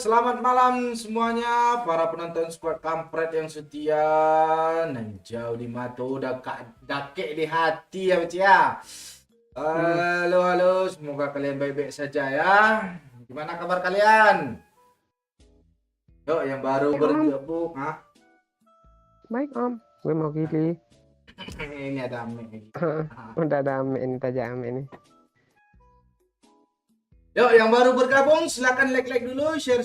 Selamat malam semuanya para penonton squad kampret yang setia dan jauh di mata udah dakek di hati ya Beci ya. Hmm, Halo halo, semoga kalian baik-baik saja ya. Gimana kabar kalian? Yuk yang baru baik om, bergabung, baik om. Gue mau gili. ini ada Ame. Udah ada ame ini, taja ame ini. Yuk yang baru bergabung silakan like dulu, share.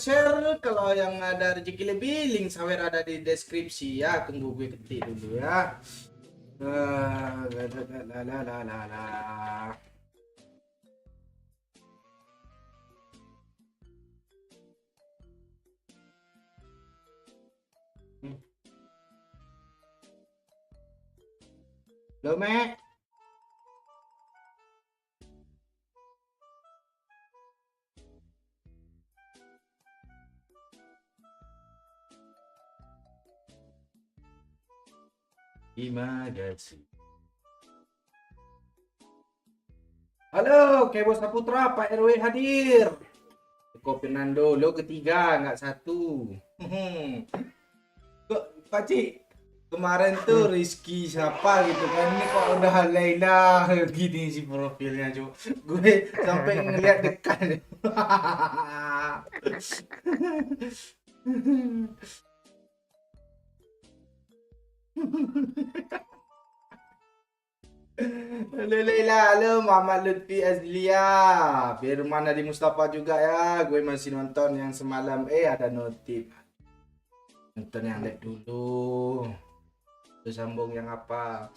Kalau yang ada rezeki lebih, link sawer ada di deskripsi ya. Tunggu gue ketik dulu ya. La, la, la, la, la, la. Lo, Mek. Imagasi. Halo, Kebo Saputra, Pak RW hadir. Ko Fernando, lo ketiga, nggak satu. Kok, Pak Cik, kemarin tuh Hmm, Rizky siapa gitu kan, ini kok udah Laila gini sih profilnya cuy. Gue sampai ngeliat dekat. Halo Laila, halo Muhammad Lutfi Azlia, Firman Nadi Mustafa juga ya. Gue masih nonton yang semalam. Ada notif. Nonton yang live dulu. Terus sambung yang apa?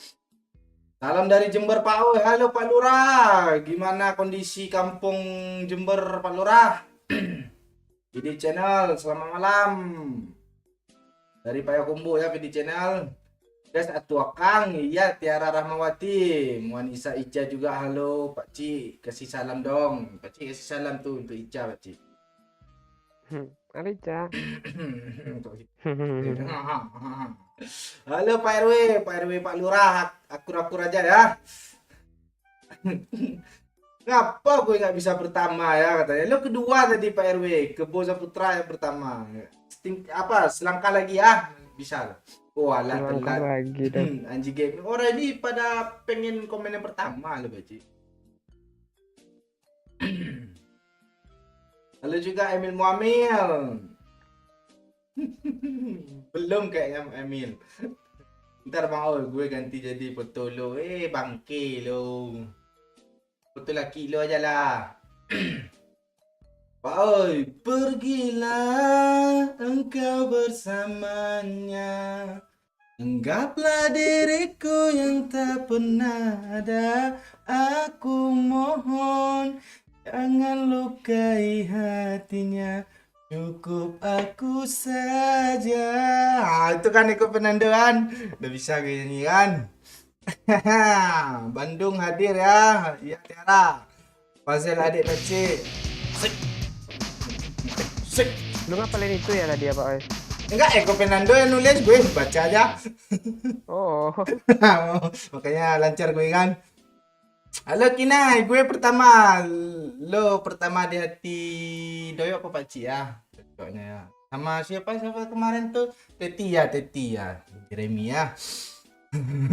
Salam dari Jember Pak Oy. Halo Pak Lurah. Gimana kondisi kampung Jember Pak Lurah? Video channel selamat malam. Dari Payakumbu ya video channel. Des Atua Kang, iya Tiara Rahmawati, Muan Isa Ica juga halo Pak Ci, kasih salam dong. Pak Ci kasih salam tuh untuk Ica Pak Ci. Arica. Halo Pak RW Pak Lurah, akur-akur aja ya. Ngapa gue nggak bisa pertama ya katanya. Lo kedua tadi Pak RW, Kebo Saputra yang pertama. Apa selangkah lagi ya bisa. Walah Selangkah telat. lagi dah. Anjing game. Orang ini pada pengen komen yang pertama lo Baci. Halo juga Emil Muamil. Belum kayaknya Emil. Ntar Bang Ol, gue ganti jadi foto lo. Bangke lo. Foto laki lo aja lah. Pak Oi, pergilah engkau bersamanya. Anggaplah diriku yang tak pernah ada. Aku mohon jangan lukai hatinya. Cukup aku saja. Itu kan ikut penanduan. Udah bisa kayak nyanyi kan? Bandung hadir ya. Iya Tiara. Fazil adik kecil. Sik, sik. Lu ngapalin itu ya tadi ya Pak Oi? Enggak, Eko Fernando yang nulis, gue baca aja. Oh, Makanya lancar gue kan. Halo Kinai, gue pertama. Lo pertama di hati Doyok apa Pak Ci ya? Cocoknya ya. Sama siapa kemarin tuh? Tetia. Jeremy ya.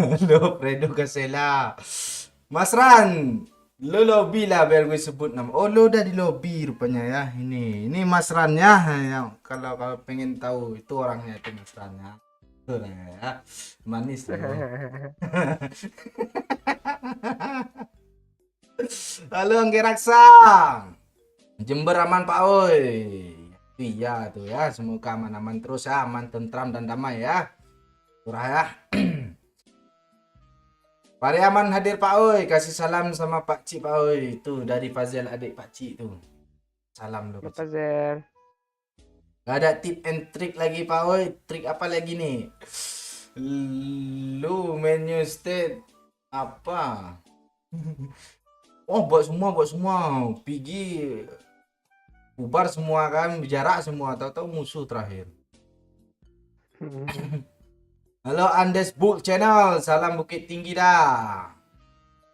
Halo Fredo Kasela. Mas Ran. Lo lobby lah biar gue sebut nama. Oh lo udah di lobby rupanya ya. Ini Mas Ran ya. Kalau pengen tahu itu orangnya itu Mas Ran ya. Tuh ya. Manis loh. Halo Anggi Raksa. Jember aman Pak Oi. Iya tuh ya, semoga aman-aman terus ya, aman, tentram dan damai ya. Surah ya. Pariaman hadir Pak Oi, kasih salam sama Pak Cik Pak Oi. Tuh dari Fazil adik Pak Cik tuh. Salam lo Pak apa Cik. Zer? Gak ada tip and trick lagi Pak Oi. Trik apa lagi nih? Lu menu state apa? Oh buat semua. Pigi bubar semua kan, berjarak semua. Tahu-tahu musuh terakhir. Halo Andes Book Channel, salam Bukit Tinggi dah.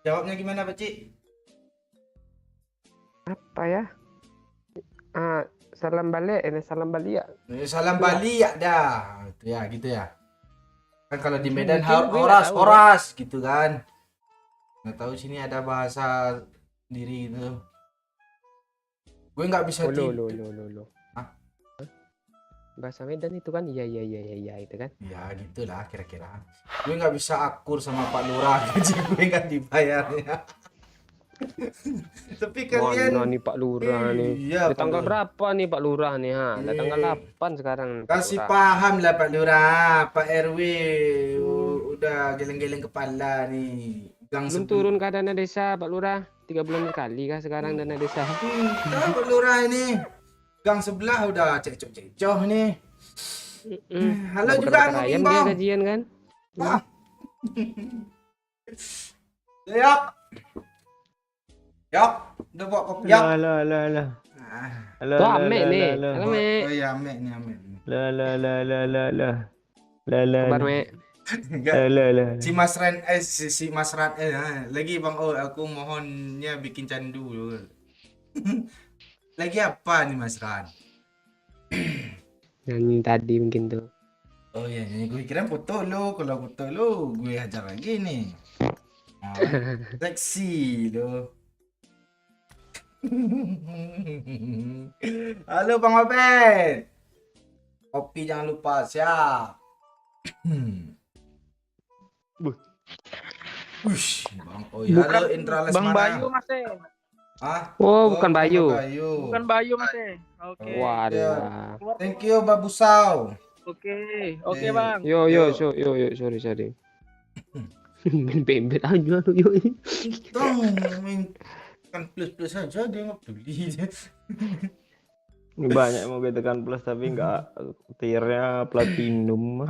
Jawabnya gimana Pak Cik? Apa ya? Ah, salam balik, salam balik. Salam Bali ya dah. Itu ya, gitu ya. Kan kalau di Medan Mungkin gue nggak horas, tahu. horas gitu kan. Nggak tahu sini ada bahasa diri gitu. Gue nggak bisa Lo. tidur. Hah? Bahasa Medan itu kan iya itu kan. Ya gitulah kira-kira. Gue nggak bisa akur sama Pak Lurah, gaji gue nggak dibayarnya. Tapi kalian Mana nih Pak Lurah nih? Iya, Di Pak tanggal Lurah. berapa nih Pak Lurah nih ha? Di tanggal 8 sekarang Pak Kasih Lurah. paham lah Pak Lurah, Pak RW udah geleng-geleng kepala nih. Gang Belum turun ke dana desa Pak Lurah. 3 bulan sekali kah sekarang dana desa? Tahu Pak Lurah ini. Gang sebelah udah cecoh-cecoh nih. Halo Udah juga bakar Anu ayam dia Bimbang. gajian kan? Ah. Yok. Yok, udah bawa kopi yok. Lah. Ah. Tuh ame nih. Halo me. Oh iya, Ame nih, Ame. Lah. Kabar me. Enggak. Lah. Si Mas Ran lagi Bang Oh, aku mohonnya bikin candu dulu. Lagi apa nih Mas Ran? Yang tadi mungkin tuh. Oh iya, ini gue kira foto lo. Kalau foto lo, gue hajar lagi nih. Nah, seksi lo. Halo Bang Obed. Kopi jangan lupa, siap. Wush, Bang. Oh iya, halo Indra Lesmana. Bang Bayu Mas eh. Ah? Oh, bukan Bayu. Bukan Bayu Mas eh. Oke. Wadah. Thank you Babusau. Oke Bang. Yo, sorry. Main bembet aja lu yo. Dong, main kan plus aja dia nggak peduli dia. Banyak mau gue tekan plus tapi nggak tiernya platinum.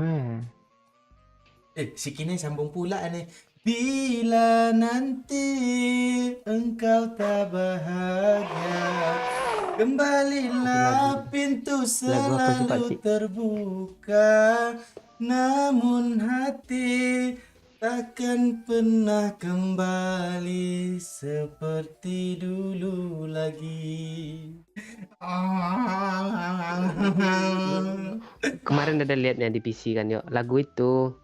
Si Kine sambung pula nih. Bila nanti engkau tak bahagia, kembalilah pintu Lagu apa sih, Pak selalu Cik? terbuka, namun hati takkan pernah kembali seperti dulu lagi. Kemarin ada liatnya di PC kan yo. Lagu itu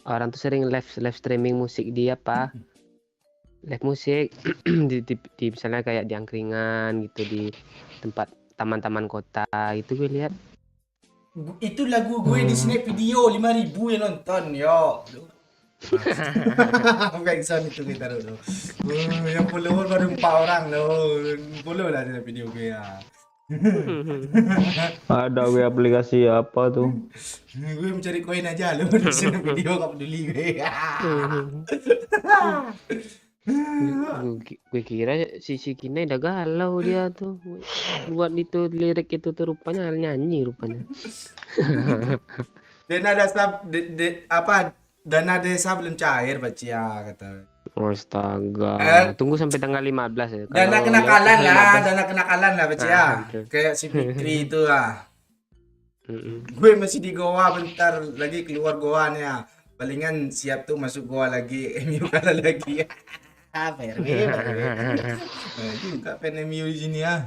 orang tuh sering live streaming musik di apa? Live musik di misalnya kayak di angkringan gitu di tempat taman-taman kota itu gue lihat. Itu lagu gue di snap video 5.000 yang nonton yo. Backsound itu kita dulu. Yang follower baru 4 orang loh. Follow lah di video gue ya. Ada gue aplikasi apa tuh? Gue mencari koin aja loh di snap video gak peduli gue. Gue kira si Kine udah galau dia tuh buat itu lirik itu tuh rupanya nyanyi rupanya. Dana desa dana desa belum cair Bacia kata. Astaga. Tunggu sampai tanggal 15 ya. Dana Kalau kenakalan lihat lah, 15, dana kenakalan lah Bacia. betul. Kayak si Fikri itu lah. Mm-mm. Gue masih di Goa bentar lagi keluar Goa nih ya. Palingan siap tuh masuk Goa lagi. MU kalah lagi. Perwe. Juga fan MU di sini ya.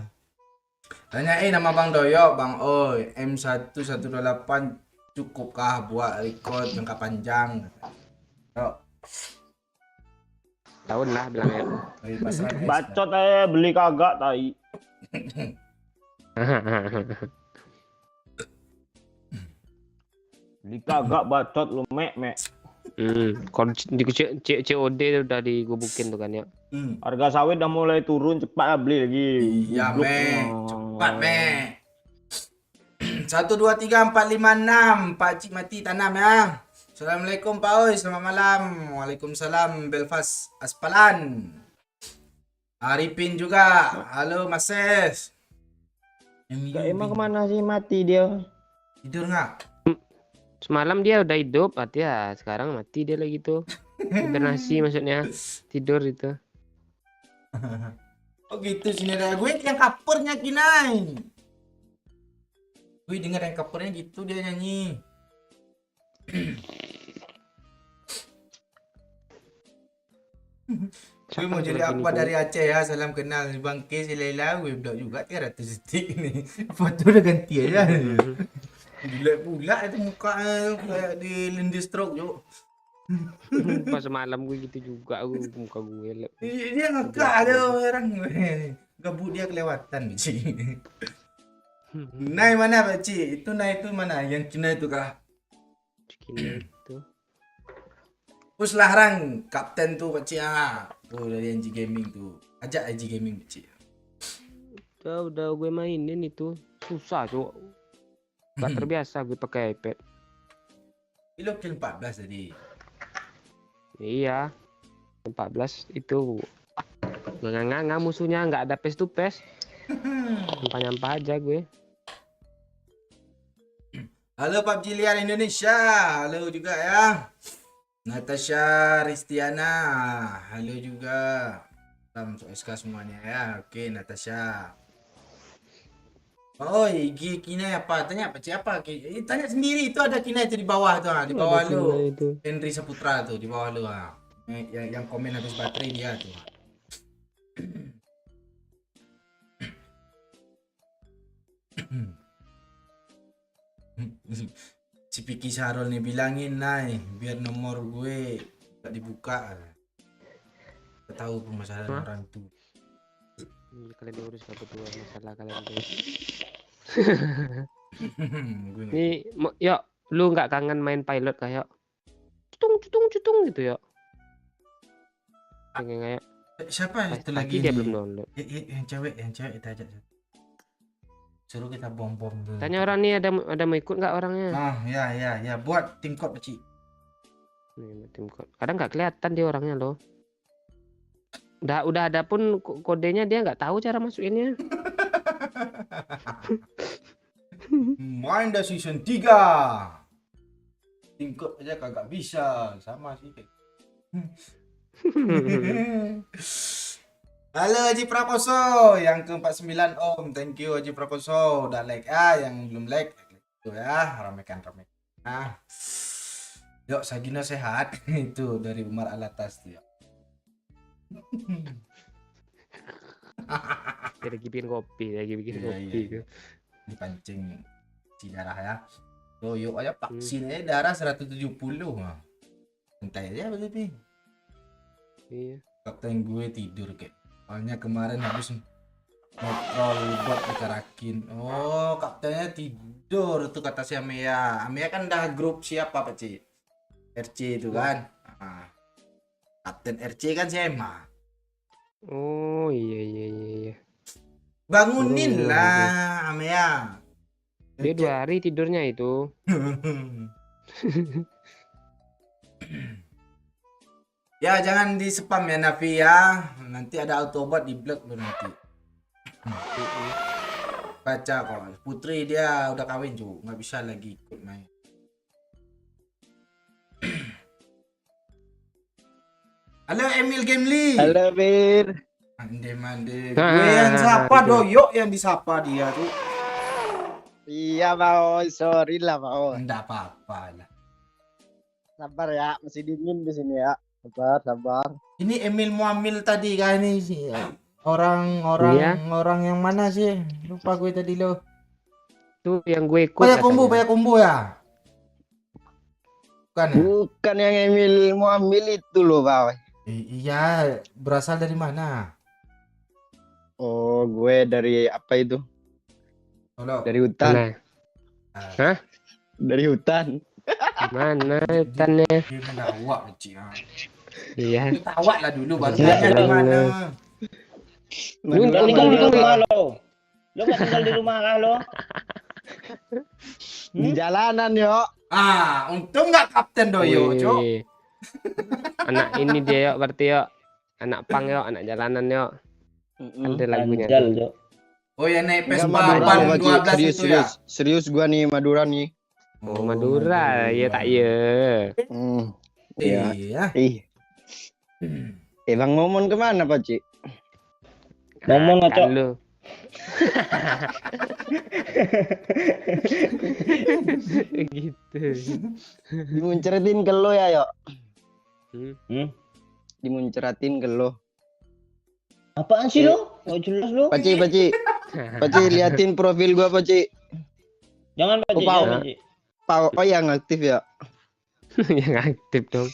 Tanyain nama Bang Doyo, Bang Oi, M1128 cukupkah buat record jangka panjang? Yuk. Tahun lah bilangnya. Dari pasar guys. Bacot aja beli kagak tai. Beli kagak bacot lu mek. Kalau di COD udah digubukin tuh kan ya. Harga sawit udah mulai turun, cepat lah beli lagi. Iya, Goblok. Me. Cepat, Me. 1 2 3 4 5 6. Pak Cik mati tanam ya. Assalamualaikum Pak Oi, selamat malam. Waalaikumsalam Belfast Aspalan. Arifin juga. Halo Mas Ses. Emang kemana sih mati dia? Tidur nggak? Semalam dia udah hidup, ya sekarang mati dia lagi tuh. Hibernasi maksudnya, tidur itu. Oh gitu sini ada gue yang covernya Kinai. Gue denger yang covernya gitu dia nyanyi. Gue mau jadi apa dari Aceh ya, salam kenal Bang K, si Laila, gue bilang juga 300 detik nih. Foto udah ganti aja. Gila pula itu mukanya kayak di Lindy Stroke yuk. Pas semalam gue gitu juga, muka gue lep. Dia ngekak ada orang. Gabut dia kelewatan Ci. Nai mana Pak Ci? Itu Nai itu mana? Yang Cina itu kah? Kini itu. Us larang kapten tuh Pak Ci ah. Oh dari NG Gaming tuh. Ajak NG Gaming Pak Ci. Udah gue mainin itu susah cok. Gak terbiasa gue pakai iPad. Lo kill 14 tadi. Iya. 14 itu nggak musuhnya, nggak ada face to face. Nyampah aja gue. Halo PUBG Liar Indonesia. Halo juga ya. Natasha Ristiana. Halo juga. Salam untuk SK semuanya ya. Oke Natasha. Oh, Igi Kinai apa? Tanya apa? Siapa? Tanya sendiri, itu ada Kinai itu di bawah tuh, di bawah Ada lu. Kinai itu. Henry Saputra tuh di bawah lu. Yang komen habis baterai dia tuh. Si Piki Syarul nih bilangin Nai biar nomor gue gak dibuka. Gak tahu permasalahan orang itu. Kalian urus gak berdua masalah kalian tuh. Gue nggak- Nih, yuk, lu nggak kangen main pilot kayak cutung gitu ya? Pengen kayak Siapa itu lagi dia nih? belum download. Yang cewek kita ajak. Suruh kita bom dulu. Tanya orang nih ada mau ikut nggak orangnya? Oh ya buat tim code Ci. Nih, tim code. Kadang nggak kelihatan dia orangnya loh. Udah ada pun kodenya dia nggak tahu cara masukinnya. Main dah season 3. Tim code aja kagak bisa, sama sih kayak. Halo Haji Prakoso yang ke-49 Om. Thank you Haji Prakoso udah like yang belum like itu ya, ramekan. Nah. Yuk Sagina sehat itu dari Umar Alatas tuh ya. Dia lagi bikin kopi, Iya. Dipancing si darah ya. Yuk aja vaksin aja darah 170. Nah. Santai aja berarti. Iya. Kapten gue tidur kayak. Soalnya kemarin habis ngobrol buat dikarakin. Oh, kaptennya tidur tuh kata si Amea. Amea kan udah grup siapa Pak Ci? RC itu kan. Nah, kapten RC kan si Emma. Oh iya. Bangunin Bro, lah Amea. Dia 2 hari tidurnya itu. Ya jangan di spam ya Nafi ya. Nanti ada autobot di blok lu nanti. Baca kok. Putri dia udah kawin cu, nggak bisa lagi ikut main. Halo Emil Gamely. Halo, Bir. Mande. Gue yang sapa Doyok yang disapa dia tuh. Iya, Bao. Sorry lah, Bao. Enggak apa-apa lah. Sabar ya, masih dingin di sini ya. Sabar. Ini Emil Muamil tadi kan ini sih. Orang Iya. yang mana sih? Lupa gue tadi lo. Tuh yang gue ikut. Banyak katanya. kumbu ya. Bukan ya? Bukan yang Emil mau ambil itu loh, Bao. Iya, berasal dari mana? Oh, gue dari apa itu? Halo. Dari hutan. Hah? Dari hutan. Mana hutannya? Dia menawak kecil. Iya. Tawa lah dulu baru Iya, tanya di mana. Lu Madura, tinggal di Madura. rumah lo nggak tinggal di rumah kah lo? Di jalanan, yo. Ah, untung nggak Kapten Doyo, Cok. Wih. Anak ini dia yuk berarti yuk. Anak pang yuk, anak jalanan yuk. Ada lagunya. Anjal, tuh. Jo. Oh ya naik Enggak, Vespa Madura, ban Pak, 12 serius, itu ya. Serius gua nih Madura nih. Oh, Madura, ya tak ya. Iya. Ih. Bang Momon kemana, Pak Ci? Ngomong nggak, Cok? Lu. Gitu. Dimunceratin ke lo ya, yo. Hmm. Hmm? Dimunceratin ke lo. Apaan sih lo? Nggak jelas lo. Paci, liatin profil gua, Paci. Jangan Pak Ci, Pau. jangan Pak Ci. Oh, yang aktif ya. Yang aktif dong.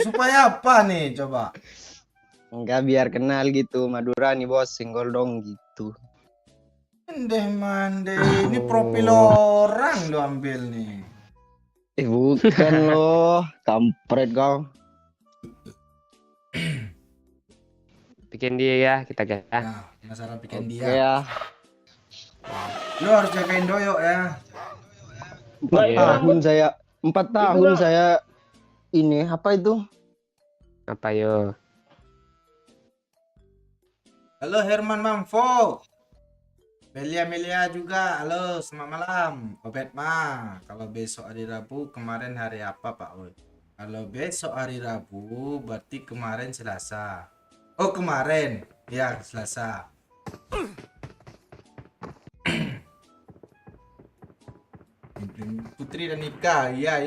Supaya apa nih coba? Enggak, biar kenal gitu. Madura nih bos, senggol dong gitu. Mande, ini profil orang lo ambil nih. Bukan loh, kampret kau. Bikin dia ya, kita gas. Nah, penasaran bikin dia. Ya, Lo harus jagain doyok ya. Nggak, itu rambut. 4 tahun Itu saya ini apa itu? Apa yo? Halo Herman Mamfo. Melia juga. Halo, selamat malam. Obet mah. Kalau besok hari Rabu, kemarin hari apa Pak Oi? Kalau besok hari Rabu, berarti kemarin Selasa. Oh, kemarin. Ya, Selasa. Putri dan Nika. Ya.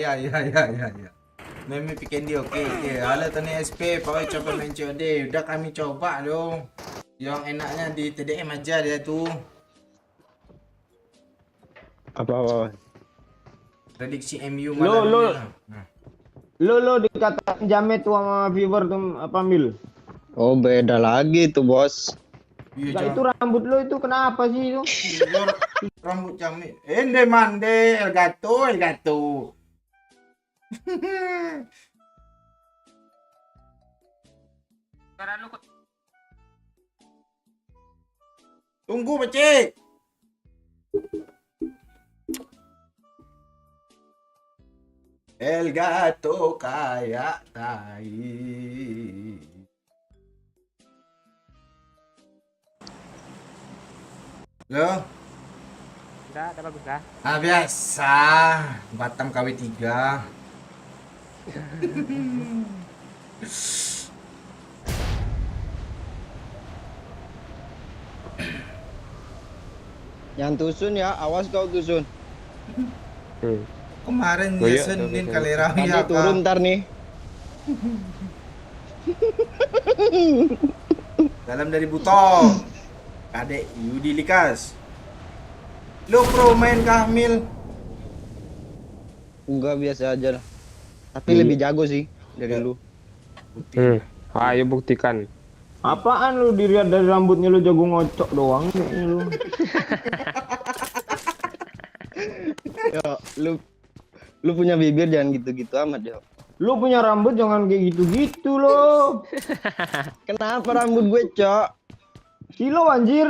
Memi bikin dia oke. Halo Tani SP, Pak Oi coba main COD. Udah kami coba dong. Yang enaknya di TDM aja dia tuh. Apa? Prediksi MU Lo, malam lo. ini. Nah. Lo dikatain jamet tuh sama Fever tuh apa Mil? Oh, beda lagi tuh, Bos. Iya, Nah, Jam. itu rambut lo itu kenapa sih itu? Iya, rambut jamit. Ende mande, El Gato. Tunggu, Pecik. El Gato kayak tai. Lo? Udah bagus dah. Ah, biasa. Batam KW3. Yang tusun ya, awas kau tusun. Kemarin Oh, ya iya, Senin oke. kali rame Nanti ya, turun Kak. ntar nih. Dalam dari Butong. Kadek Yudi Likas. Lo pro main Kamil. Enggak, biasa aja lah. Tapi lebih jago sih dari lu. Ayo buktikan. Apaan lu dilihat dari rambutnya lu jago ngocok doang kayaknya lu. Yo, lu punya bibir jangan gitu-gitu amat, yo. Lu punya rambut jangan kayak gitu-gitu lo. Kenapa rambut gue, Cok? Kilo anjir.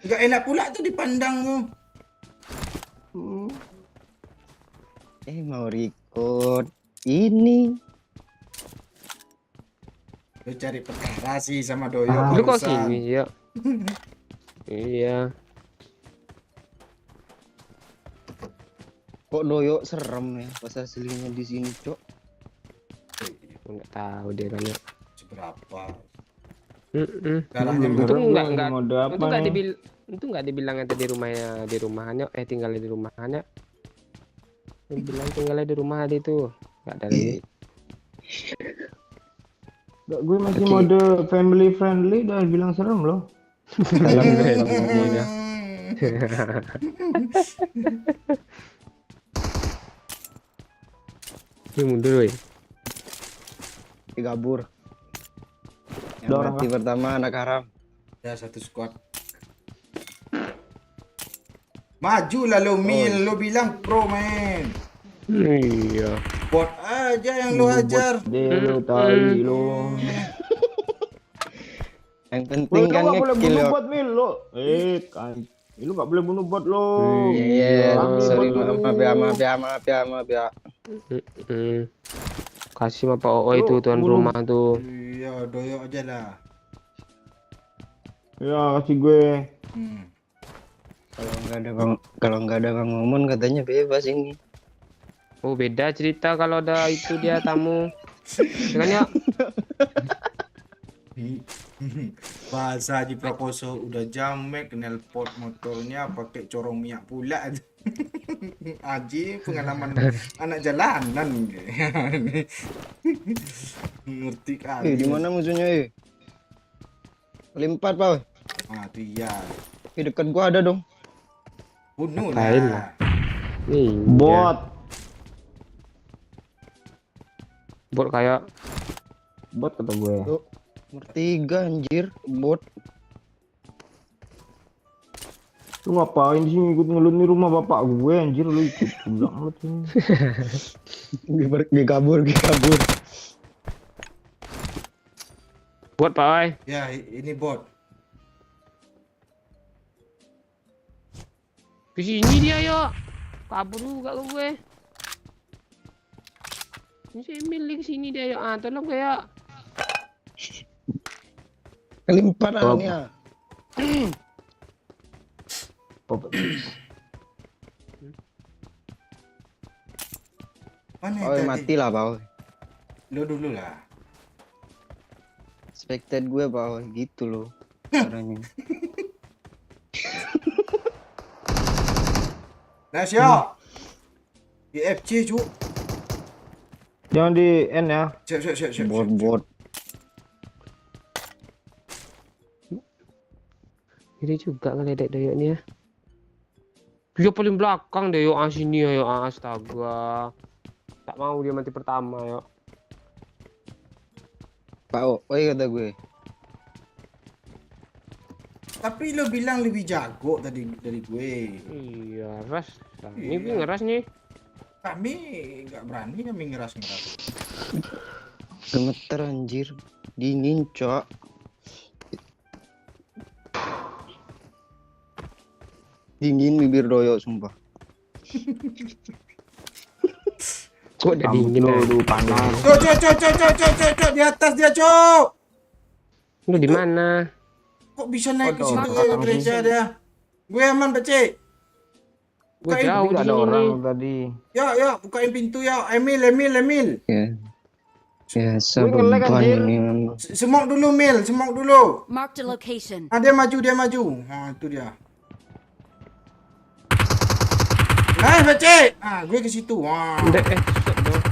Gak enak pula tuh dipandang tuh. Mau record ini. Lo cari perkara sih sama Doyo Lu kok barusan. sini ya? Iya. Kok Doyo serem ya pas aslinya di sini, Cok? Enggak tahu dia kan ya. Seberapa? Untung Darahnya Bener enggak gua enggak mode apa untung enggak nih? untung enggak dibilang nanti di rumahnya tinggalnya di rumahnya. Dibilang tinggalnya di rumah dia itu. Enggak ada lagi. Gak, gue masih Oke. mode family friendly udah bilang serem loh. Dalam ngomongnya. Ini mundur woi. Digabur. Yang Udah orang mati pertama anak haram. Ya, satu squad. Maju lah lo Mil, lo bilang pro main. Iya. Bot aja yang lo hajar. Deh lo tai lo. Yang Lo penting itu kan gak boleh ngekill, bunuh yo. bot Mil lo. Kan. Lu gak boleh bunuh bot lo. Iya, Ambil sorry, bot lo. maaf ya. Kasih sama Pak Oo itu Lu tuan bunuh- rumah tuh. Iya, Doyo aja lah. Ya kasih gue. Kalau nggak ada Bang Momon katanya bebas ini. Oh beda cerita kalau ada itu dia tamu. Kan ya? Bahasa Haji Prakoso udah jamek knalpot motornya pakai corong minyak pula. Haji pengalaman anak jalanan. Ngerti Di kali. mana musuhnya? Kali 4 Pak. Ah, tu iya. Di dekat gua ada dong. Bunuh Ngapain lah. Iya. Bot. Bot kayak Bot kata gue. Tuh. Nomor 3 anjir, bot. Lu ngapain sih ikut ngelut di rumah bapak gue anjir, lu ikut pulang lu sini. Dia kabur. bot Pak oi. Ya, ini bot. Ke sini dia yuk. Kabur juga ke gue. Ini si Emil ke sini dia yuk. Ah, tolong gue yuk. Kali 4 Oh. anaknya. Mana Oh, yang tadi? mati lah Pak. Lo dulu lah. Expected gue Pak, gitu loh. Caranya. Nasya. IFC cu. Jangan di N ya. Siap. Bot. Ini juga ngeledek doyok nih ya. Dia paling belakang deh yuk. Ah sini ya yuk. Astaga. Tak mau dia mati pertama yuk. Pak, oi kata gue. Tapi lo bilang lebih jago tadi dari gue. Iya ras. Nah, Iya. ini ngeras nih. Kami nggak berani kami ngeras. Gemeter anjir. Dingin, Cok. Dingin bibir doyok sumpah. Kok udah dingin ya? Aduh, panas. Cok, di atas dia, Cok. Lu di mana? Kok bisa naik ke Aduh, situ belakang gereja sini. dia? Gue aman, Pece. Gue Bukain, jauh di Tidak ada sini orang nih. tadi. Ya, bukain pintu ya. Emil. Ya, Gue nge-lag, beban anjir. ini memang. Semok dulu, Mil. Semok dulu. Marked a location. Ah, dia maju. Ah, itu dia. Nice, Pece. Ah, gue ke situ. Wah. Ndek, set dong.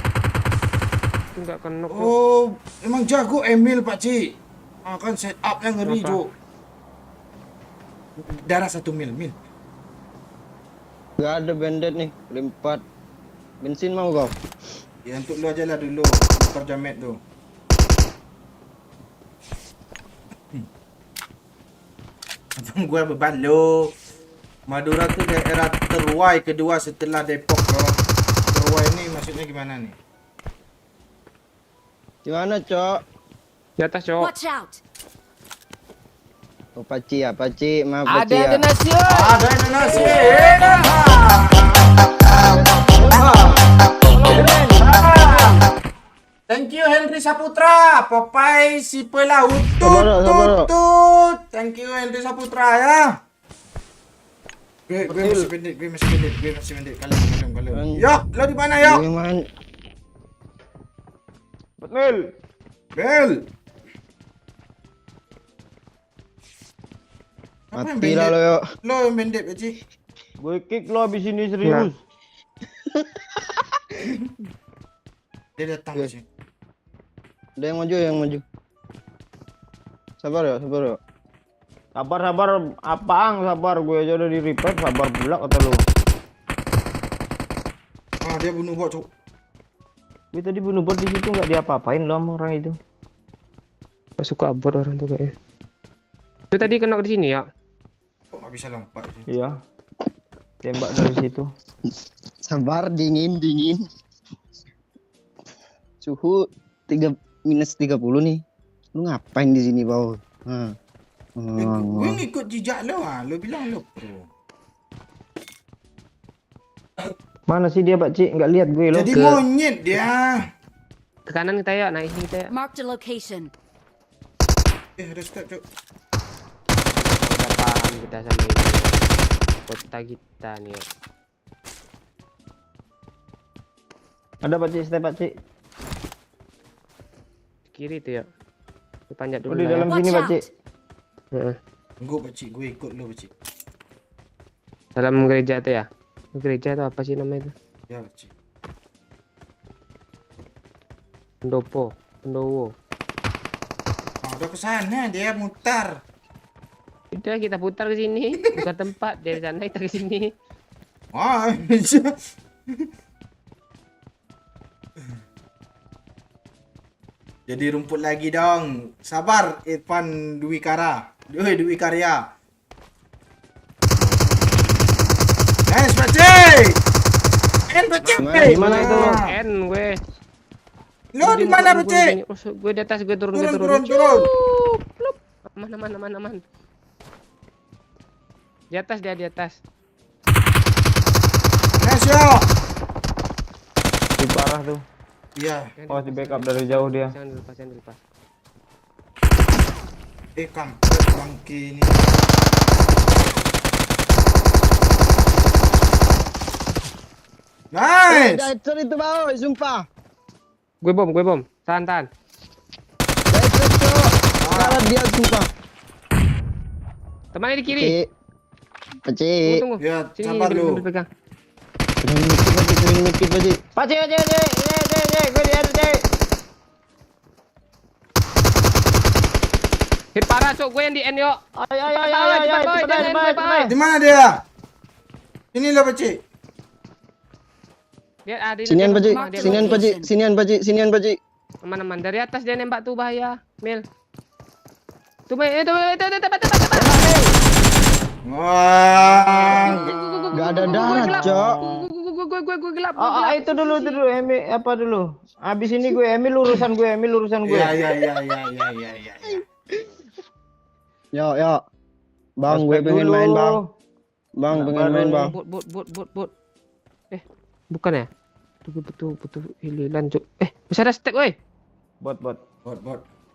Enggak kena. Oh, emang jago Emil, Pak Ci. Ah, kan setup yang ngeri, Kenapa? Cok. Darah 1 mil. Gak ada bandit nih, kali 4. Bensin mau kau? Ya, untuk lu aja lah dulu. Motor jamet tu. Abang gua beban lu. Madura tu daerah terwai kedua setelah Depok loh. Terwai ni maksudnya gimana nih? Di mana, Cok? Di atas cowok. Watch out! Oh, Paci ya, Paci. Maaf, Paci ya. nasi. Ada Indonesia. Thank you Henry Saputra, Popeye si pelaut. Sabar, sabar. Tut. Thank you Henry Saputra ya. Gue masih pendek. Kalem. Yok, lo di mana yok? Gimana? Betul. Bel. Apa yang Mati lah lo, pendek? yuk. Lo yang pendek, Paci. Gue kick lo abis ini serius. Dia datang Oke. Paci. Ada yang maju. Sabar ya. Sabar, apaan sabar? Gue aja udah di repair, sabar pula kata lu. Ah, dia bunuh bot, Cuk. Gue tadi bunuh bot di situ nggak diapa-apain lo sama orang itu. Gak suka bot orang tuh kayaknya. Itu tadi kena di sini ya. Kok nggak bisa lompat sih? Iya. Tembak dari situ. Sabar, dingin. Suhu minus 30 nih. Lu ngapain di sini, Bau? Gue ngikut jejak lo ah. Lo bilang lo pro. Mana sih dia, Pak Cik? Nggak lihat gue lo. Jadi monyet dia. Ke kanan kita ya, naik sini kita ya. Marked a location. Ada step, Cuk. Udah paham kita sama ini. Kota kita nih ya. Ada Pak Cik, step Pak Cik. Kiri tuh ya. Panjat dulu Oh, di lah ya. dalam Watch sini, Pak out! Cik. Heeh. Tunggu, Pakcik. Gue ikut lo, Pakcik. Dalam gereja tuh ya. Gereja tuh apa sih namanya itu? Ya, Pakcik. Pendowo. Ah, udah ke sana. Dia mutar. Udah kita putar ke sini. Bukan tempat dari sana kita ke sini. Wah. Jadi rumput lagi dong. Sabar Irfan Dwi Kara. Dwi Karya. Nice Pacik. Pacik. Gimana itu? N gue. Lo di mana Pacik? Gue di atas, gue turun, gue Turun. Plup. Aman. Di atas dia, di atas. Nice yo. Si parah tuh. Iya. Oh, di backup dari jauh dia. Jangan dilepas. Kampret bangki ini. Nice. Dicer itu bau, sumpah. Gue bom. Tahan. Dicer cok. Kalah dia sumpah. Temannya di kiri. Pacik. Tunggu. Ya, Sini, sabar lu. ambil pegang. Sering mikir Pacik. Pacik. Gue di atas, Cik. Hit parah, cok. Gue yang di N, yuk. Ayo, Cepat, boy. Jangan boy, boy. Di mana dia? Ini lo Pacik. Dia ada di Sinian depan Pacik. rumah, dia Sinian lagi. Pacik. Sinian Pacik. Aman. Dari atas dia nembak tuh, bahaya. Mil. Tuh, Mil. Itu, tepat. Wah. Gak ada darah, cok. Gue gelap. Oh, itu dulu. Emi apa dulu? Habis ini gue Emi lurusan gue. Ya. Yo. Bang, gue Prospek pengen dulu. main, Bang. Bang, pengen main, Bang. Bot. Bukan ya? Betul hililan, cok. Bisa ada stack, woi. Bot. Bot.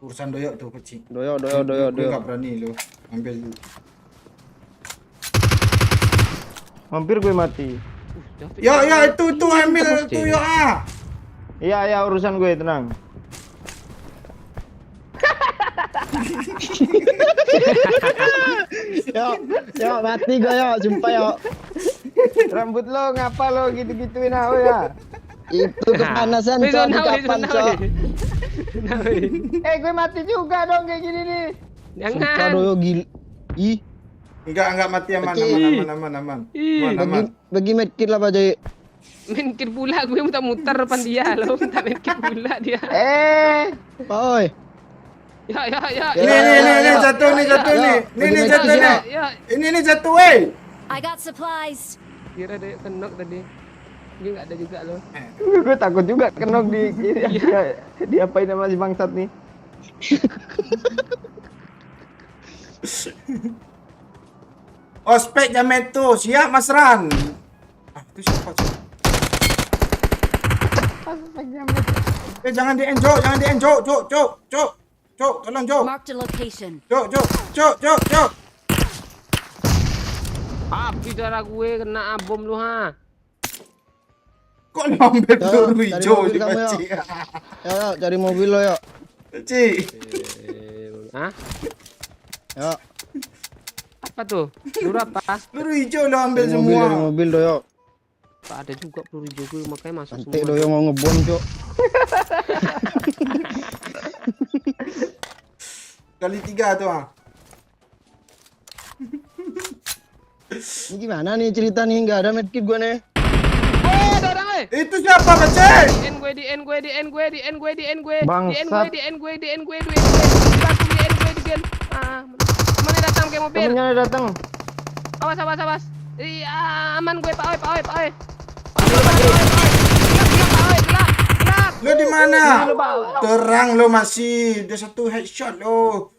Urusan doyok tuh Pacik. Doyo. Gue gak berani lo ambil. Hampir gue mati. Ya itu ambil itu ya. Iya, urusan gue, tenang. Yo, mati gue yo, sumpah yo. Rambut lo ngapa lo gitu-gituin aku ya? Itu kepanasan, cok, di kapan, cok. Gue mati juga dong kayak gini nih. Sumpah Jangan. doyo gil. Ih, Enggak mati aman. Ih. Aman. bagi medkit lah, Pacik. Main kir pula, gue muter depan dia lo. Minta main kir pula dia. Oi. Ya. Ini jatuh nih. Ini jatuh nih. Ya. Ini jatuh weh. I got supplies. Kira dia kenok tadi. Dia nggak ada juga lo. Gue takut juga kenok di diapain sama si bangsat nih. Ospek Jameto, siap Mas Ran. Itu siapa cok? Jangan di enjok, cok, tolong cok. Marked a location. Cok. Api darah gue kena bom lu ha. Kok lo ambil Yo, peluru cari hijau mobil di kamu, yo. Pacik? Yo, cari mobil lo yo. Pacik. Hah? Yo, Apa tuh? Peluru apa? Peluru hijau lo ambil cari mobil, semua. cari mobil doyo. Tak ada juga peluru hijau gue makanya masuk Nanti semua. doyo mau ngebom, cok. Kali 3 tuh ah. Ini gimana nih cerita nih? Nggak ada medkit gue nih. Ada orang Itu siapa Pacik? di N gue. Bangsat. Mana datang kayak mobil? Temennya datang. Awas. Iya, aman gue, Pak Oi. Gelap. Lo di mana? Terang lo masih. Udah satu headshot lo.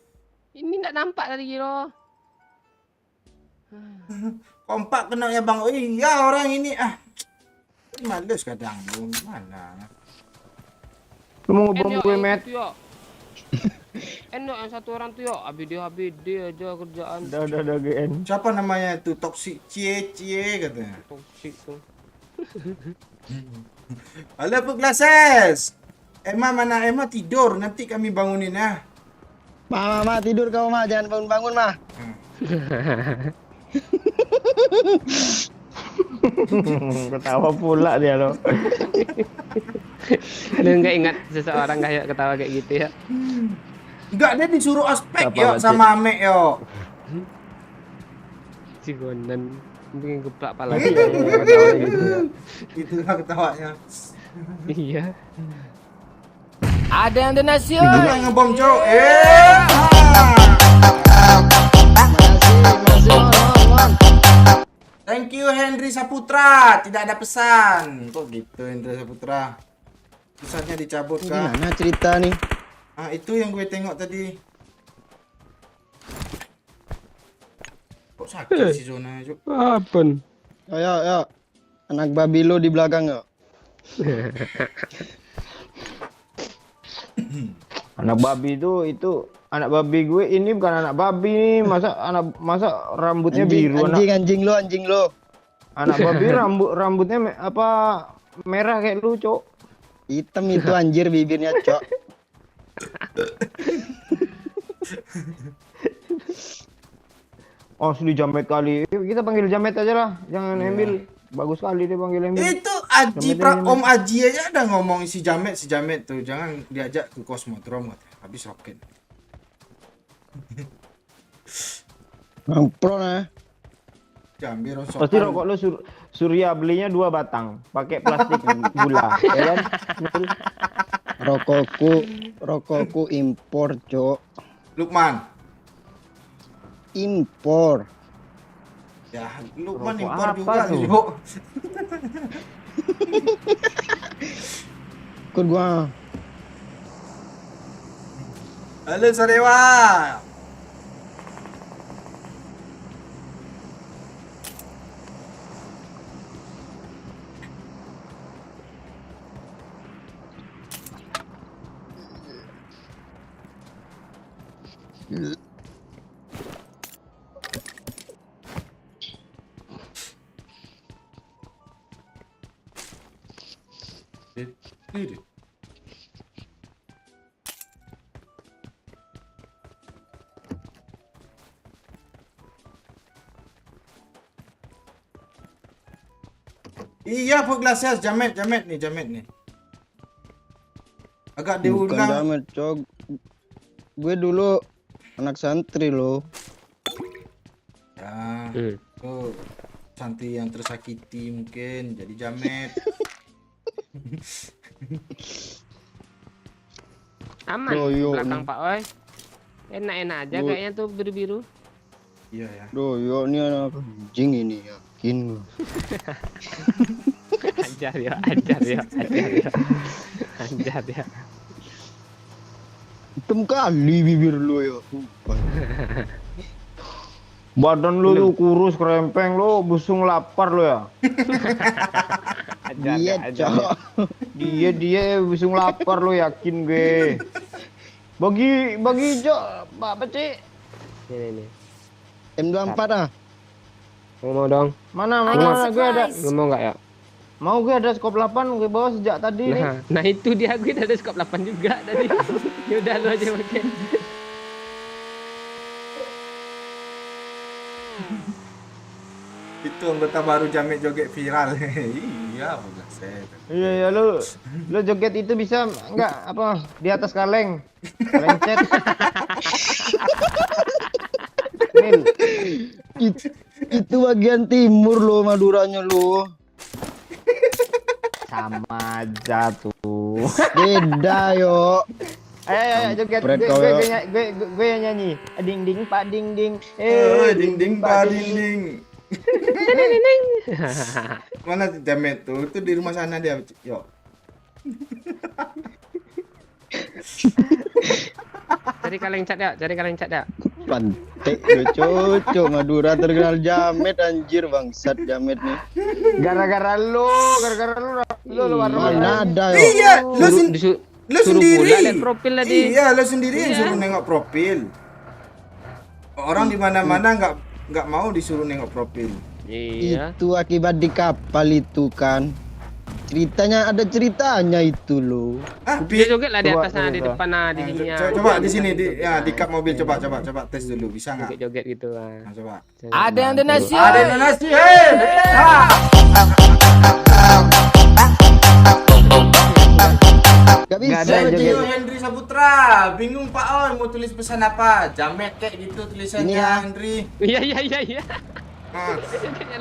Ini enggak nampak tadi lo. Kompak kena ya bang. Oh iya orang ini ah. Males kadang lu mana. Lu mau ngebom gue, Met? Enak yang satu orang tuh yo, ABD aja kerjaan. Udah GN. Siapa namanya itu toxic cie katanya. Toxic tuh. Halo Bu Glases. Emma mana Emma tidur nanti kami bangunin ya. Ma, tidur kau, Ma. Jangan bangun, Ma. Ketawa pula dia lo. Lu nggak ingat seseorang kayak ketawa kayak gitu ya? Enggak dia disuruh ospek Siapa, yo Pak, sama Ame yo. Cigonan. Mungkin geplak pala dia yang ketawa gitu ya. Itulah ketawanya. Iya. Ada yang donasi. Yang ngebom, Cok. Thank you Henry Saputra. Tidak ada pesan. Kok gitu Henry Saputra? Pesannya dicabut kah? Gimana cerita nih? Ah, itu yang gue tengok tadi. Kok sakit si zona, Cok? Apa? Ayo. Anak babi lo di belakang yuk. Anak babi itu anak babi gue ini bukan anak babi nih. Masa rambutnya biru Anjing lo. anak babi rambutnya merah kayak lu, Cok. Hitam itu anjir bibirnya, Cok. Asli jamet kali. Kita panggil jamet aja lah. Jangan Emil. Bagus kali dia panggil Emil. Itu Aji Jamet. Om Aji aja ada ngomong si Jamet tuh. Jangan diajak ke Kosmodrom katanya. Habis roket. Ngampro nah. Jambi rosok. Pasti rokok lu Surya belinya 2 batang. Pakai plastik gula, ya kan? Rokokku impor, Cok. Lukman. Impor. Ya, Lukman Rokok impor apa juga tuh? nih, Cok. Ikut gua. Halo Sarewa. Iya, Poglacias, Jamet nih. Agak Bukan diulang. Jamet, Cok. Gue dulu anak santri lo. Ya, tuh santri yang tersakiti mungkin jadi Jamet. Aman. Loyo Belakang nih. Pak Oi. Enak-enak aja Lu- kayaknya tuh biru-biru. Iya ya. Doyo ini anak anjing ini yakin. Ajar ya. Ajar ya. Hitam kali bibir lo ya. Badan lu tuh kurus kerempeng lu, busung lapar lu ya. Ajar Iya, ya, ajar ya. Cok. Dia busung lapar lu, yakin gue. Bagi Cok, apa sih? Ini. M24 ah. Ngomong dong. Mana I got gue ada. supplies. Ngomong enggak ya? Mau gue ada skop 8 gue bawa sejak tadi nih. Nah itu dia gue ada skop 8 juga tadi. Ya udah lu aja pakai. Itu anggota baru Jamet joget viral. Iya, Poglacias. Iya lu joget itu bisa enggak apa di atas kaleng. Lencet. Mil, Itu bagian timur lo Maduranya lo. sama aja tuh. Beda yo. Ayo joget Kampret kau, ya. gue yang nyanyi. Ding ding pak ding ding. Ding ding pa ding ding. Mana Jamet tuh? Itu di rumah sana dia. Yo. Cari kaleng cat ya. Pantek lo cocok Madura terkenal Jamet anjir bangsat Jamet nih. Gara-gara lu Mana ada yo. Iya, lu Suruh sendiri. pula lihat profil tadi. Iya, lu sendiri yang suruh nengok profil. Orang di mana-mana nggak mau disuruh nengok profil. Iya. Itu akibat di kapal itu kan. Ceritanya ada ceritanya itu lo. Ah, Dia joget lah di Coba, atas sana, di coba. depan nah, di sini ya. coba di sini di kap mobil coba tes dulu bisa nggak? Joget-joget gitu lah. Nah, coba. Ada yang donasi. Ada donasi, hei! Gak bisa ada yang anjir. joget. Henry Saputra, bingung Pak On mau tulis pesan apa? Jamet kayak gitu tulisannya Ini ya. Henry. Iya. Ah.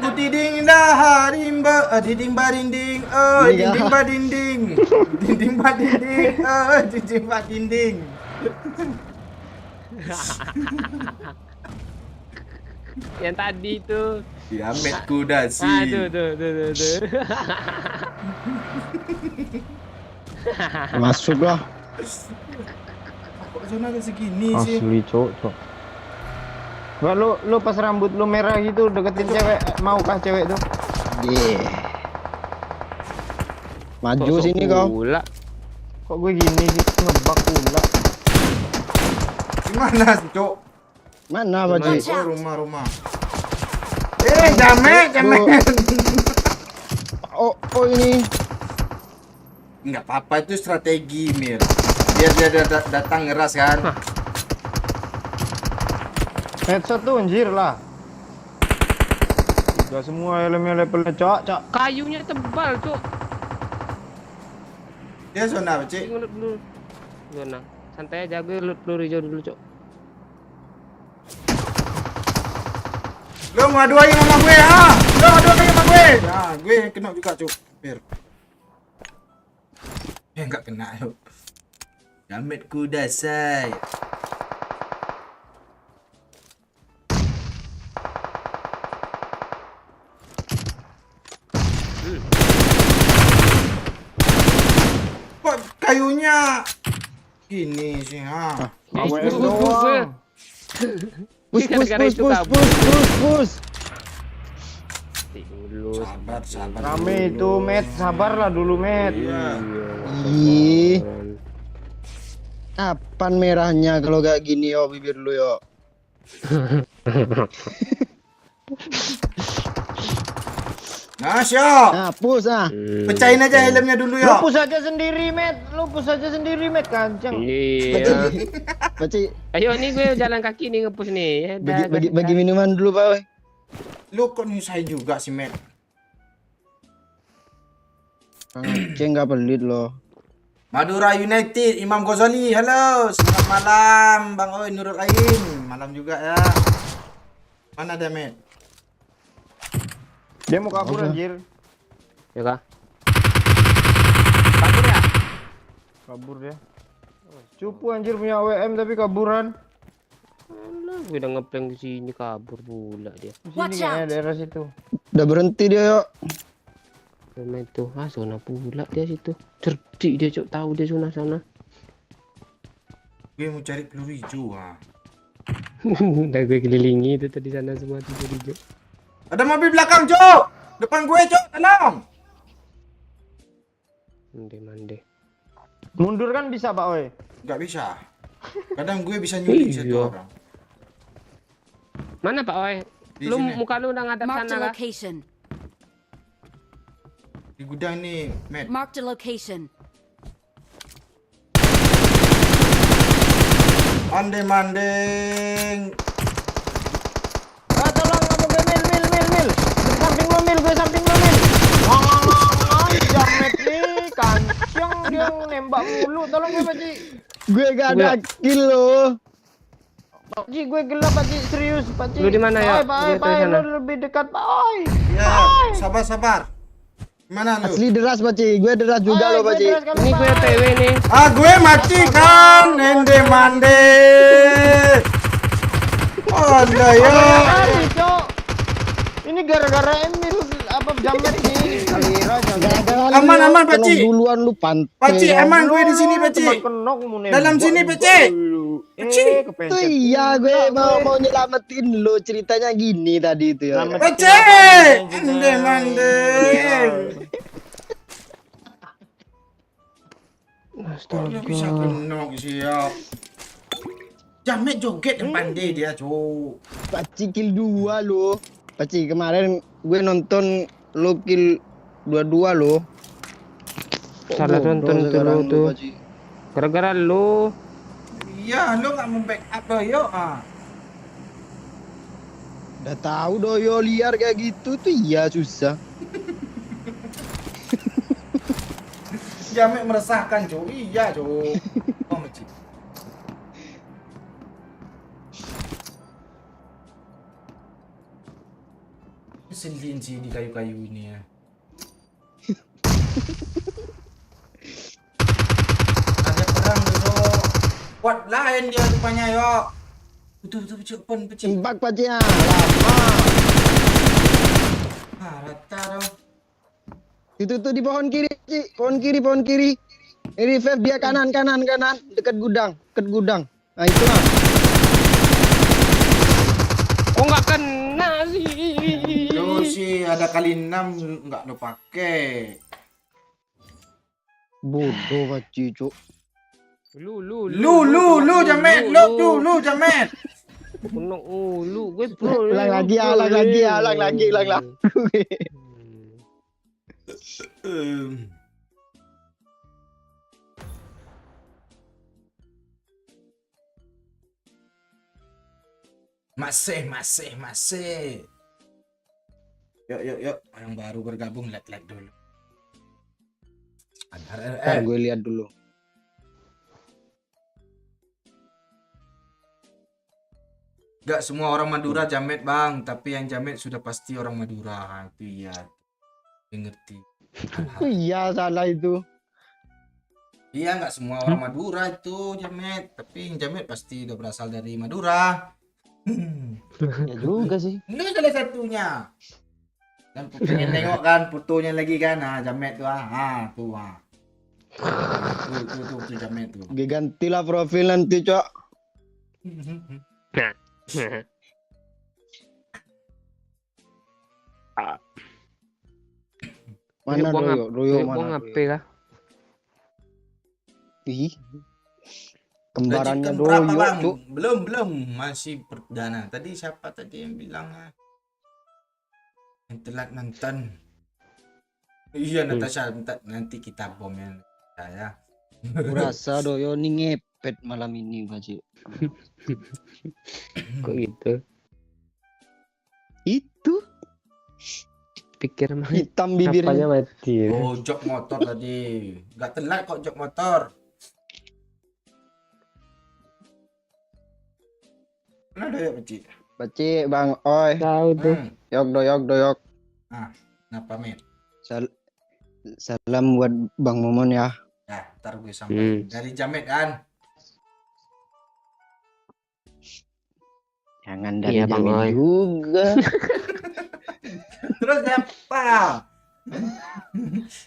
Ku dinding dah harimba, dinding barinding, Iya. dinding badinding, dinding badinding, dinding badinding. Yang tadi tuh. Jamet kuda sih. Ah, tuh. Masuk lah. Kok zona segini sih? Asli, cok. Wah, lu pas rambut lu merah gitu deketin cewek, maukah cewek tuh? Yeah. Maju Kok sini sok kau. pula. Kok gue gini sih, ngebak pula. Gimana, Cok? Mana Pak Ci? Oh, rumah. Jamet. Oh ini. Enggak apa-apa, itu strategi, Mir. Biar dia datang ngeras kan. Headshot tuh anjir lah. Udah semua elemen levelnya cok. Kayunya tebal, Cuk. Dia zona apa, Cik? Ngelut dulu. Zona. Santai aja, gue loot peluru hijau dulu, Cuk. Lo mau aduin sama gue, ah? Lo aduin sama gue. Nah, gue yang kena juga, Cuk. Mir. Ya enggak kena, yuk. Jamet kuda, say. Kok kayunya gini sih, ha? AWM Gue. doang. Push. Gara-gara itu kabur. Push. Dulu. Sabar. Rame itu, Met. Sabarlah dulu, Met. Iya. Ih, kapan merahnya kalau gak gini yo bibir lu yo. Nah, syok. Nah, push ah. Pecahin aja helmnya dulu, Lu yuk. push aja sendiri, Met. Kancang. Iya. Pak Ci, Ayo nih gue jalan kaki nih ngepush nih. Ya, dah, bagi minuman dulu, Pak. Weh. Lu kok nyusahin juga sih, Met? Ceng nggak pelit loh. Madura United, Imam Ghazali, halo, selamat malam, Bang Oi, Nurul Ain, malam juga ya. Mana dia, Met? Dia mau kabur anjir. Ya kah? Kabur ya? Kabur dia. Cupu anjir punya AWM tapi kaburan. Alah, gue udah ngeplank di sini kabur pula dia. Di sini Watch kayaknya out. daerah situ. Udah berhenti dia yo. Main tuh, zona pula dia situ. Cerdik dia, Cuk, tahu dia zona sana. Gue mau cari peluru hijau, ah. Udah gue kelilingi itu tadi sana semua tuh hijau. Ada mobil belakang, Cok. Depan gue, Cok, tenang. Mande. Mundur kan bisa, Pak Oi. Nggak bisa. Kadang gue bisa nyulik satu Iya. orang. Mana Pak Oi? Di Lu sini. muka lu udah ngadap Marked sana a kah? location. Di gudang nih, Met. Marked a location. Mandeng. Ah, tolong kamu gue mil. Di samping lo mil, gue samping lo mil. Jamet nih, kancang dia nembak mulu. Tolong gue, Pak Ci. Gue gak ada kill loh. Pak Ci, gue gelap, Pak Ci. Serius, Pak Ci. Lu di mana, ya? Pak Gue Oi, dari sana. lu lebih dekat, Pak Oi. Ya, sabar. Mana lu? Asli deras Pak Ci. Gue deras juga Oi, loh Pak gue Ci. deras kali, Ini Pak gue Oi. TW nih. Ah, gue mati kan, Nende Mande. Anda ya. Kali, Cok. Ini gara-gara Emil apa Jamet nih. Kalira Jamet. Aman, Pak Ci. Duluan lu pantai. Pak Ci, aman gue di sini, Pak Ci. Cuma kenok mu nembak. Dalam sini, Pak Ci. Pak Ci. Itu kepencet. iya gue mau nyelamatin lo, ceritanya gini tadi itu ya. Selamat. Pece, Nende Mande. Kok lu bisa kenok sih ya? Jamet joget yang pandai dia, Cuk. Pak Ci kill 2 lo. Pak Ci, kemarin gue nonton lo kill 2-2 lo. Salah nonton Sekarang tuh. Pak Ci. Gara-gara lu. Iya, lu nggak mau backup lo, yuk. Ah. Udah tahu doyo liar kayak gitu tuh iya susah. Jamet meresahkan, Cuk. Iya, Cuk. Oh, Cik. ngeselin sih di kayu-kayu ini ya. Ada perang dulu. Kuat lain dia rupanya yo. Betul pecik. Impak Pakcik ya. Lama. Rata dong. Itu tuh di pohon kiri, Cik. Pohon kiri. Ini revive dia kanan. Dekat gudang. Nah, itu lah. Oh nggak kena sih. Lu sih ada kali 6 nggak lo pakai. Bodoh Pakcik, Cuk. Lu Jamet, lu Jamet. Kuno lu gue pro. Hilang lagi. Masih. Yuk. Yang baru bergabung lihat dulu. Ntar gue lihat dulu. Gak semua orang Madura Jamet bang, tapi yang Jamet sudah pasti orang Madura. Itu iya. Dia ngerti. Oh iya, salah itu. Iya nggak semua orang Madura itu Jamet, tapi yang Jamet pasti udah berasal dari Madura. Ya juga sih. Ini salah satunya. Dan pengen nengok kan fotonya lagi kan, Jamet tuh tuh tuh Jamet tuh. Gue gantilah profil nanti, Cok. Mana Doyo mana? HP kah? Ih. Kembarannya Gaji berapa Doyo, bang? Cuk. Belum masih perdana. Tadi siapa tadi yang bilang yang telat nonton? Iya Natasha, nanti kita bom ya saya. Kurasa Doyo nih ngepet malam ini, Pakcik. Kok gitu? Itu Pikir mah hitam apanya bibirnya. mati. Oh, jok motor tadi. Gak telat kok jok motor. Mana ada ya, Peci? Pakcik, Bang Oi. Tahu tuh. Doyok. Kenapa, Mit? Salam buat Bang Momon ya. Ya, ntar gue sampai. Dari Jamet kan? Jangan dari Iya, Bang Jamin Oi. juga. Terus siapa?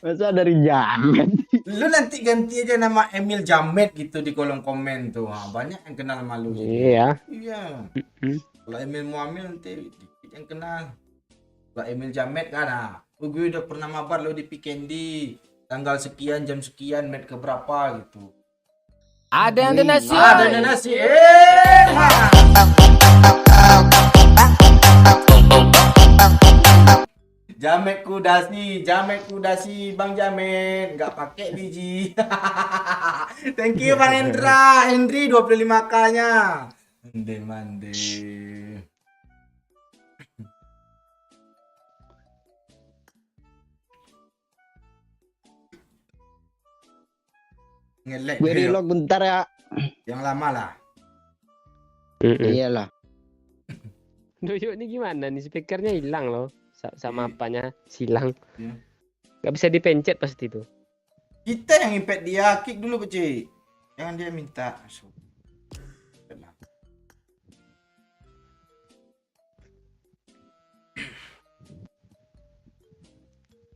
Masa dari Jamin? Lu nanti ganti aja nama Emil Jamet gitu di kolom komen tuh. Banyak yang kenal malu. Iya. Iya. Kalau Emil Muamil nanti dikit yang kenal. Kalau Emil Jamet kan, gue udah pernah mabar lo di Pikendi. Tanggal sekian, jam sekian, met ke berapa gitu. Ada yang donasi. Ada donasi. Jamet kudasi, Bang Jamet, nggak pakai biji. Thank you Bang Henry 25k-nya. Mande. Ngelek Gue Rio. reload bentar ya. Yang lama lah. Iyalah. Doyo ini gimana nih, speakernya hilang loh. Sama apanya silang. Iya. Gak bisa dipencet pasti tuh. Kita yang impact dia, kick dulu Peci. Jangan dia minta.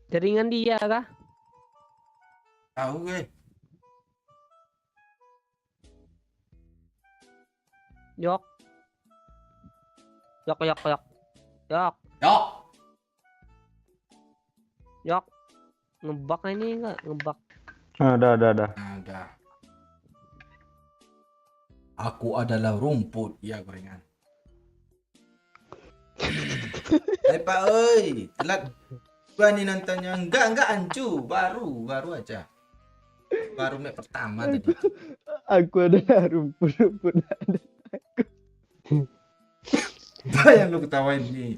Jaringan dia kah? Tahu gue. Yok. Ngebak ini enggak? Ngebak. Ada. Ada. Aku adalah rumput, ya gorengan. Hai Pak oi, telat gua nih nontonnya. Enggak ancu, baru aja. Baru map pertama tadi. Aku ada rumput ada. Apa yang lu ketawain nih?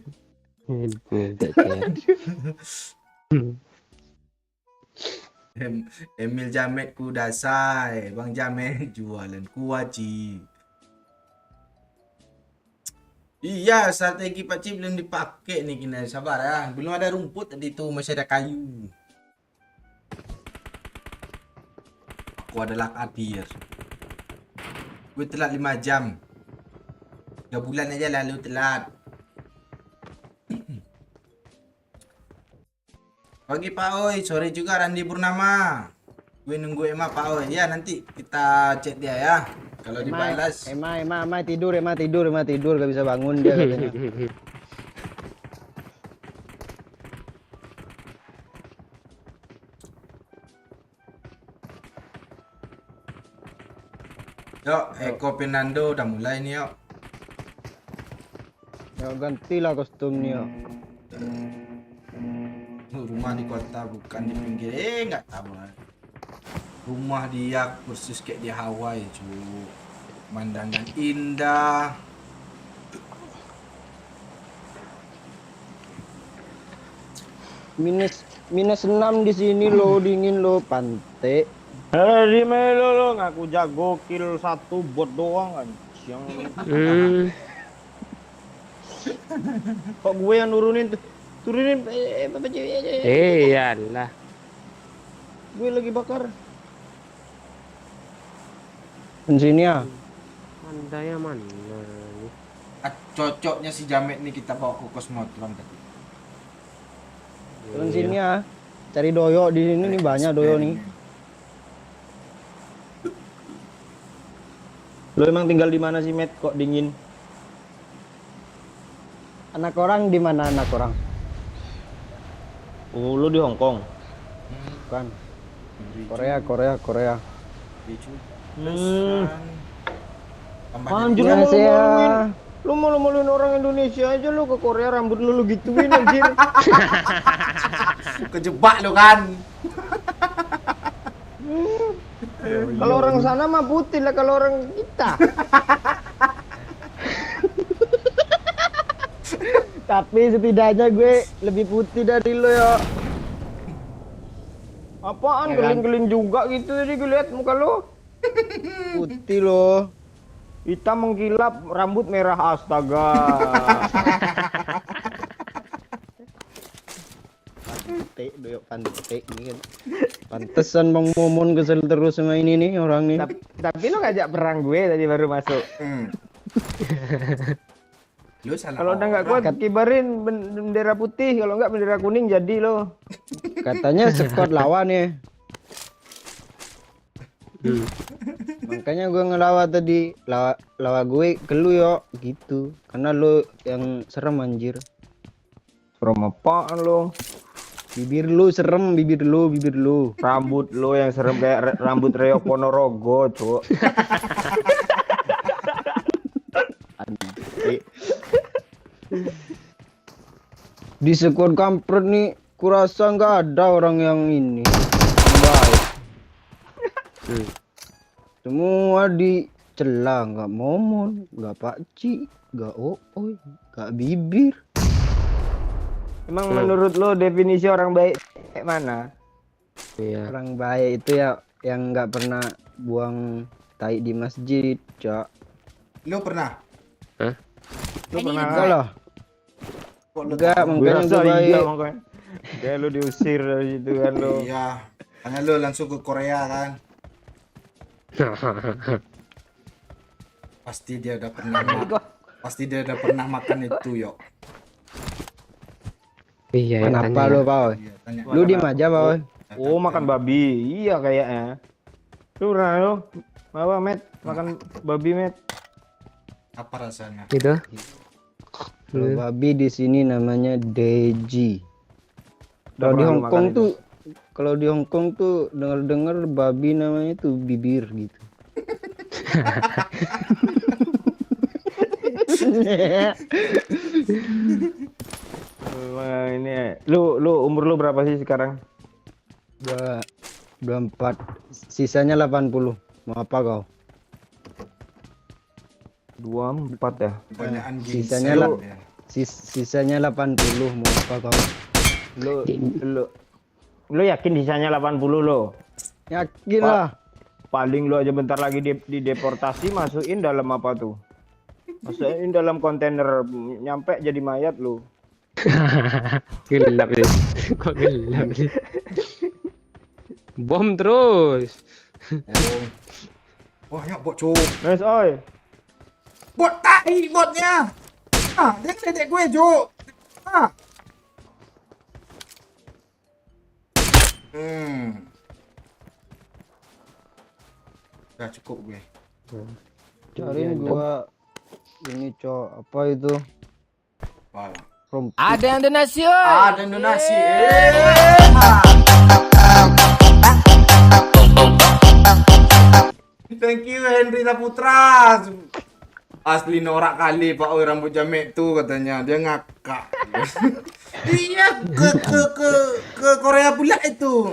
Emil Jamet Kudasai, Bang Jamet jualan kuaci. Iya, strategi Pak Cip belum dipakai nih kini. Sabar ya. Belum ada rumput tadi tuh, masih ada kayu. Aku adalah Kadir. Gue telat 5 jam. 3 bulan aja lalu telat. Pagi Pak Oi, sore juga Randi Purnama. Gue nunggu Emma Pak Oi. Ya nanti kita chat dia ya. Kalau dibalas. Emma tidur gak bisa bangun dia katanya. Yuk, Eko Fernando udah mulai nih yuk. Ya gantilah kostumnya. Rumah di kota bukan di pinggir. Nggak tahu lah. Rumah dia persis kayak di Hawaii cuy. Pemandangan indah. Minus 6 di sini lo, dingin lo, pantai. Di melo lo ngaku jago kill 1 bot doang anjing. Kok gue yang turunin apa cewek Iyalah. gue lagi bakar. Di sini ya. Anda ya mana? Cocoknya si Jamet nih kita bawa ke Kosmotron tadi. Di sini ya. Cari doyo di sini nih banyak doyo nih. Lo emang tinggal di mana sih, Met? Kok dingin? Anak orang di mana anak orang? Oh, lo di Hong Kong. Bukan. Korea. Anjir, Ya, lu malu-maluin orang Indonesia aja lu ke Korea, rambut lu gituin anjir. Kejebak lo kan. Kalau orang sana mah putih lah, kalau orang kita. Tapi setidaknya gue lebih putih dari lo ya. Apaan Ya kan? gelin-gelin juga gitu tadi gue lihat muka lu. Putih lo. Hitam mengkilap, rambut merah, astaga. Pantek nih kan. Pantesan Bang Momon kesel terus sama ini nih orang nih. Tapi lu ngajak perang gue tadi baru masuk. Lu salah. Kalau udah nggak kuat kibarin bendera putih, kalau nggak bendera kuning jadi lo. Katanya squad lawan ya. Makanya gue ngelawan tadi, lawa gue ke lu yo gitu. Karena lu yang serem anjir. Serem apaan lo? Bibir lu serem, bibir lu. Rambut lo yang serem kayak rambut Reo Ponorogo, cuk. Di squad kampret nih, kurasa nggak ada orang yang ini. Baik. Semua dicela, nggak Momon, nggak Pakcik, nggak Ooi, nggak Bibir. Emang menurut lo definisi orang baik kayak mana? Iya. Orang baik itu ya yang nggak pernah buang tai di masjid, Cak. Lu pernah? Lu I need pernah? a Enggak lah. Kok lu Enggak, tahu? Gue makanya rasa gue baik. iya makanya. Kayak lu diusir dari situ kan lo. Iya. Karena lu langsung ke Korea kan. Pasti dia udah pernah makan itu, yo. Iya, ya, Kenapa tanya. lu, Pak? Iya, tanya. Lu diem aja, Pak. Oh, makan babi. Iya kayaknya. Lu pernah lo? Bawa Met makan babi Met. Apa rasanya? Gitu. Kalau babi di sini namanya Deji. Udah Kalau di pernah lu Hong Kong makan tuh, kalau di Hong Kong tuh dengar-dengar babi namanya tuh bibir gitu. Wah, ini lu umur lu berapa sih sekarang? 24, sisanya 80. Mau apa kau? 24 ya. Kebanyakan Sisanya ginseng lah. ya. Sisanya 80. Mau apa kau? Lu yakin sisanya 80 lo? Yakin lah. Paling lu aja bentar lagi dideportasi masukin dalam apa tuh? Masa ini dalam kontainer nyampe jadi mayat lu. Gelap sih. Kok gelap sih? Bom terus. Banyak bot cuk. Nice oi. Bot tai botnya. Ah, dia kena gue cuk. Ah. Udah cukup gue. Cariin gua ini cok apa itu? Wah. Rumput. Ada yang donasi, Ada donasi. Thank you Henry Saputra. Asli norak kali Pak Oi rambut jamek tuh katanya. Dia ngakak. Dia ke Korea pula itu.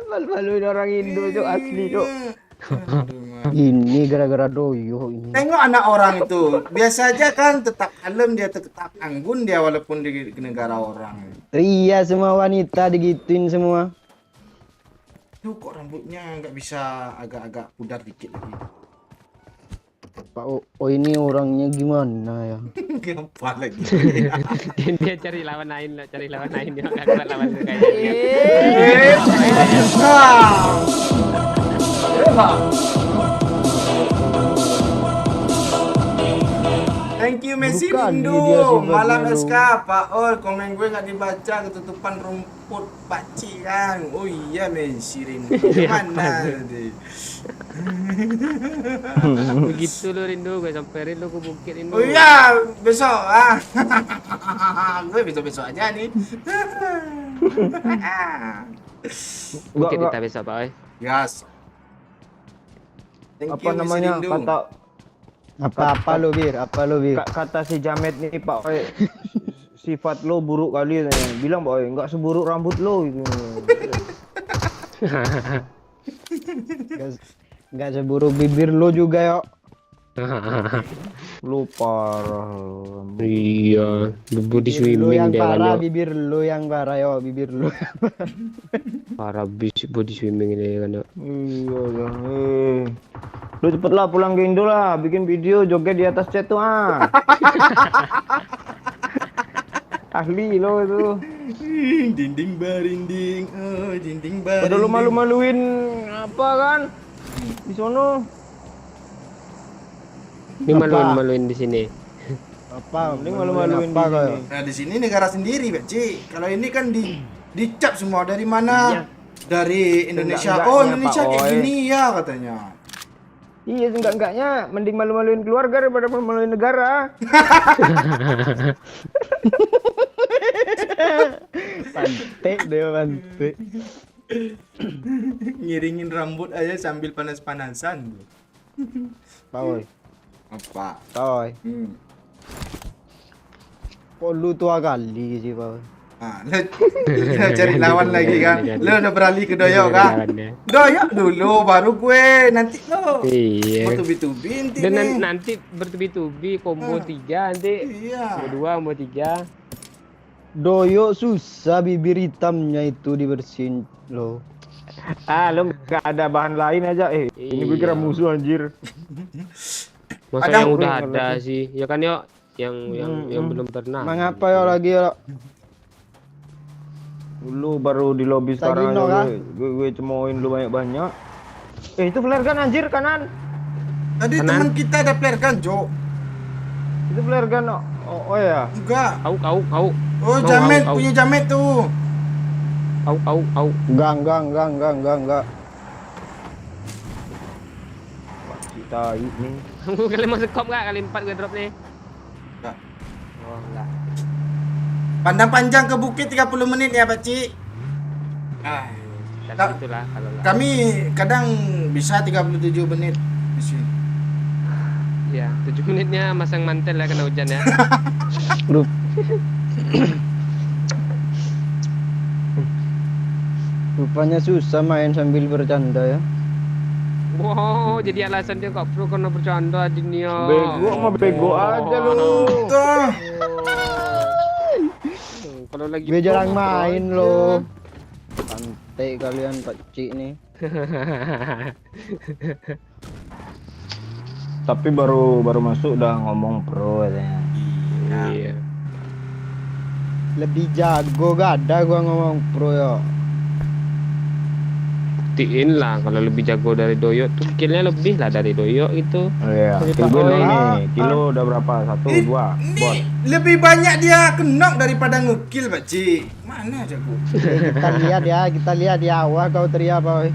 Malu-maluin orang Indo cok asli cok. Ini gara-gara doyo ini. Tengok anak orang itu. Biasa aja kan tetap kalem dia, tetap anggun dia walaupun di negara orang. Iya semua wanita digituin semua. Tuh kok rambutnya nggak bisa agak-agak pudar dikit lagi. Pak oh ini orangnya gimana ya? Apa lagi? Dia cari lawan lain lah, cari lawan lain dia nggak kuat lawan kayak dia. Thank you Messi Bukan, Indo. dia sih, Malam baru. SK Pak Ol, komen gue nggak dibaca ketutupan rumput pakcik kan. Oh iya Messi Rindu. Mana tadi? Begitu lo Rindu, gue samperin lo ke bukit Rindu. Oh iya besok ah. Gue besok aja nih. Bukit Enggak. kita besok Pak Oi. Yes. Thank Apa you, Messi namanya Rindu. Apa lo bir? Apa lo bir? kata si Jamet nih Pak Oi. Sifat lo buruk kali katanya. Bilang Pak Oi, enggak seburuk rambut lo gitu. Gak seburu bibir lo juga yo. Lu parah. Iya, body Bibir lo yang swimming dia kan parah, yo. bibir lo yang parah yo, bibir lo. Parah body swimming dia kan yo. Iya dah. Lu cepet lah pulang ke Indo lah, bikin video joget di atas chat tuh ah. Ahli lo itu. Dinding barinding, oh dinding barinding. Padahal lu malu-maluin apa kan? Di sono. Ini maluin di sini. Apa? Mending malu-maluin apa di kau? sini. Nah di sini negara sendiri, Pak Ci. Kalau ini kan dicap semua dari mana? Dari Indonesia. Enggak-enggaknya, Oh Indonesia Pak kayak Oi. gini ya katanya. Iya enggak-enggaknya mending malu-maluin keluarga daripada malu-maluin negara. Pantek dia pantek. Ngiringin rambut aja sambil panas-panasan. Paoi, Apa? paoi. Kok lu tua kali sih paoi? Ah, lo cari lawan lagi kan? Lo udah beralih ke doyok kan? Doyok dulu, baru gue nanti lo. Iya. Mau tubi-tubi nanti Dan nih. nanti bertubi-tubi combo 3 nanti. Iya. Combo 2, combo 3. Doyo susah bibir hitamnya itu dibersihin lo. Ah, lu enggak ada bahan lain aja. Ini gue kira Iya. musuh anjir. Masa Ada yang udah uring ada lagi. sih. Ya kan yo yang belum pernah. Mengapa yo lagi yo? Lu baru di lobby sekarang Tagino, aja kah? gue cemoin lu banyak-banyak. Itu flare gun anjir kanan. Tadi Kanan. teman kita ada player kan, Jo? Itu flare gun. Oh ya. Enggak. Kau. Oh, Au, Jamet au, au. punya Jamet tuh. Au. Enggak. Si tai nih. Kalian masuk kom enggak? Kali 4 gue drop nih. Enggak. Oh, enggak. Pandang panjang ke bukit 30 menit ya, Pak Ci. Ah, Dan itulah kalau enggak. kami kadang bisa 37 menit di sini. Ya, 7 menitnya masang mantel lah kena hujan ya. Rupanya susah main sambil bercanda ya. Wow, jadi alasan dia kok pro karena bercanda dunia. Bego mah bego aja lu. Tuh. Kalau lagi Gue pro jarang mah pro main aja. lo. Pantai kalian Pak Cik nih. Tapi baru masuk udah ngomong pro katanya. Iya. Lebih jago gak ada gua ngomong pro yo. Buktiin lah kalau lebih jago dari Doyok tuh killnya lebih lah dari Doyok itu. Oh iya. Jadi Kill Pak gue Boy. nih. Kilo udah berapa? 1, 2. Bot. Lebih banyak dia kenok daripada ngekill, Pakcik. Mana jago? Kita lihat ya. Wah kau teriak apa? Woi?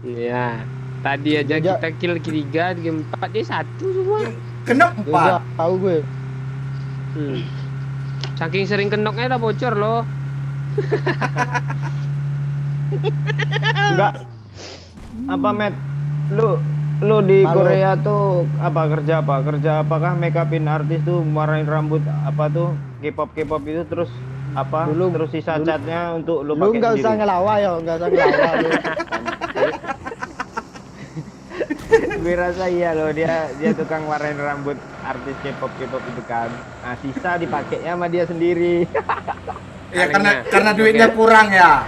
Iya. Tadi aja Dia- kita kill 3, 4 dia 1 semua. Kenok Udah 4. tahu gue. Saking sering kenoknya udah bocor loh. Enggak. Apa Matt? Lu di Halo. Korea tuh kerja apa? Kerja apakah make upin artis tuh warnain rambut apa tuh K-pop itu terus apa? Dulu- terus sisa dulu- catnya untuk lu Lu pakai nggak usah sendiri. ngelawa yo, nggak usah ngelawa lu. Gue rasa iya loh dia tukang warnain rambut artis K-pop itu kan. Nah, sisa dipakainya sama dia sendiri. Ya Palingnya. karena duitnya kurang ya.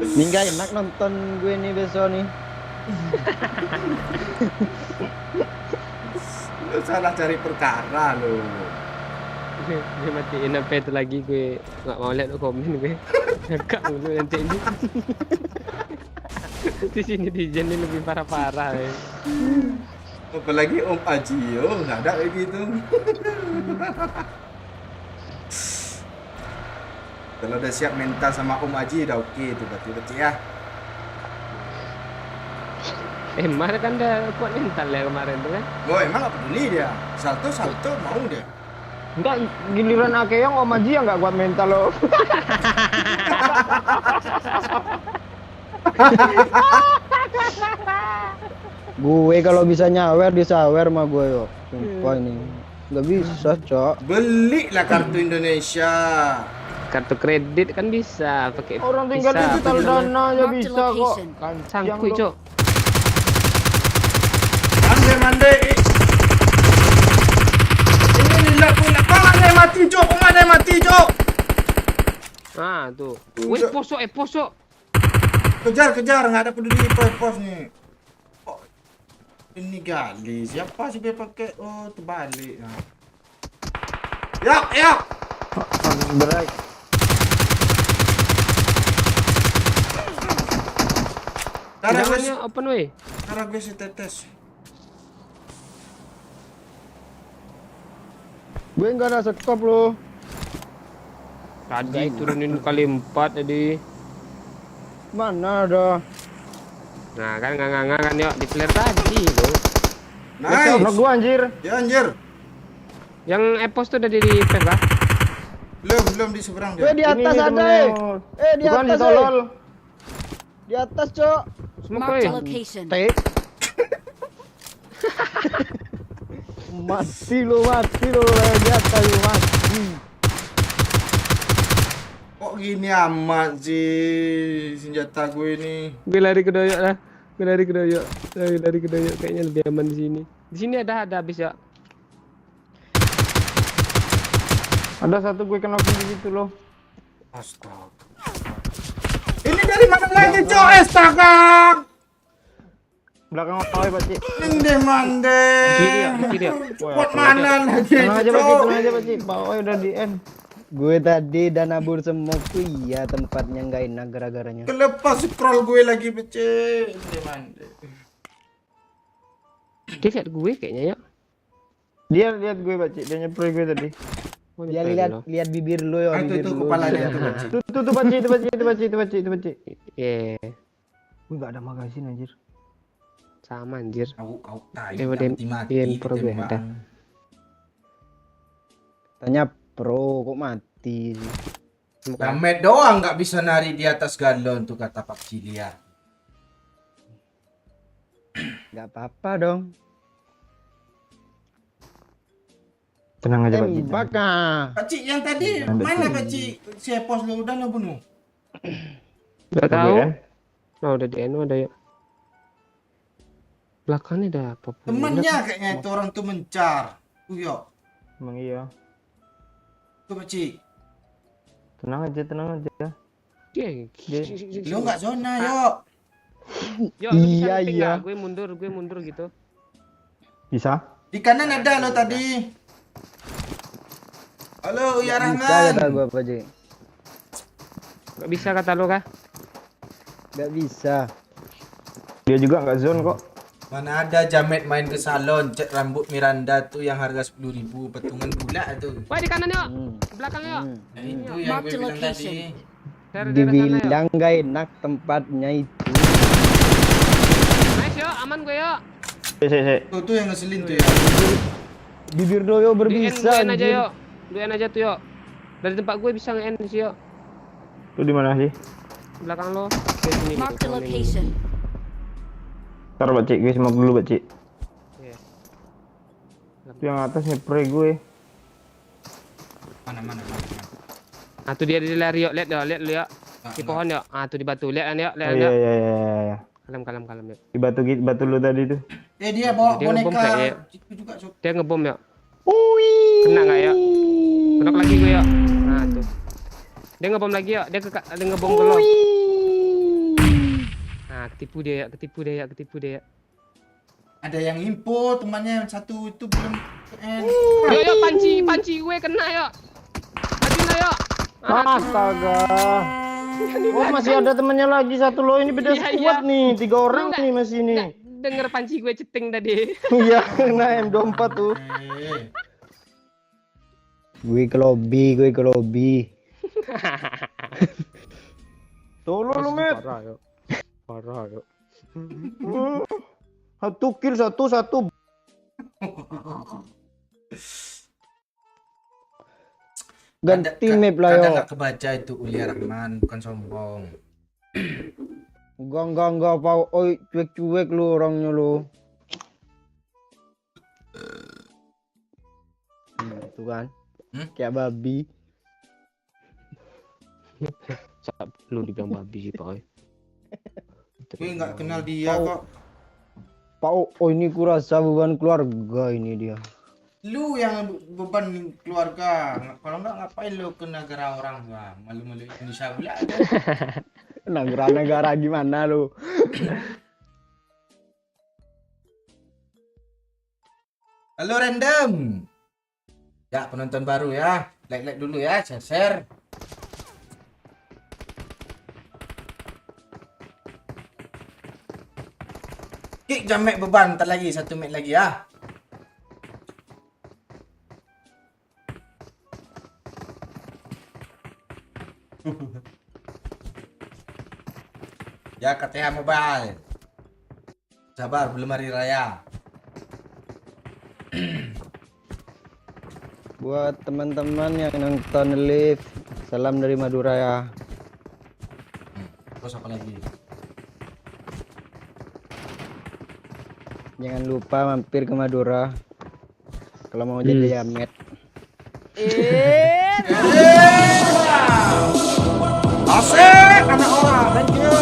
Nih nggak enak nonton gue nih besok nih. Lu salah cari perkara lu. Dia matiin apa itu lagi gue nggak mau lihat komen gue. Ngakak mulu nanti ini. Di sini di Jen ini lebih parah-parah ya. Apalagi Om Ajio nggak ada kayak gitu. Kalau udah siap mental sama Om Aji udah oke tuh berarti ya. Mar kan udah kuat mental ya kemarin tuh kan. Oh emang nggak peduli dia. Salto mau dia. Enggak, giliran Akeong Om Aji yang enggak kuat mental loh. Gue kalau bisa nyawer sama gue yo. Sumpah ini. Nggak bisa, Cok. Belilah kartu Indonesia. Kartu kredit kan bisa pakai. Orang tinggal bisa, digital apa namanya? dana aja Mark the bisa kok. location. Sangkui cok. Mande. Ini lila pula. Kau ada mati, Cok. Ah tuh. Wih posok. Kejar, nggak ada peduli pos nih. Oh, ini gali. Siapa sih dia pakai? Oh, terbalik. Nah. Yak. Berat. Jangannya open way. Cara gue si tetes. Gue nggak ada sekop lo. Tadi turunin kali 4 tadi. Mana ada? Nah kan nggak kan yuk di flare tadi loh. Nice. Knock gua anjir. Ya anjir. Yang epos tuh udah di pep lah. Belum di seberang Gue dia. di atas Ini ada. temennya. Di Bukan atas. ditolol. Di atas, Cok. Smoke Marked a way. location. Mati lo, di atas lo mati. Kok gini amat sih senjata gue ini. Gue lari ke doyok lah. Lari ke doyok kayaknya lebih aman di sini. Di sini ada habis ya. Ada satu gue kena di situ loh. Astaga. Ini dari mana lagi, Cok? Astaga. Belakang awal Pak Cik. Ini mande. Kiri ya. Pot mana lagi, Tenang aja Pak Cik, Cok? tenang aja Pak Cik. Bawah udah di end. Gue tadi dan nabur semua tuh iya tempatnya nggak enak gara-garanya. Kelepas scroll gue lagi, becek. Ini mande. Dia lihat gue kayaknya ya. Dia lihat gue Pak Cik, dia nyepri gue tadi. Oh, Dia nyepel lihat loh. lihat bibir lo ya, bibir Itu lo. kepalanya tuh, becek. Tuh Pak Cik, itu Pak Cik, itu Pak Cik, itu Pak Cik. Iya. Gue enggak ada magasin anjir. Sama anjir. Kau tai. Dia udah impian pro gue ada. Tanya pro kok mati sih. Damet doang nggak bisa nari di atas galon tuh kata Pak Cilia. Nggak apa-apa dong. Tenang aja Pak Cik. Tembak ah. Pak Cik yang tadi mana Pak Cik? Si pos lu udah lo bunuh. Udah tahu. kan? Oh udah di end ada ya. Belakangnya ada apa? Temennya kayaknya itu orang tuh mencar. Yo, Emang iya. tuh Pak Cik. Tenang aja, tenang aja. Oke. Lu nggak zona yo. Yuk, lu bisa Iya, ngetik iya. nggak? Gue mundur gitu. Bisa? Di kanan ada lo tadi. Halo, ya Bisa Rahman. kata gua Pak Ji. Gak bisa kata lu kah? Gak bisa. Dia juga nggak zone kok. Mana ada Jamet main ke salon, cat rambut Miranda tuh yang harga 10.000, patungan pula tuh. Wah, di kanan yuk. Hmm. Ke belakang yuk. Nah, itu yang Mark gue the bilang location. tadi. Daerah sana yuk. Dibilang gak enak tempatnya itu. Nice yuk, aman gue yuk. Sik. Tuh yang ngeselin tuh ya. Bibir doyo Di end berbisa. gue aja anjir. yuk. Di end aja tuh yuk. Dari tempat gue bisa nge-end sih yuk. Lu di mana sih? Belakang lo. Oke, sini Mark the nih, location. Ntar Pak Cik, gue smoke dulu Pak Cik. Iya. Itu yang atas ngepre gue. Mana. Ah tuh dia lari yuk, lihat lu yuk. Di pohon yuk. Ah tuh di batu, lihat kan yuk, lihat yuk. Iya. Kalem yuk. Di batu lu tadi tuh. Dia bawa Dia ngebom boneka. kayak- Itu juga sob. Dia ngebom yuk. Kena nggak yuk? Kenok lagi gue yuk. Nah tuh. Dia ngebom lagi yuk. Dia ngebom ke lo. Nah ketipu dia yuk. Ada yang info temannya yang satu itu belum end. Yuk panci gue kena yuk. Aduh yuk. Astaga. Oh masih ada temannya lagi satu lo, ini beda Iya, squad iya. nih, 3 orang Enggak, nih masih nih. Denger panci gue ceting tadi. Iya, kena M24 tuh. Gue ke lobby. Tolong lu, Met. Parah yuk. Satu kill satu. Ganti map lah Kadang yo. nggak kebaca itu Ulia Rahman, bukan sombong. Enggak pau. Oi, cuek lu orangnya lu. Tuh kan. Kayak babi. Lu dibilang babi sih Pak. Gue nggak kenal dia kok. Pak, oh ini kurasa beban keluarga ini dia. Lu yang beban keluarga. Kalau nggak ngapain lu ke negara orang? Wah, malu-malu Indonesia pula. Negara gimana lu? Halo random. Ya penonton baru ya. Like dulu ya, share. Kick jamek beban, ntar lagi 1 menit lagi ya. Ya KTH Mobile. Sabar, belum hari raya. Buat teman-teman yang nonton live, salam dari Madura ya. Terus apa lagi? Jangan lupa mampir ke Madura kalau mau jadi jamet. Asik anak orang, thank you.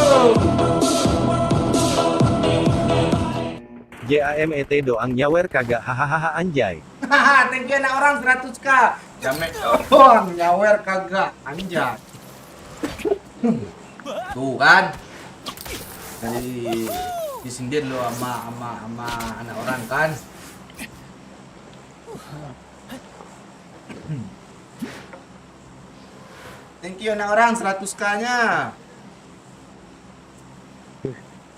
JAMET doang nyawer kagak hahaha anjay. Hahaha, thank you anak orang 100k. Jamet doang, nyawer kagak, anjay. Tuh kan. Dari disindir lo sama anak orang kan. Thank you anak orang 100k-nya.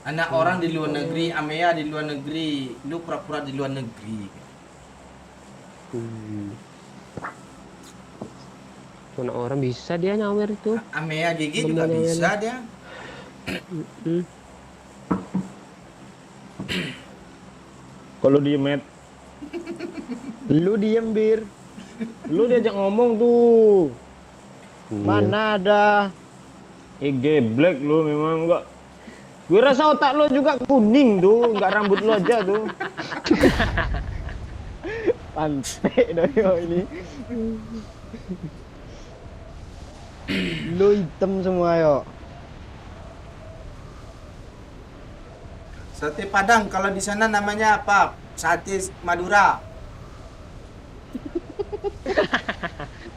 Anak orang di luar negeri, Amea di luar negeri, lu pura-pura di luar negeri. Anak orang bisa dia nyawer itu. Amea GG juga Bener, bisa dia. Kalau di Met, Lu diem bir. lu diajak ngomong tuh. Mana ada? Black lu memang enggak. Gue rasa otak lo juga kuning tuh, enggak rambut lo aja tuh. Pantai doyo ini. Lu hitam semua yo. Sate Padang kalau di sana namanya apa? Sate Madura.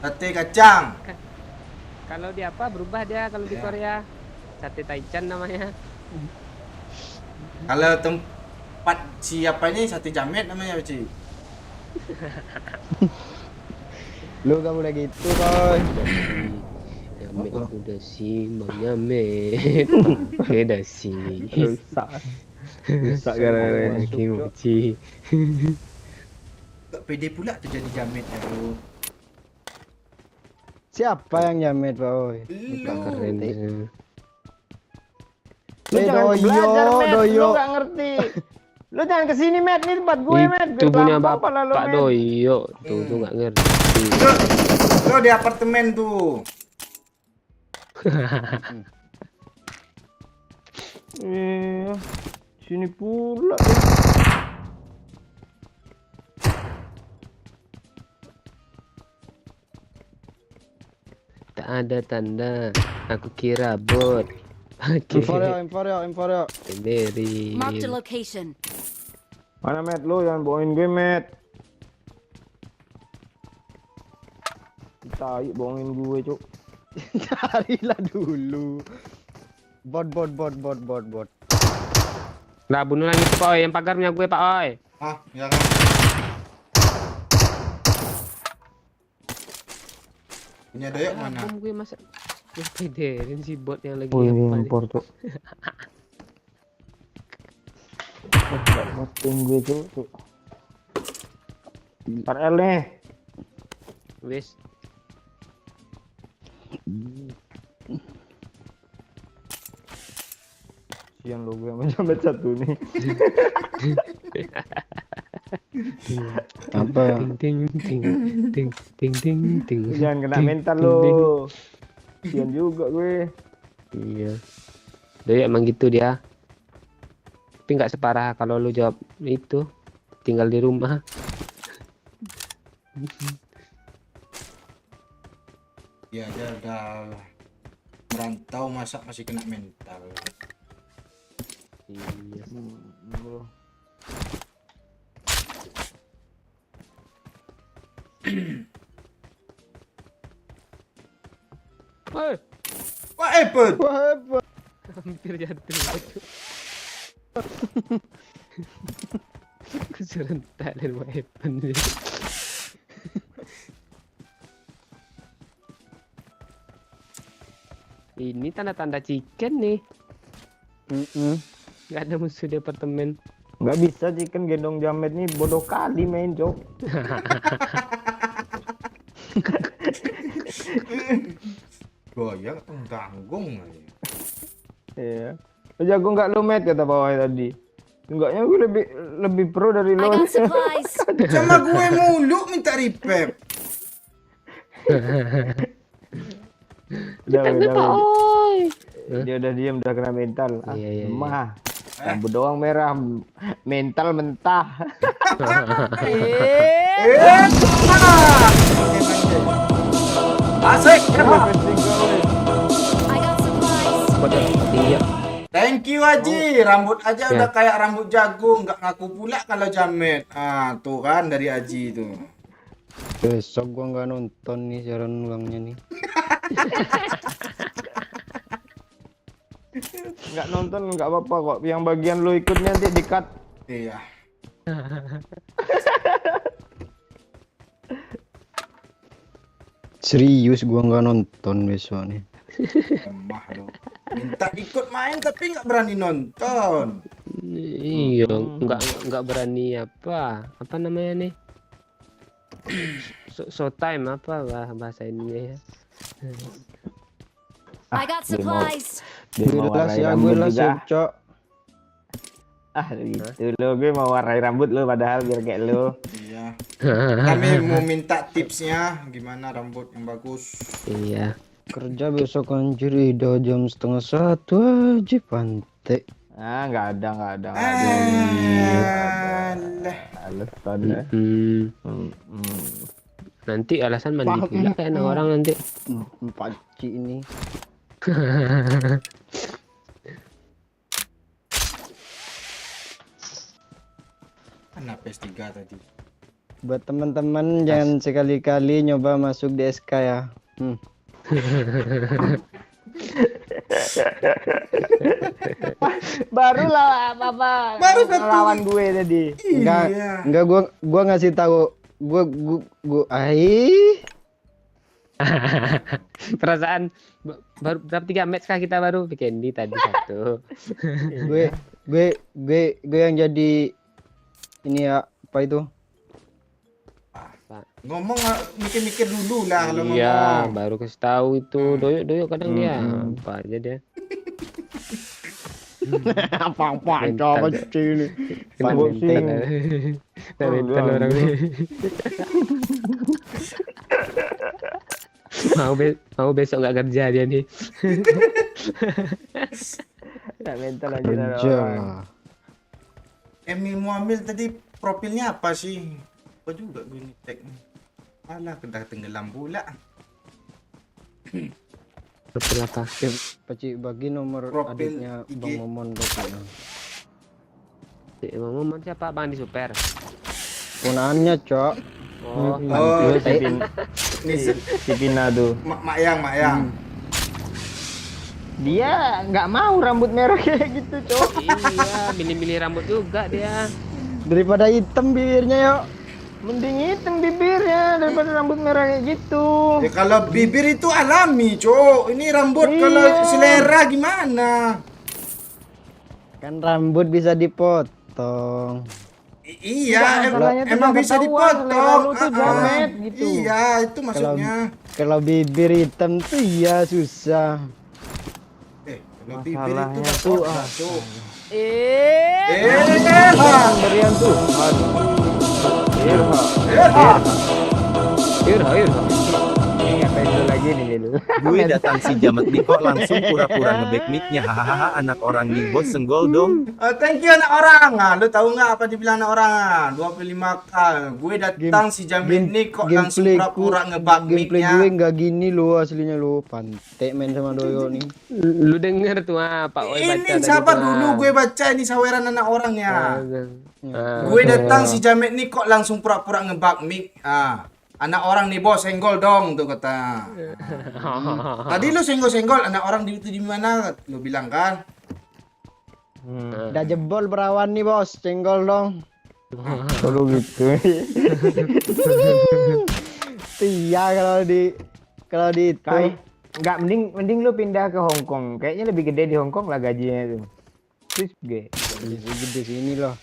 Sate kacang. Kalau di apa berubah dia kalau di Korea. Sate Taichan namanya. Kalau tempat siapa ini sate jamet namanya Ci. Lu gak boleh gitu, coy. Nyamet udah sih, Bang Nyamet. Udah sih. Rusak gara-gara masuk, Cok. Kimochi. Gak pede pula tuh jadi jametnya tuh. Siapa yang jamet, boy? Keren. Lu jangan Doyo, belajar, Met. Lu Doyo. gak ngerti. Lu jangan kesini, Met. Ini tempat gue, Met. Itu punya Gampang pala lu, Bapak Met. Doyo. Tuh nggak ngerti. Lo di apartemen tuh. Sini pula. Tak ada tanda. Aku kira bot. Info ya. Sendiri. Marked a location. Mana, Met? Lu jangan bohongin gue, Met. Tai bohongin gue, Cuk. Carilah dulu. Bot. Lah bunuh lagi tuh Pak Oi, yang pagarnya gue Pak Oi. Ah, ya kan. Punya doyok mana? Bom gue masa gue pederin si bot yang lagi Oh, ini apa nih. impor, Cuk. Matiin gue, Cuk. 4L nih. Wes. Sian lo gue mencoba satu nih. Apa ya? Ting ting ting ting ting ting. Jangan kena ting, mental ting, lo. ting. Sian juga gue. Iya. Dia emang gitu dia. Tapi nggak separah kalau lu jawab itu tinggal di rumah. Ya dia udah merantau masa masih kena mental. Iya. Bro. Woi, What happened? hampir jatuh. Keserentak dan weapon dia. Ini tanda-tanda chicken nih. Gak ada musuh di apartemen. Nggak bisa chicken gendong jamet nih bodoh kali main, Cok. Goyang tanggung aja. Iya. Lo jago nggak lo, Met, kata bawah tadi. Enggaknya gue lebih pro dari I lo. got supplies. Sama gue mulu minta repep. Udah. Oi. Dia udah diam, udah kena mental. Iya. Mah. Rambut doang merah, mental mentah. Asik. I got supplies. Iya. Thank you Haji. Rambut aja Ya. udah kayak rambut jagung, nggak ngaku pula kalau jamet. Ah, tuh kan dari Haji tuh. Besok gua nggak nonton nih siaran ulangnya nih. Nggak nonton nggak apa-apa kok. Yang bagian lo ikut nanti di-cut. Iya. Serius gua nggak nonton besok nih. Lemah lo. Minta ikut main tapi nggak berani nonton. Iya, nggak berani apa namanya nih? So time apa bahasa ininya ya? I got supplies. Dia mau Jelas warai ya rambut gue lah juga. Cok. Gitu lo, gue mau warai rambut lo padahal biar kayak lo. Iya. Kami mau minta tipsnya gimana rambut yang bagus. Iya. Kerja besok anjir udah jam 12:30 aja pantai. Ah, nggak ada. Alah. Alasan ya. Nanti alasan mandi pula kayak orang nanti. Paci ini. Mana PS3 tadi? Buat teman-teman jangan sekali-kali nyoba masuk di SK ya. Barulah apa Baru satu. lawan gue tadi. Iya. Enggak, gua ngasih tahu. Gua Perasaan baru berapa 3 match kah kita baru bikin di tadi satu. gue yang jadi ini ya, apa itu? Ngomong mikir-mikir dulu lah kalau Iya, ngomong. baru kasih tahu itu. Doyok kadang dia apa aja dia. Apa-apa Mental, coba Dok. ini. Kena Boxing. mental. Kena mental orang ini. Mau besok nggak kerja dia nih. Nggak mental aja Kerja ada orang. lah. Emi Muamil tadi profilnya apa sih? Apa juga gue ini tag nih. Alah, kena tenggelam pula. Profil apa? Peci bagi nomor Profil adiknya IG. Bang Momon Bang. Emang ngomong siapa? Bang di Super. Ponaannya, Cok. Oh, Oh, Itu nih si Pina tuh. Mak Yang. Dia nggak mau rambut merah kayak gitu, Cok. iya, milih-milih rambut juga dia. Daripada hitam bibirnya, yuk. Mending hitam bibirnya daripada rambut merah kayak gitu. Ya kalau bibir itu alami, Cok. Ini rambut kalau selera gimana? Kan rambut bisa dipotong. Iya, masalahnya tuh emang nggak bisa ketahuan, selera dipotong. lu tuh jamet gitu. Iya, itu maksudnya. Kalau bibir hitam tuh ya susah. Kalau bibir itu Masalahnya udah tuh, kotak, Cok. Berian tuh. Irha. Ini ngapain dulu lagi nih lu? Gue datang si Jamet nih kok langsung pura-pura nge-back mic-nya. Hahaha, anak orang nih bos senggol dong. Thank you anak orang. Lu tahu nggak apa dibilang anak orang? 25k. Gue datang si Jamin nih kok langsung pura-pura ngebug gameplay gue mic-nya. nggak gini lo aslinya lo, pantek main sama Doyo nih. Lu denger tuh Pak Oi baca Ini tadi sabar tuh, dulu, ah. gue baca ini saweran anak orang ya. Ah. Gue datang si Jamet nih kok langsung pura-pura ngebug mic. Anak orang nih bos, senggol dong tuh kata. Tadi lu senggol-senggol anak orang itu di mana? Lu bilang kan? Udah jebol perawan nih bos, cenggol dong. Kalau gitu. Iya kalau di itu. Kai, nggak mending lu pindah ke Hong Kong. Kayaknya lebih gede di Hong Kong lah gajinya tuh. Terus gue. Gede sini loh.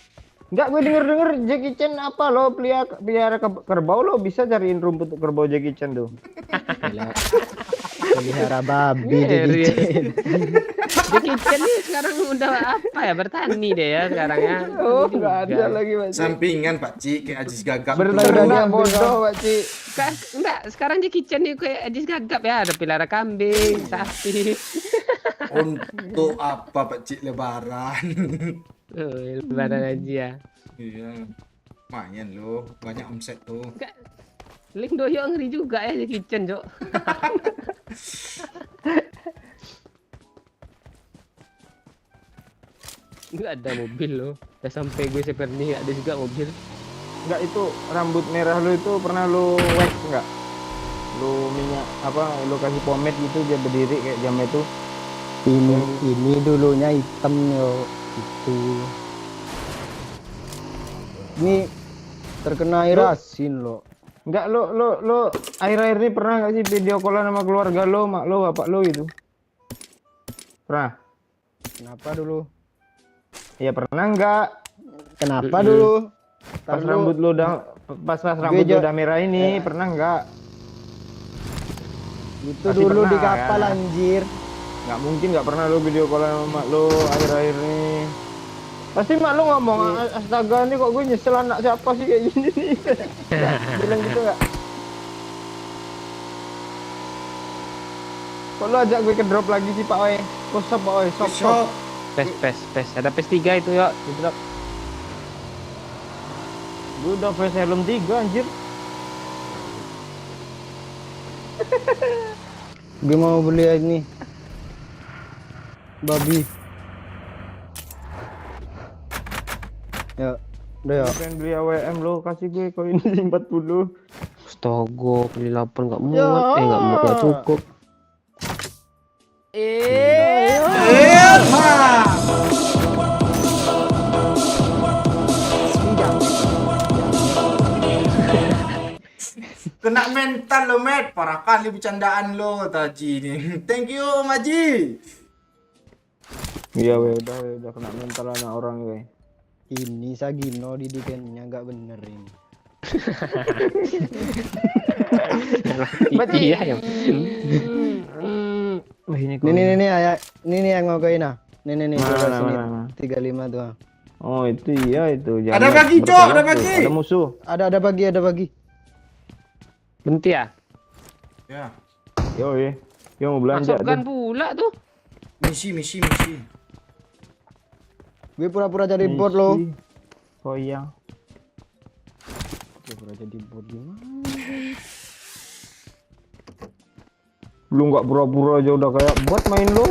Enggak, gue denger Jackie Chan apa lo pelihara kerbau lo bisa cariin rumput kerbau Jackie Chan tuh. Pelihara babi Iya, jadi. Jackie Chan nih sekarang udah apa ya, bertani deh ya sekarang ya. Oh, nggak ada lagi Pak. Sampingan Pak Cik kayak Ajis Gagap. Berlagak bodoh Pak Ci. Enggak, sekarang Jackie Chan nih kayak Ajis Gagap ya, ada pelihara kambing, sapi. Untuk apa Pak Cik lebaran? Lebaran aja ya. Iya. Lumayan loh, banyak omset tuh. Link Doyo ngeri juga ya Jackie Chan, Cok. Enggak ada mobil loh. Udah sampai gue seperti ada juga mobil. Enggak, itu rambut merah lo itu pernah lo wax enggak? Lo minyak apa lo kasih pomade gitu dia berdiri kayak jam itu. Ini dulunya hitam yo itu. Ini terkena air asin lo. Enggak, lo akhir-akhir ini pernah nggak sih video callan sama keluarga lo, mak lo, bapak lo gitu? Pernah? Kenapa dulu? Ya pernah enggak? Kenapa dulu? Pas Ntar rambut lo udah rambut lo udah merah ini, pernah enggak? itu pasti dulu di pernah, kapal kan? anjir. Nggak mungkin nggak pernah lo video callan sama mak lo akhir-akhir ini. Pasti mak lo ngomong, astaga nih kok gue nyesel anak siapa sih kayak gini nih. Bilang gitu nggak? Kok lo ajak gue ke drop lagi sih Pak Oi? Kosop Pak Oi, sop. PES. Ada PES 3 itu ya, di drop. Gue udah face helm 3 anjir. Gue mau beli ini. Babi. Ya, udah ya. Pengen beli AWM lo, kasih gue koin 40. Astaga, beli 8 enggak muat. Enggak muat, enggak cukup. Kena mental lo, Met. Parah kali bercandaan lo, Taji nih. Thank you, Om Haji. Iya weh, udah kena mental anak orang weh. Ini Sagino didikannya nggak bener ini. Iya ya. Wah ini Nih ayah, ini yang ngokoin ah. Nih Mana, sini. mana? 35 tuh. Ah. Oh itu iya itu. Ada Jangan bagi, Cok, berkelap ada tuh. bagi. Ada musuh. Ada bagi. Berhenti ya? Ya, Yo mau belanja Masukkan tuh. pula tuh. misi. Gue pura-pura jadi bot lo. Oh iya. Pura-pura jadi bot gimana? Lu nggak pura-pura aja udah kayak bot main lo.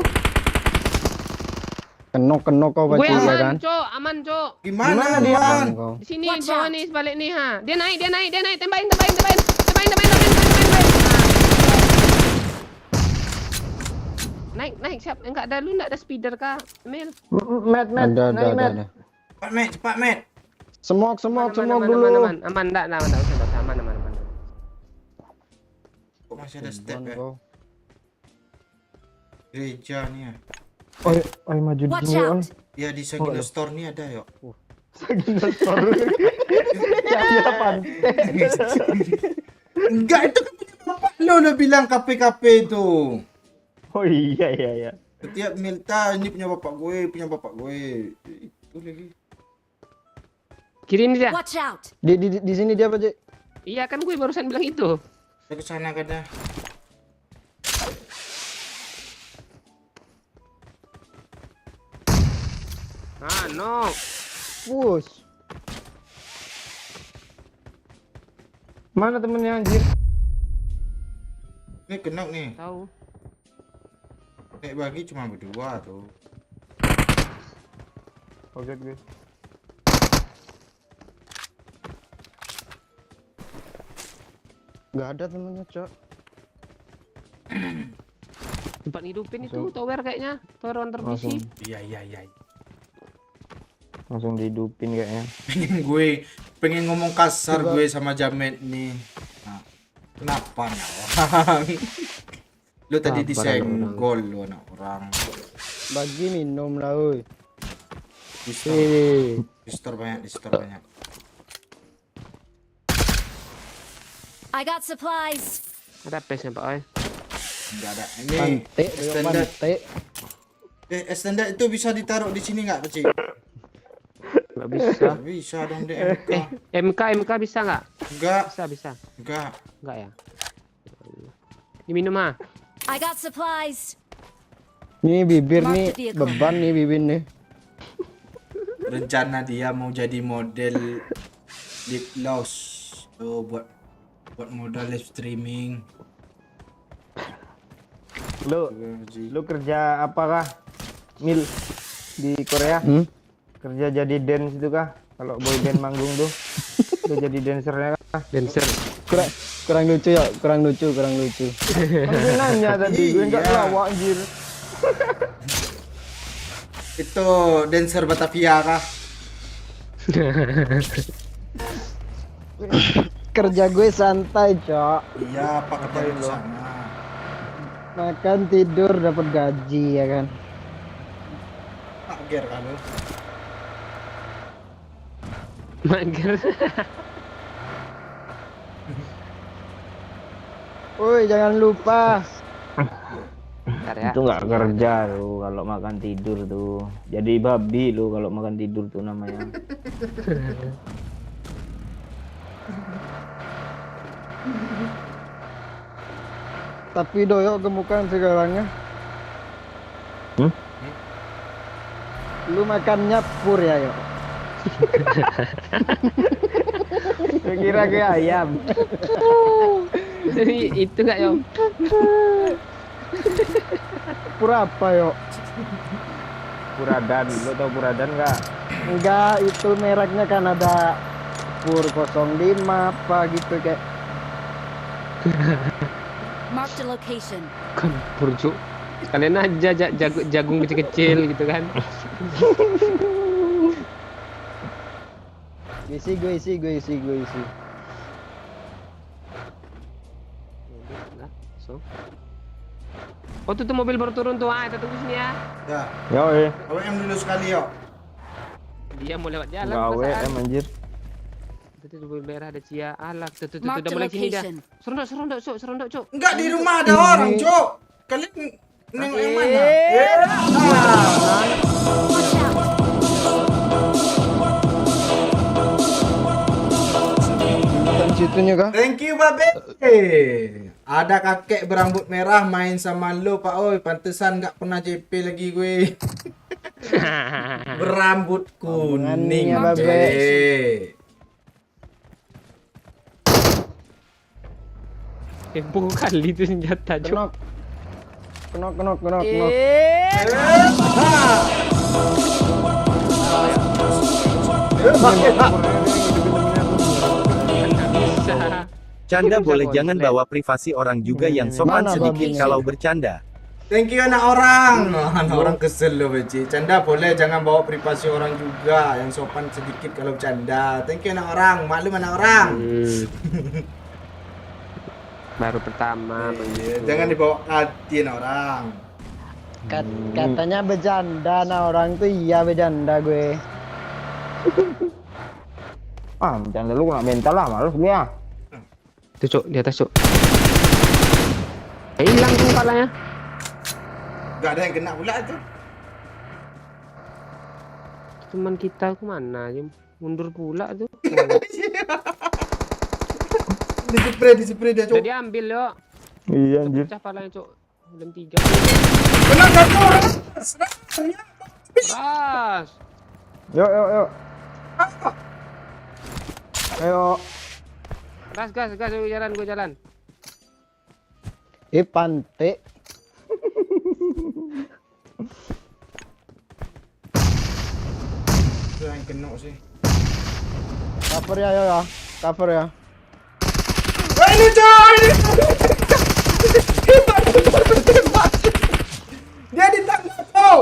Kenok kau Gue baca ya kan? aman, Cok. Gimana dia? Aman kau. Di sini Watch bawah out. nih sebalik nih ha. Dia naik. Tembakin. Naik siap. Enggak ada lu enggak ada speeder kah? Emil. Met, Ada. Cepat, Met. Semok Aman, dulu. Aman, enggak usah. Aman. Kok masih ada step Aman ya? kau. Gereja nih ya. Oh maju Watch dulu on. out. Ya di Sagino Store nih ada yuk. Enggak, itu kan punya bapak lo bilang KP itu. Oh iya. Setiap Milta ini punya bapak gue. Itu lagi. Kiri ini dia. Watch out. Di sini dia apa, Cik? Iya kan gue barusan bilang itu. Saya ke sana kan dah. No. Push. Mana temennya anjir? Ini kena nih. Tahu. Kayak bagi cuma berdua tuh. Oke gue. Nggak ada temennya, Cok. Tempat hidupin itu Langsung. tower kayaknya. Tower on terbisi. Iya. Langsung dihidupin kayaknya. Pengen ngomong kasar gue sama Jamet nih. Nah, kenapa nih orang? Lu tadi Sabar disenggol lu anak orang. Bagi minum lah, woi. Di store banyak. I got supplies. Ada PS-nya Pak Oi. Enggak ada. Ini Pantek, standar. pantek. Standar itu bisa ditaruh di sini enggak, Peci? Enggak bisa. Bisa dong DMK. MK bisa nggak? Enggak. Bisa. Enggak. Enggak ya? Ini minum ah. I got supplies. Ini bibir Mark nih, the vehicle. beban nih bibir nih. Rencana dia mau jadi model lip gloss. Tuh buat modal live streaming. Lu kerja apakah Mil di Korea? Kerja jadi dance itu kah? Kalau boy band manggung tuh lu jadi dancernya kah? Dancer. Kurang lucu ya, kurang lucu. Kan gue nanya tadi, gue enggak Iya. lawak anjir. Itu dancer Batavia kah? Kerja gue santai, Cok. Iya, Pak kerja di sana. Makan, tidur, dapat gaji ya kan. Mager kalau. Mager. Woi, jangan lupa. Bentar ya. Itu nggak kerja lu kalau makan tidur tuh. Jadi babi lu kalau makan tidur tuh namanya. Tapi doyok gemukan segalanya. Lu makannya pur ya, Yok. Kira kayak ayam. Itu nggak Yom? Pur apa, Yok? Puradan, lu tau Puradan nggak? Enggak, itu mereknya kan ada pur 05 apa gitu kayak. Marked a location. Kan burjuk. Kalian aja jagung kecil-kecil gitu kan. Gue isi. Nah, so. Oh tuh mobil baru turun tuh, kita tunggu sini ya. Ya, Yo AWM dulu sekali yuk. Dia mau lewat jalan. Enggak perasaan. anjir. Itu mobil merah ada Cia. Alah, tuh Mark udah the mulai sini dah. location. Serondok, Cuk. Enggak, di rumah ada orang, Cok. Kalian nengok yang mana? Watch out! Bukan situnya kah? Thank you, Babe. Ada kakek berambut merah main sama lo, Pak. Oi, pantesan nggak pernah CP lagi gue. Berambut kuning, Hubungannya, Babe. Tempo kali itu senjata, Cuk. Kenok. Bisa. Canda boleh jangan bawa privasi orang juga yang sopan Mana sedikit babinya? kalau bercanda. Thank you anak orang. Anak orang kesel loh, Beci. Canda boleh jangan bawa privasi orang juga, yang sopan sedikit kalau bercanda. Thank you anak orang. Maklum anak orang. Baru pertama. Iya, jangan dibawa hati anak orang. Katanya bercanda, nah orang tuh iya bercanda gue. Ah, bercanda lu kena mental lah, males gue ya. Tuh, Cuk, di atas, Cuk. Hilang tuh kepalanya. Gak ada yang kena pula tuh. Teman kita kemana aja? Mundur pula tuh. Disipre dia, Udah Cok. diambil, yo. Iya anjir. Pecah palanya, Cuk. Belum 3. Kena satu orang. Ras. Yuk. Ayo. Ras, gas, gue jalan. Pantai. Itu yang kena sih. Cover ya. Ini coy. Dia ditangkap, Cok.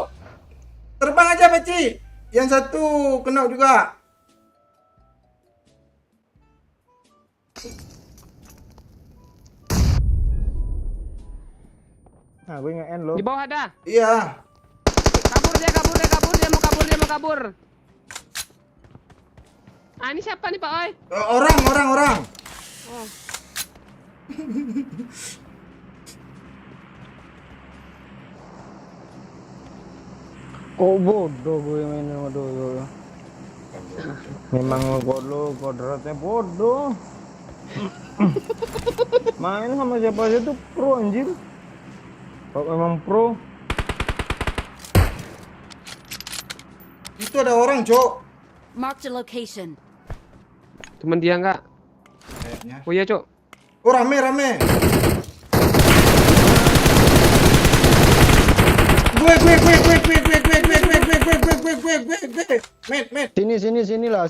Terbang aja, Beci. Yang satu kena juga. Nah, gue nge-end lo. Di bawah ada. Iya. Kabur dia mau kabur. Ah, ini siapa nih, Pak Oi? Orang. Oh. Kok bodoh gue main sama Doyo. Memang kodratnya bodoh. Main sama siapa aja tuh pro anjir. Kalau memang pro. Itu ada orang, Cok. Mark the location. Teman dia enggak? Kayaknya. Oh iya, Cuk. Oh, rame. Gue. Met. Sini lah.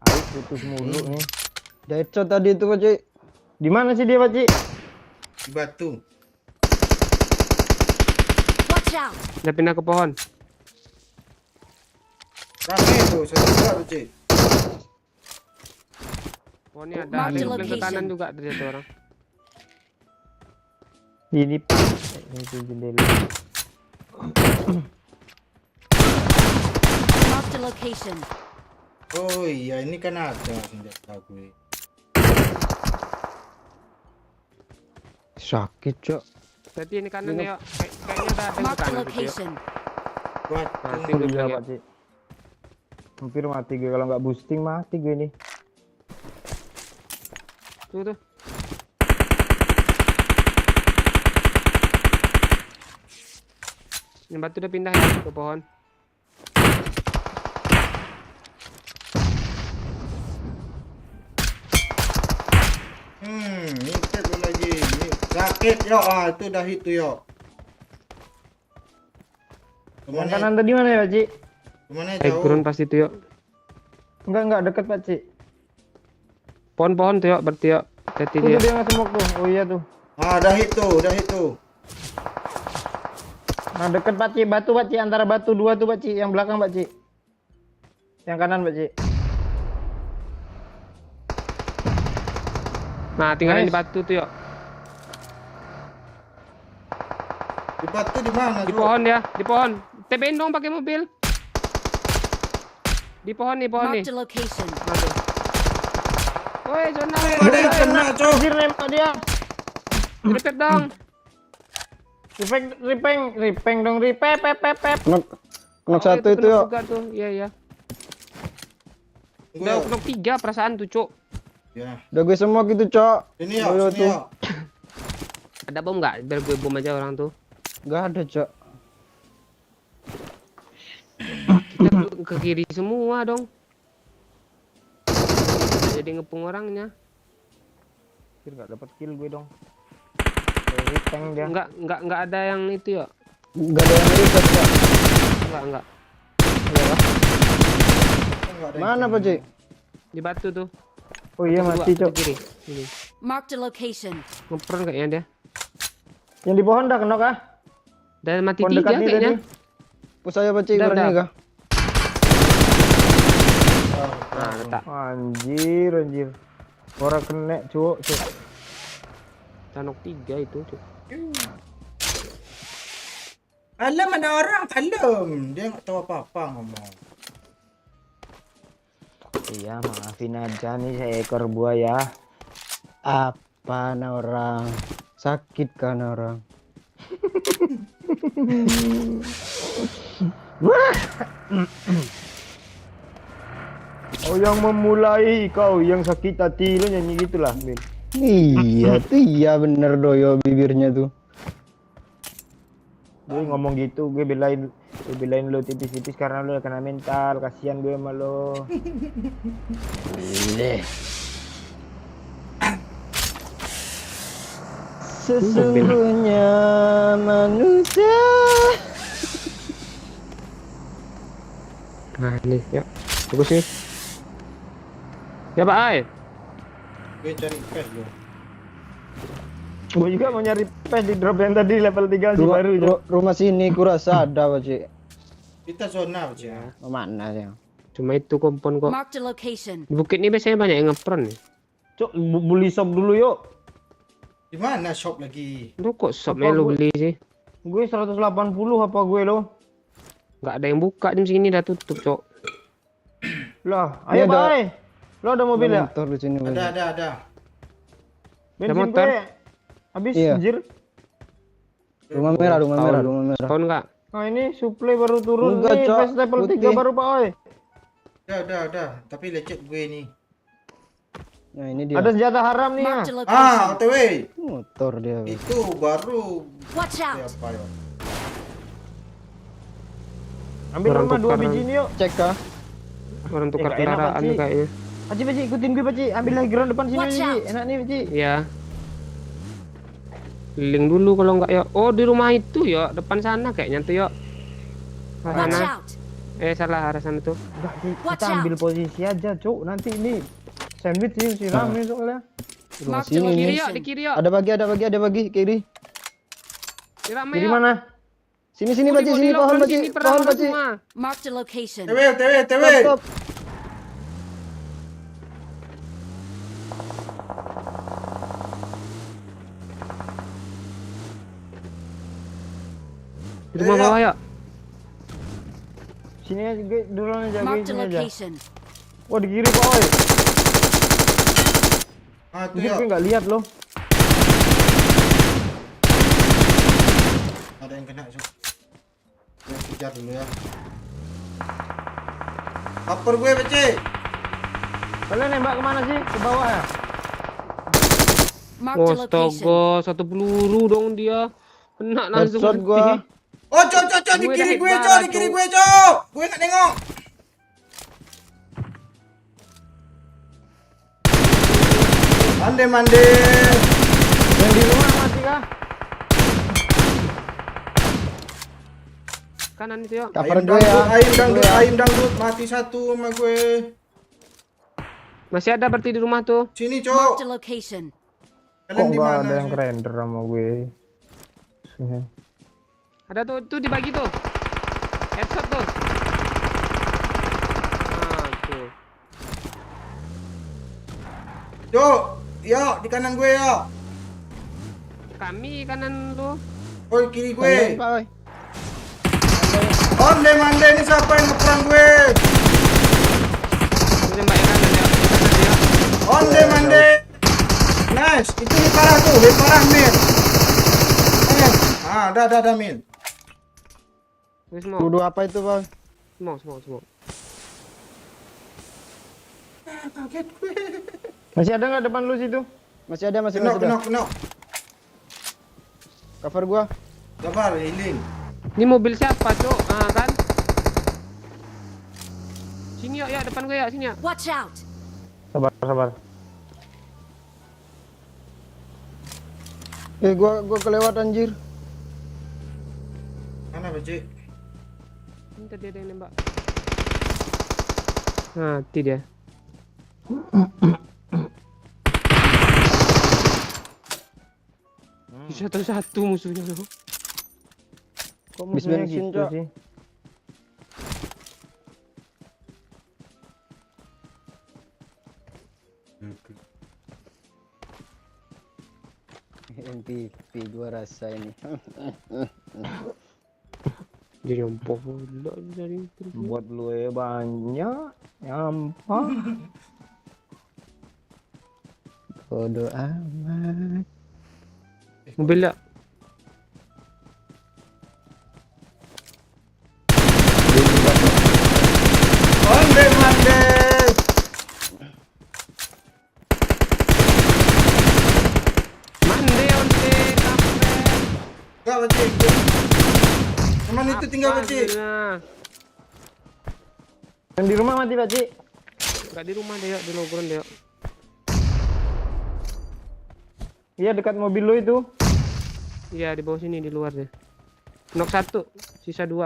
Ayo putus mulu nih. Deco tadi itu, Pak Cik. Di mana sih dia, Pak Ci? Di batu. Watch out! Dia pindah ke pohon. Rame tuh, satu juga tuh, Cik. Pohonnya ada. Mark the Ada ke kanan location. juga ada satu orang. Ini Pak. Itu jendela. Mark the location. Oh iya, ini kan ada senjata gue. Sakit, Cok. Berarti ini kanan ya. Kayaknya ada yang Mark ke the kanan tuh, Cuk. location. Batu. Mati gue Iya, bilang ya. Pak Ci. Hampir mati gue kalau nggak boosting mati gue nih. Tuh. Ini batu udah pindah ya ke pohon. Minta dulu lagi. Ini sakit yo. Ah, itu dah itu yo. Yang Kemana? kanan tadi mana ya, Pak Ci? Kemana Naik jauh? turun pasti tuh yuk. Enggak deket, Pak Ci. Pohon-pohon tuh yuk berarti yuk. Hati Tuh dia. dia nggak semok tuh. Oh iya tuh. Dah hit tuh, dah hit tuh. Nah, deket Pak Ci, batu Pak Ci, antara batu dua tuh Pak Ci, yang belakang Pak Ci. Yang kanan Pak Ci. Nah, tinggalin Nice. di batu tuh yuk. Di batu di mana? Di Bro? pohon dia, di pohon. TBN dong pakai mobil. Di pohon nih, pohon nih. Marked a location. Woi, zona. Ada yang kena, Cok. Anjir nembak dia. Repair dong. Ripeng dong, ripep. Knock satu itu yuk. Juga tuh. Iya, iya. Tunggu, Udah yuk. knock 3 perasaan tuh, Cuk. Ya. Udah gue semua gitu, Cok. Sini Ayo yuk, sini tuh. yuk. Ada bom nggak? Biar gue bom aja orang tuh. Gak ada, Cok. Kita ke kiri semua dong. Jadi ngepung orangnya. Anjir gak dapat kill gue dong. Ripeng dia. Enggak ada yang itu ya. Gak ada yang reset, Cok. Enggak. Enggak ada yang Mana, kena. Pak Ci? Di batu tuh. Oh iya Dua, mati, Cok. ke kiri. Ini. Marked a location. Ngepron kayaknya dia. Yang di pohon dah kenok ah. Dan mati Pohon 3 dekat nih kayaknya. tadi. Push aja, Pak Ci, Udah, berani udah. kah? Nah, letak. Anjir. Orang kena, Cuk. Tanok 3 itu, Cuk. Alam, mana orang? Kalem. Dia nggak tahu apa-apa ngomong. Iya, maafin aja nih seekor buaya. Apa orang? Sakit kan orang? Oh yang memulai kau yang sakit hati lo nyanyi gitulah, Min. Iya tuh, iya bener doyo bibirnya tuh. Gue ngomong gitu, gue belain lo tipis-tipis karena lo kena mental, kasihan gue sama lo. Sesungguhnya manusia. Nah, ini ya. Bagus nih. Ya, Pak Ai. Gue cari pes gue. Gue juga mau nyari pes di drop yang tadi level 3 sih baru. Cok. Rumah sini kurasa ada, Pak Ci. Kita zona aja. Oh, mana sih? Cuma itu kompon kok. Marked a location. Di bukit ini biasanya banyak yang ngepron nih. Cok, beli shop dulu yuk. Di mana shop lagi? Lu kok shop Apa lu gua- beli sih? Gue 180 apa gue lo? Nggak ada yang buka jam segini udah tutup, Cok. Lah, Ini ayo ada- Pak Ai. Lo ada mobil ya? Motor di sini, Pak Ci. Ada. Bensin motor? gue habis Iya. anjir. Rumah merah, rumah Tahun. merah, rumah merah. Tahun nggak? Nah ini supply baru turun Enggak, nih, Cok. pes level 3 Putih. baru Pak Oi. Udah. Tapi lecet gue nih. Nah, ini dia. Ada senjata haram nih ya. Marked a location. OTW. Motor dia. Pak. Itu baru Watch out. apa ya? Ambil Orang rumah 2 tukaran. biji nih yuk. Cek kah? Orang tukar nggak enak, kendaraan Pak, Ci. kayaknya. Paci, ikutin gue Paci. Ambil lagi ground depan sini Watch nih. out. Enak nih Paci. Iya. Keliling dulu kalau nggak ya. Oh, di rumah itu ya, depan sana kayaknya tuh ya. Arah Watch sana. out. Salah arah sana tuh. Udah, Ci, Watch kita out. ambil posisi aja, Cuk. Nanti ini sandwich sih siram nih soalnya. Rumah Marked a sini nih. Kiri ya, location. di kiri ya. Ada bagi kiri. Kiri Jadi mana? Sini Pak Ci, sini pohon Pak Ci. Pohon Pak Ci. Marked a location. TW. Stop. Di rumah bawah ya. Sini aja gue dulu aja gue Marked a sini aja. location. Wah, di kiri Pak Oi. Ah, itu Anjir, ya. gue nggak lihat loh. Ada yang kena, Cok. Gue kejar dulu ya. Upper gue, Bece. Kalian nembak kemana sih? Ke bawah ya? Marked a location. Astaga, satu peluru dong dia. Kena langsung Headshot gua. mati. Oh, Cok, di Gue kiri dah gue, hit Cok, parah, di kiri Cok. gue, Cok. Gue nggak nengok. Mande. Yang di rumah mati kah? Kanan itu ya. Cover gue ya. Ayam dangdut, mati satu sama gue. Masih ada berarti di rumah tuh. Sini, Marked a Cok. location. Kalian di nggak mana? ada yang sih? render sama gue? Ada tuh dibagi tuh. Headshot tuh. Ah, tuh. Cuk, yuk di kanan gue yuk. Kami kanan lu. Oi kiri Gue. gue. Onde mande ini siapa yang ngeperang gue? Lu tembak yang kanan ya. Kanan dia. Onde mande. Nice, itu hit parah tuh, hit parah Mil. Ah, dah Mil. Wis mau. Duduk apa itu, Bang? Semua. Kaget gue. Masih ada nggak depan lu situ? Masih ada, masih Kenok. ada. Cover gua. Sabar, healing. Ini mobil siapa, Cok? Ah, kan? Sini yuk, ya depan gue ya, sini ya. Watch out! Sabar. Gua kelewat anjir. Mana Beci? Ini tadi ada yang nembak. Mati dia. Satu-satu musuhnya loh. Kok Bis musuhnya bensin, gitu Cok. sih? MVP gua rasa ini. Jadi nyompok pula dari terus. Buat lu banyak, nyampah. Bodoh amat. Mobil ya. Onde mande. Mande onde kampret. Enggak Beci. Cuman itu tinggal Beci. Yang di rumah mati, Pak Ci. Enggak di rumah deh, di logon deh. Iya, dekat mobil lu itu. Iya, di bawah sini, di luar deh. Knock 1, sisa 2.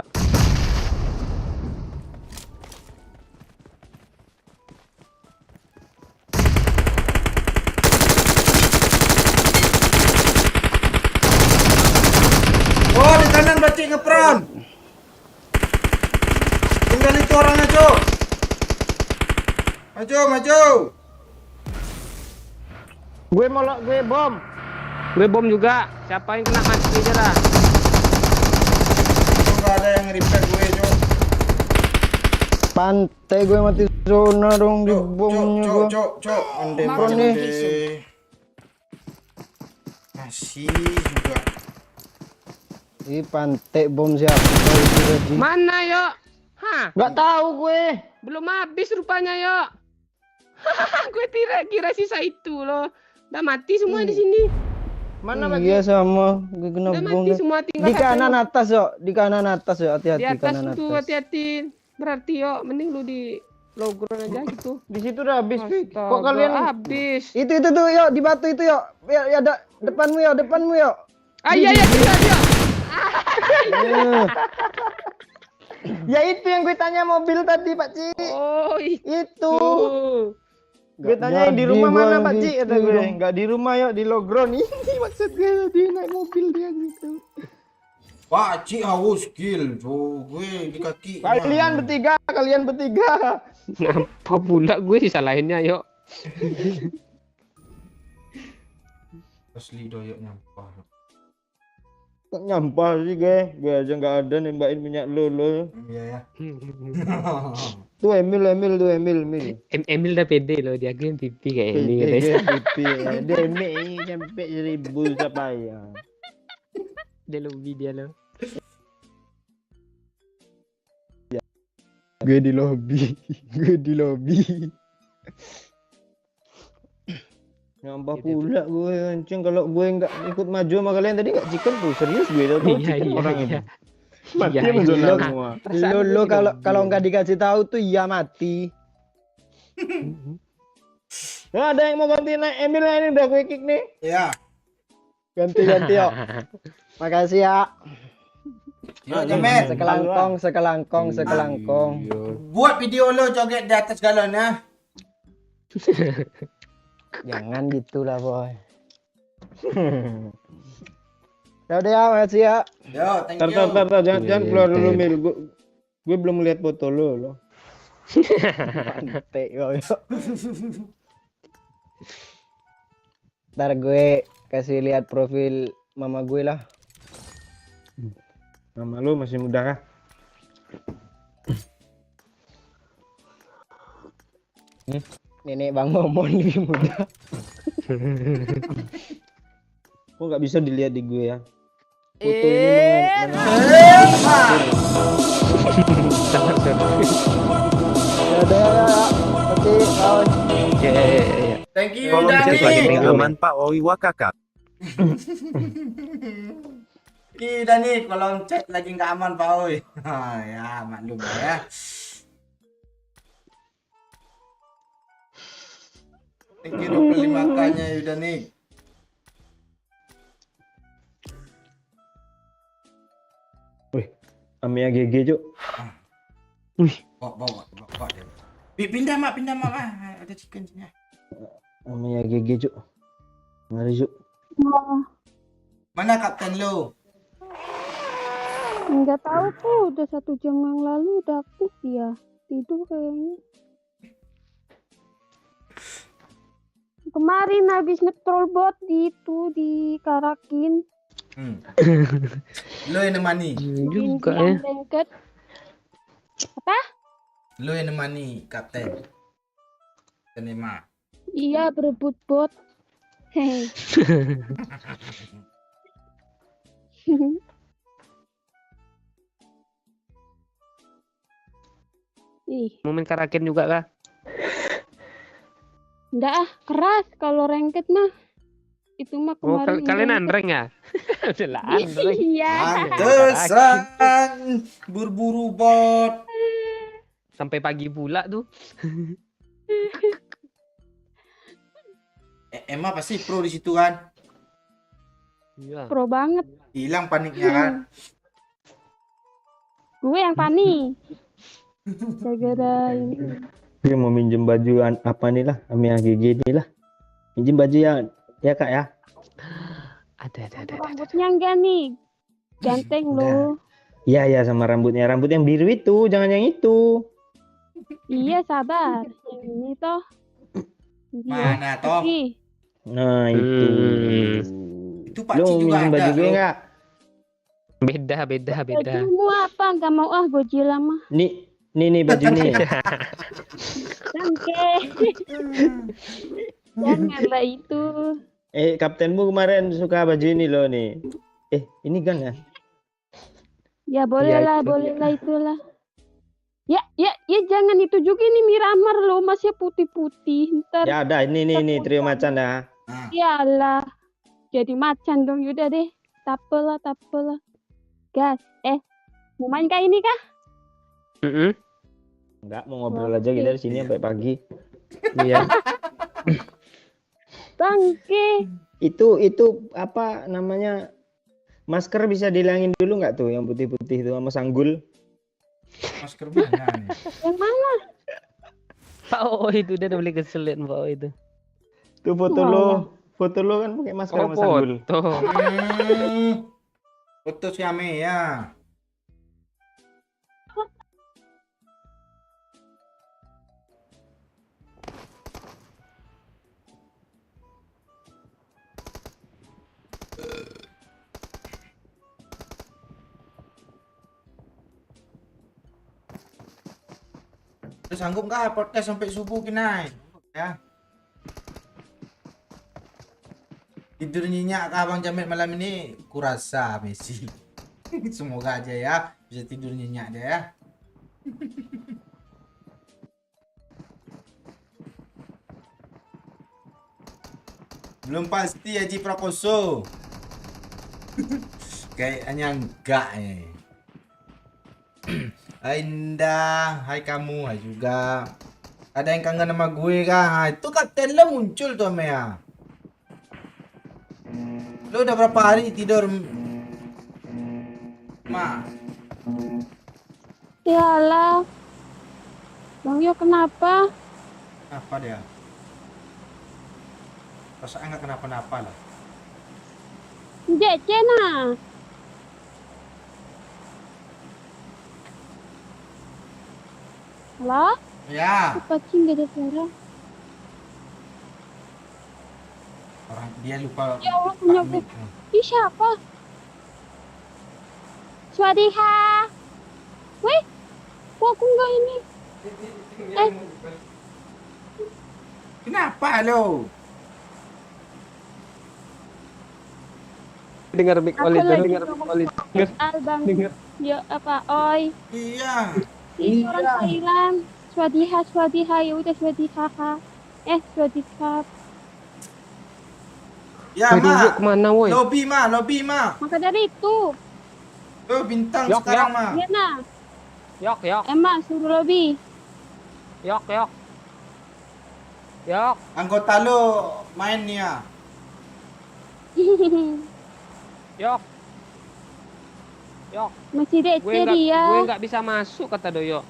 Oh, di kanan Beci ngeperan. Tinggal itu orangnya, Cuk. Maju. Gue bom. Gue bom juga. Siapa yang kena mati aja lah. Enggak ada yang repair gue, Cuk. Pantai gue mati zona dong di bomnya gua. Cuk. Onde Mark the mande. location. Masih juga. Ih, pantai bom siapa itu tadi? Mana yuk? Hah? Nggak tahu gue. Belum habis rupanya yuk. Gue kira sisa itu loh. Udah mati semua di sini. Mana Pak Ci? Iya sama, gue kena Udah bom. mati semua, tinggal Di satu. kanan atas yo, di kanan atas yo, hati-hati Di atas kanan tuh, atas. hati-hati. Berarti yuk, mending lu di logron aja gitu. Di situ udah habis, Pik. Kok Astaga, kalian habis? Itu tuh yo, di batu itu yo. Ya ada depanmu yo. Ah iya dia. Ya itu yang gue tanya mobil tadi, Pak Ci. Oh Itu. itu. Gue tanya di rumah mana, Pak Ci? Kata gue. Enggak di rumah yuk, di Logron. Ini maksud gue tadi naik mobil dia gitu. Pak Cik haus skill, Cuk. Gue di kaki. Kalian bertiga. Ngapa pula gue disalahinnya yuk? Asli doyok nyampah. Kok nyampah sih gue? Gue aja nggak ada nembakin minyak lo. Iya ya. Tuh Emil. Emil udah pede loh, dia game pipi kayak ini katanya. Pipi. Dia Emil sampai 1000 siapa ya? Dia lobby dia loh. Gue di lobby. Nyampah pula gue anjing kalau gue nggak ikut maju sama kalian tadi nggak chicken tuh serius gue tuh chicken orang ini. Mati Iya, sama zona iya. semua. Lo kalau nggak dikasih tahu tuh iya mati. Nah, ada yang mau ganti naik Emil ini udah gue kick nih. Ya. Ganti yo. Makasih ya. Yuk Jamet. Sekelangkong. Buat video lo joget di atas galon ya. Jangan gitulah boy. Ya udah ya, makasih ya. Yo, thank Tar, you. jangan Iya, keluar dulu iya. Mil. Gue belum lihat foto lo. Pantai kau ya. Ntar gue kasih lihat profil mama gue lah. Nama lo masih muda kah? Nenek Bang Momon lebih muda. Kok nggak bisa dilihat di gue ya? Foto Eh, ini Ya udah ya. Makasih kawan. Ya, ya. thank you Kolom chat lagi Dani. nggak aman Pak Oi Wakakak. Dani, kolom chat lagi nggak aman Pak Oi. Ya, maklum ya. Thank you 25k-nya Dani. Amia GG Cuk. Bawa dia. Pindah mak. Ada chicken sini. Amia GG Cuk. Mari Cuk. Mana kapten lo? Nggak tahu tuh, udah 1 jam yang lalu udah aktif ya. Tidur kayaknya. Kemarin habis nge-troll bot di Karakin. Lo yang nemani. Juga ya. Blanket. Apa? Lo yang nemani kapten. Kenema. Iya, berebut bot. Hehe. Ih, Mau main karaoke juga kah? enggak ah, keras kalau ranked mah. Itu mah Oh, kemarin kalian ranked. andreng ya? Udah lah, andreng. Iya. Pantesan berburu bot. Sampai pagi pula tuh. Emma pasti pro di situ kan? Iya. Pro banget. Hilang paniknya kan? Gue yang panik. Gara-gara ini. Dia mau minjem baju apa nih lah? Amia GG nih lah. Minjem baju ya Kak ya. Ada. Rambutnya enggak nih. Ganteng loh. Iya sama rambutnya. Rambut yang biru itu, jangan yang itu. Iya, sabar. Yang ini toh. Iya. Mana toh? Ih, Nah itu. Itu Pak Lu Ci juga minjem ada. baju gue Lo. nggak? Beda. bajumu apa? Enggak mau ah Godzilla mah. Nih baju nih. Bangke. Janganlah itu. Kaptenmu kemarin suka baju ini loh nih. Ini kan ya? Ya boleh Iya, lah, itu. boleh lah itulah. Ya jangan itu juga ini Miramar loh, masih putih-putih. Ntar Ya ada ini trio macan ya. iyalah. Jadi macan dong, yaudah deh. Tapel lah. Gas. Mau main kah ini kah? Enggak, mau ngobrol aja kita di sini sampai pagi. Iya. Bangke. Itu apa namanya? Masker bisa dihilangin dulu nggak tuh yang putih-putih itu sama sanggul? Masker mana nih? Yang mana? Pak O itu dia udah beli keselit Pak O itu. Tuh foto lo kan pakai masker sama sanggul. Foto. Foto si Ame ya. Lu sanggup nggak podcast sampai subuh Kinai? Ya. Tidur nyenyak kah Bang Jamet malam ini? Kurasa Messi. Semoga aja ya bisa tidur nyenyak dia ya. Belum pasti Haji Prakoso. Kayaknya enggak Hai Indah, hai kamu, hai juga. Ada yang kangen sama gue kah? Itu kapten lo muncul tuh Mea. Lo udah berapa hari tidur? Ma. Yalah. Bang Yo kenapa? Apa dia? Perasaan nggak kenapa-napa lah. JC nah. Halo? Ya. Pacing gak ada suara. Orang dia lupa. Ya Allah, punya Pak mic. Ih, siapa? Swadika. Wih, kok aku enggak ini? Kenapa lo? Dengar mic Aku Oli, lagi dengar mic Oli. Dengar. Albang. Dengar. Ya apa, oi? Iya. Ini orang Thailand. Swadiha, swadiha, ya udah swadiha. Swadika. Ya, Woi, duduk Ma. kemana woi? Lobby, Ma. Maka dari itu, Oh, bintang Yok, sekarang, yok. Ma. ya nah, Yok. emak suruh lobby. Yok. Anggota lo main nih ya. Yok. Masih DC dia. Gue nggak bisa masuk kata Doyo.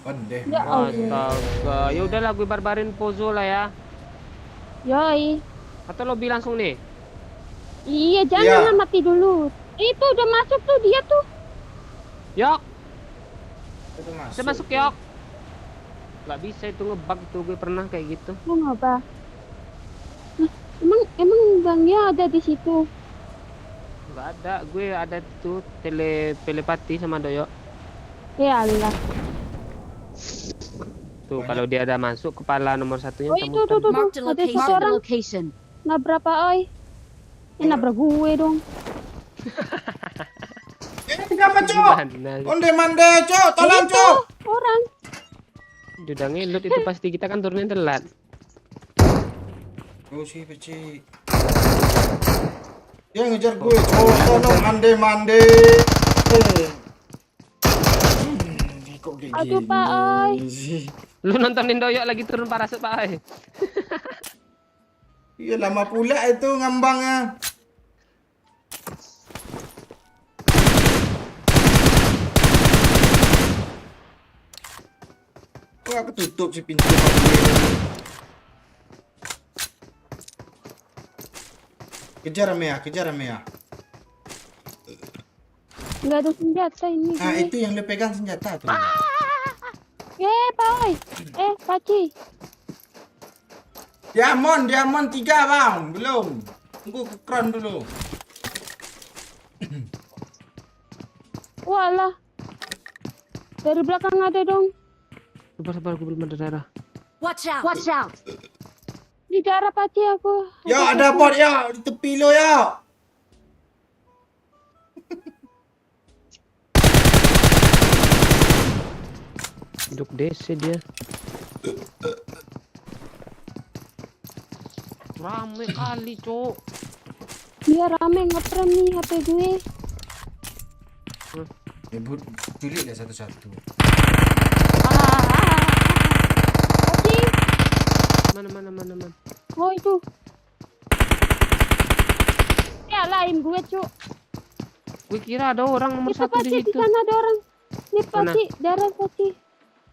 Pendeh. Ya Allah. Astaga, ya udahlah gue barbarin Pozo lah ya. Yoi. Atau lobby langsung nih? Iya, jangan Iya. lah, mati dulu. Itu udah masuk tuh dia tuh. Yok, Itu bisa masuk Yok. Nggak bisa itu ngebug tuh, gue pernah kayak gitu. Lu ngapa? Nah, emang bangnya ada di situ. Nggak ada, gue ada tuh telepati sama Doyo. Ya Allah. Tuh kalau dia ada masuk kepala nomor satunya Oh, itu tuh. Marked a Ada location. satu orang Location. nabrak Pak Oi. Nabrak gue dong. Kenapa, Cok? Onde mande, Cok. Tolong, Itu Cok. orang. Udah ngelut itu pasti kita kan turunnya telat. Oh, si peci. Dia ngejar gue, Cok. Tolong, mande. Kok kayak Aduh, gini Pak Oi. sih? Lu nontonin Doyo lagi turun parasut Pak Ai. Iya, lama pula itu ngambangnya. Kok aku tutup si pintu gue? Kejar Mea. Nggak ada senjata ini. Nah, gue. itu yang dia pegang senjata tuh. Pak Oi. Paci. Diamond 3, Bang. Belum. Tunggu ke crown dulu. Walah. Dari belakang ada dong. Sabar, gue belum ada darah. Watch out. Di daerah Paci aku. Ya, ada bot ya di tepi lo ya. Duduk DC dia. Rame kali, Cok. Dia rame ngetrem nih HP gue. Ibu culik dah satu-satu. Paci. Mana. Oh itu. Ya lain gue cuk. Gue kira ada orang nomor Itu satu Paci di di situ. sana ada orang. Nih Mana? Paci, darah Paci.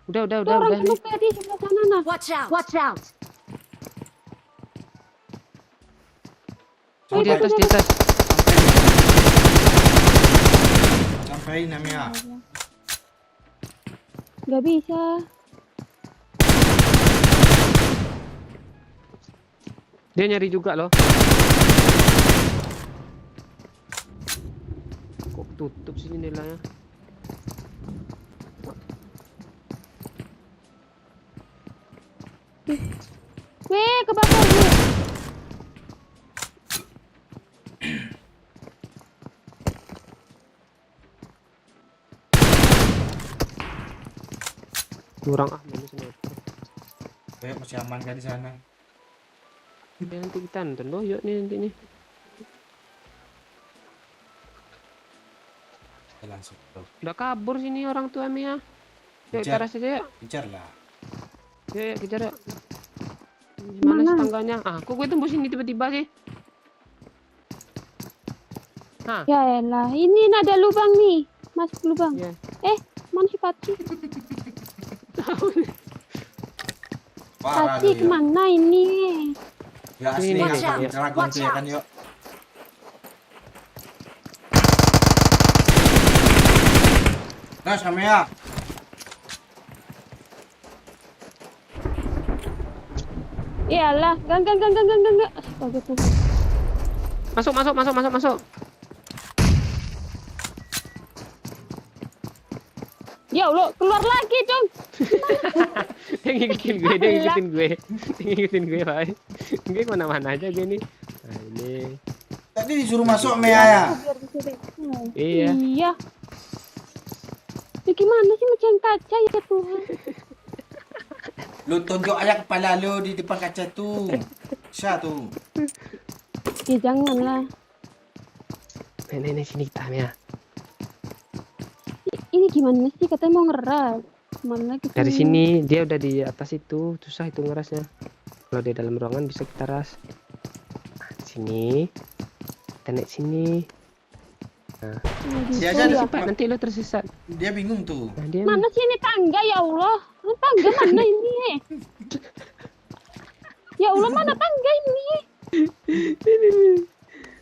Udah Itu orang nih. lupa di sebelah sana nah. Watch out. Oh, di atas. Sampai namanya. Gak bisa. Dia nyari juga loh. Kok tutup sih jendelanya? Weh, kebakar gue. Kurang mana sniper. Kayak masih aman kan di sana. Ya, nanti kita nonton Doyo nih nanti nih. Kita langsung tuh. Udah kabur sini orang tua Mia. Yuk kita Kejar. ras aja yuk. Kejar lah. Yuk kejar yuk. Mana? Mana sih tangganya? Ah, kok gue tembus ini tiba-tiba sih? Ya elah, ini ada lubang nih. Masuk lubang. Iya. Mana si Paci? Parah Paci lu ya. kemana ini? Ya asli Ini, ngambang ya. dragon tuh ya kan yuk. Nah, sama ya. Iyalah, gang. Astaga tuh. Masuk. Ya Allah, keluar lagi dong. Dia ngikutin gue, Pak. Gue kemana-mana aja gue nih. Nah, ini. Tadi disuruh masuk Mea ya. Biar bisa deh. Iya. Iya. Ya gimana sih mecahin kaca ya Tuhan? Lu tonjok aja kepala lu di depan kaca tuh. Sya tuh. Ya janganlah. Nenek sini hitam ya. Ini gimana sih katanya mau ngeras. Mana gitu. Dari sini dia udah di atas itu, susah itu ngerasnya. Kalau di dalam ruangan bisa kita ras. Nah, sini. Kita naik sini. Nah, Dia gitu aja ya. Pak, nanti lo tersesat. dia bingung tuh. Nah, dia Mana sih ini tangga ya Allah? Tangga mana ini? Ya Allah, mana tangga ini?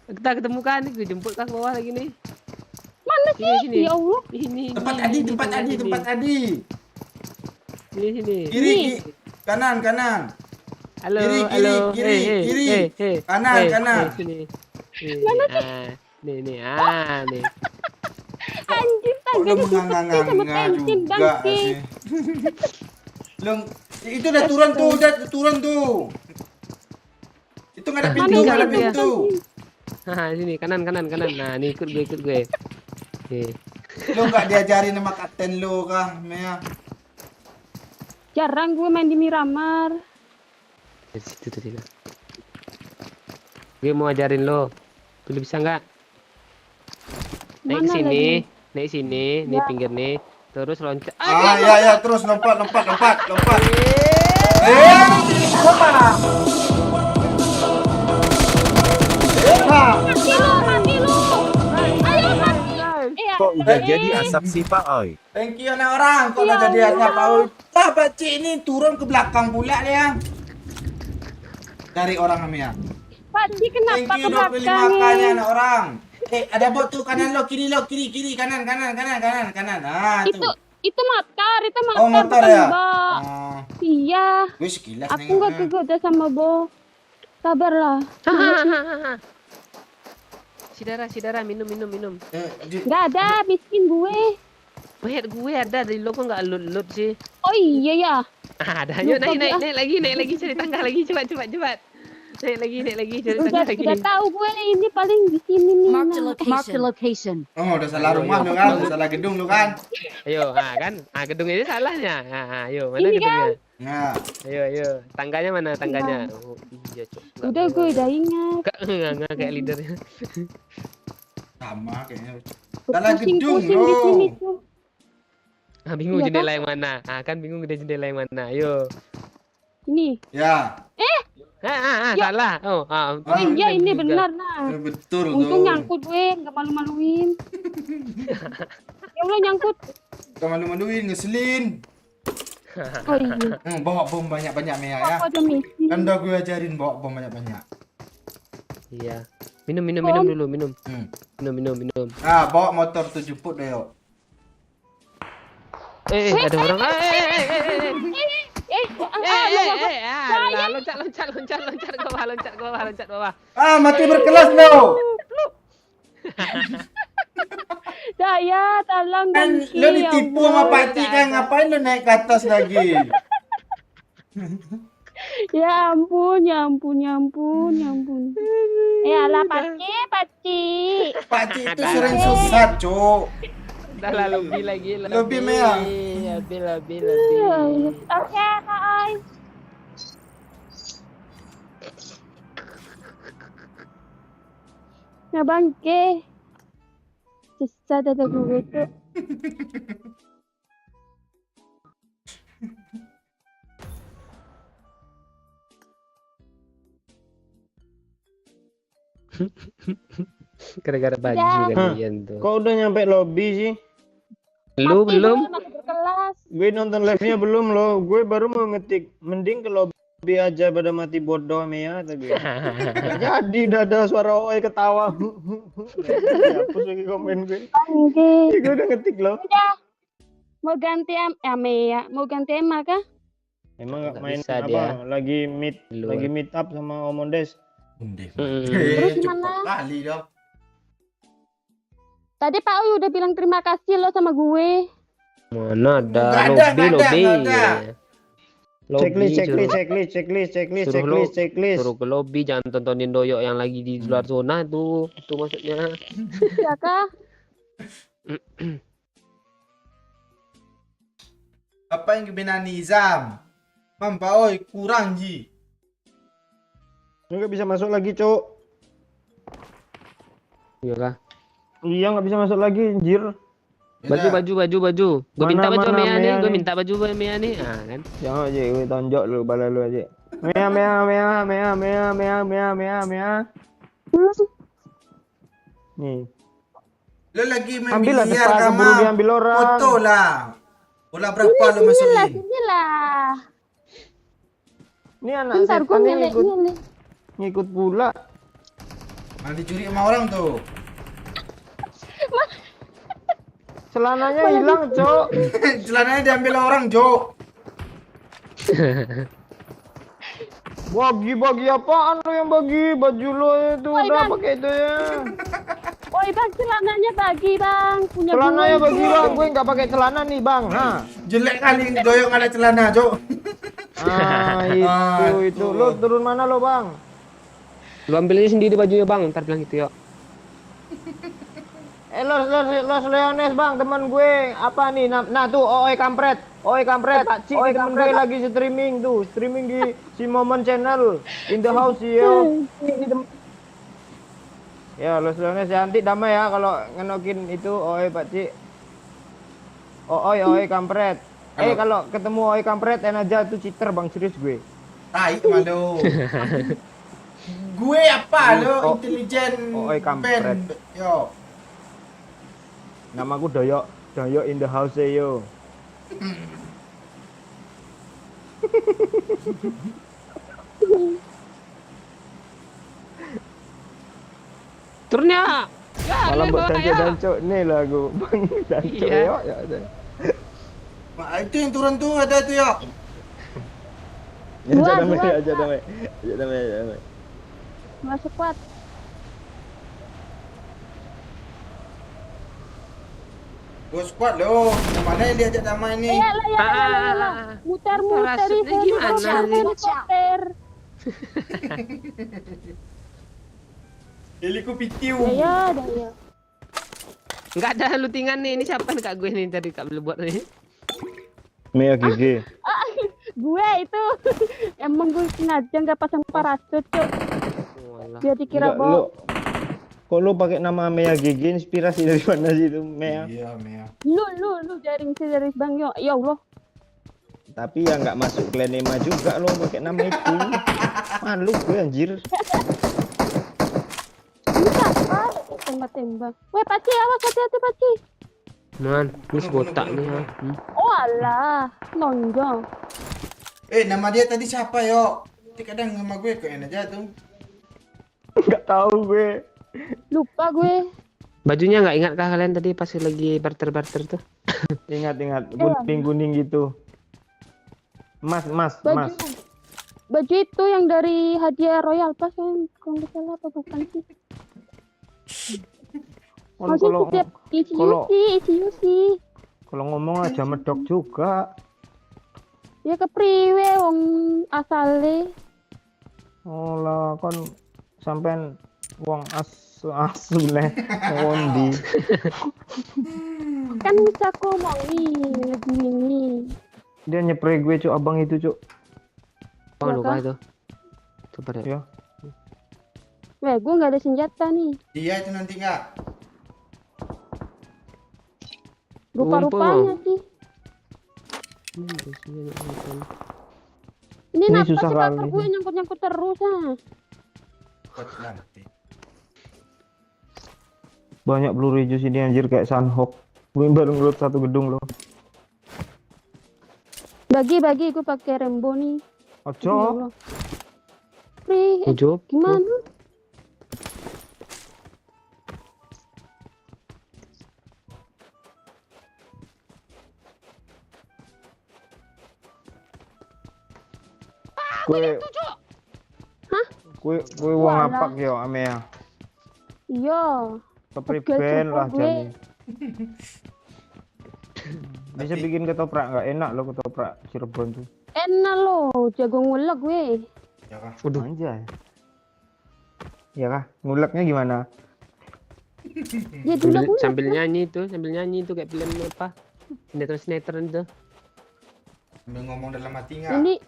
kita ketemu kan, gue jemput ke bawah lagi nih. Mana sih? Sini. Ya Allah. Ini. Tempat ini, Adi, ini, tempat sini, Adi, sini. tempat Adi. Sini. Kiri, kanan. Halo, Kiri, halo. kiri, kiri. Hey. Kanan. Sini. Nih. Nih. Anjir, Kok lu tangganya menganga-nganga sama pensil juga bangke. sih. Lu itu udah turun tuh. Itu nggak ada Mana pintu, nggak ada itu? pintu. Nah, sini kanan. Nah, nih ikut gue. Nih. Lu nggak diajarin sama kapten lu kah, Mea? Jarang gue main di Miramar. Dari situ tuh dia. Gue mau ajarin lo. Lu bisa nggak? Naik Mana sini, lagi? naik sini, nih pinggir nih. Terus loncat. Ya, terus lompat. Mati lu. Ayo mati. Kok udah jadi asap sih Pak Oi? Thank you anak orang, kok udah Ya jadi Allah. asap Paul. Pak Cik ini turun ke belakang pula dia. Dari orang Mea. Pak Ci kenapa Thank ke you 25 belakang kali nih? anak orang. Ada bot tuh kanan lo, kiri kanan. Nah, Itu motor, Oh, motor bukan ya? bok. Oh, Iya, gue sekilas aku nggak kegoda sama Bo. Sabarlah. Sidara, minum. Nggak ada, miskin gue. Gue ada dari lo kok nggak loot sih? Oh iya ya. Ada, yuk Lupa naik lagi cari tangga lagi, cepat. Naik lagi cari tangga lagi. Udah tahu gue ini paling di sini nih. Marked a Nah. location. location. Oh, udah salah rumah lu kan, udah salah gedung lu kan. Ayo, kan? Gedung ini salahnya. Ayo, mana Ini gedungnya? Nah, Ayo. Tangganya mana tangganya? Oh, iya, Cok. Udah gue udah ingat. Nggak kayak leadernya. sama kayaknya. Salah gedung Pusing-pusing di sini lo. tuh. Bingung Iya, jendela yang mana? Kan bingung udah jendela yang mana. Ayo. Ini. Ya, Salah. Oh, Oh iya ini benar nah. betul Untung tuh. nyangkut gue, nggak malu-maluin. Ya Allah nyangkut. Gak malu-maluin, ngeselin. Oh iya. Bawa bom banyak-banyak Mea ya. Aku ada misi. Kan udah gue ajarin bawa bom banyak-banyak. Iya. Minum dulu, minum. Minum. Nah, bawa motor 7 foot deh yuk. Ada orang. Loncat ke bawah. Ah, mati berkelas lo. Saya tolong Kan Bangki, lo ya ditipu Allah. sama pakcik kan, ngapain lo naik ke atas lagi? Ya ampun. Alah Pakcik. Pakcik itu sering susah, Cuk. Udah lah, lebih lagi. Lebih, Mea. Lebih. Oke, Kak Oi. Ya bangke. Susah dada gue tuh. Gara-gara baju Udah. kalian tuh. Kok udah nyampe lobby sih? Lu belum? Masih berkelas. Gue nonton live-nya belum loh. Gue baru mau ngetik. Mending ke lobby aja pada mati bodoh Mea tadi. Nggak jadi udah ada suara OE ketawa. Hapus lagi komen gue. Bangke. Gue udah ngetik loh. Udah. Mau ganti Amea, mau ganti Emma kah? Emang nggak Nggak main bisa apa? dia. Di luar. Lagi meet up sama Omondes. Terus Cepat gimana? kali dong. Tadi Pak Uy udah bilang terima kasih lo sama gue. Mana ada Nggak ada, lobby, nggak ada, lobby. nggak ada. Lobby, Checklist. suruh ke lobby, jangan tontonin doyok yang lagi di luar zona tuh. Itu maksudnya. Ya kah? Apa yang kebina Nizam? Mampa oi, kurang ji. Nggak bisa masuk lagi, Cok. Iya kah? Iya, nggak bisa masuk lagi, anjir. Baju. Gue minta baju Mana Mea nih, Mea gue nih? minta baju Mea nih. Ah kan. Jangan aja, gue tonjok lu, bala lu aja. Mea. Nih, Lo lagi main ambil lah biliar cepat, kah, keburu Mam? diambil orang. Foto lah. Bola berapa lo masukin? Inilah. Ini anak Bentar gue setan nih nyelek. ngikut pula. Malah dicuri sama orang tuh. Celananya hilang, Cok. Celananya diambil orang, Jo. Bagi apaan lo yang bagi? Baju lo itu Woi, udah Bang. pakai itu ya. Woi bang, celananya bagi bang. Punya Celananya gue. bagi bang, gue nggak pakai celana nih bang. Nah, Jelek kali doyok nggak ada celana, Jo. itu. Lo turun mana lo bang? Lu ambil aja sendiri bajunya bang, ntar bilang gitu yuk. Los Leones bang, teman gue apa nih? Nah tuh, Oi kampret, Pak Cik, teman gue lagi streaming di si Momon channel, in the house yo. Ya, Los Leones cantik damai ya kalau ngenokin itu Oi Pak Cik. Oi kampret. Kalau ketemu Oi kampret enak aja tuh cheater bang, serius gue. Tai malu. Gue apa lo? Intelijen Oi kampret. band. Yo. Nama gue Doyok in the house yo. Turunnya. Malah buat danco nih lagu bang danco Iya. ya ada. Itu yang turun tuh ada tuh yo. Aja damai. Masuk kuat. Gue squad lo. Yang mana yang diajak damai nih? Ya. Muter-muter Parasutnya gimana nih? muter. Heliku pitiu. Ya. Enggak ada lutingan nih. Ini siapa nih kak gue nih tadi kak buat nih? Mea Gigi. Gue itu emang gue sengaja nggak pasang parasut cok. Biar dikira bohong. Kok lu pakai nama Mea Gigi, inspirasi dari mana sih itu Mea? Iya, Mea. Lu jaring dari Bang Yo. Ya Allah. Tapi ya nggak masuk klan Ema juga lo pakai nama itu. Malu gue anjir. Bisa apa? Tembak-tembak. Weh Paci, awas hati-hati Paci. Man, plus botak nih ya. Oh alah, nonjol. Nama dia tadi siapa yo? Kadang nama gue kok enak aja tuh. Nggak tahu gue. Lupa gue. Bajunya nggak ingat kah kalian tadi pas lagi barter tuh? Ingat kuning gitu. Mas. Baju itu yang dari hadiah Royal Pass yang kalau nggak salah apa bukan sih? Kalau Isi. kalau ngomong aja medok juga. Ya kepriwe wong asale. Olah kan sampean wong asu nih ngondi. Kan bisa aku mau ini. Dia nyepray gue cuk abang itu cuk. Bang lupa itu. Coba deh. Ya. Weh, gue nggak ada senjata nih. Iya itu nanti nggak. Rupa-rupanya sih. Ini Ini kenapa susah sih kali. bakar gue nyangkut-nyangkut terus ah? Nanti. Banyak peluru hijau sini anjir kayak Sunhawk. Gue baru ngelut satu gedung loh. Bagi gue pakai Rembo nih. Ojo. Ujuk. Gimana? Kue Hah? kue wong Walah. apak yo ame ya. Iya. Kepriben Pegel lah coba gue. jadi. Bisa bikin ketoprak nggak enak lo ketoprak Cirebon tuh. Enak loh, jago ngulek gue. Ya kah? Waduh anjay. Ya kah? Nguleknya gimana? Ya dulu aku Sambil nyanyi itu kayak film apa? Sinetron itu. Sambil ngomong dalam hati nggak? ini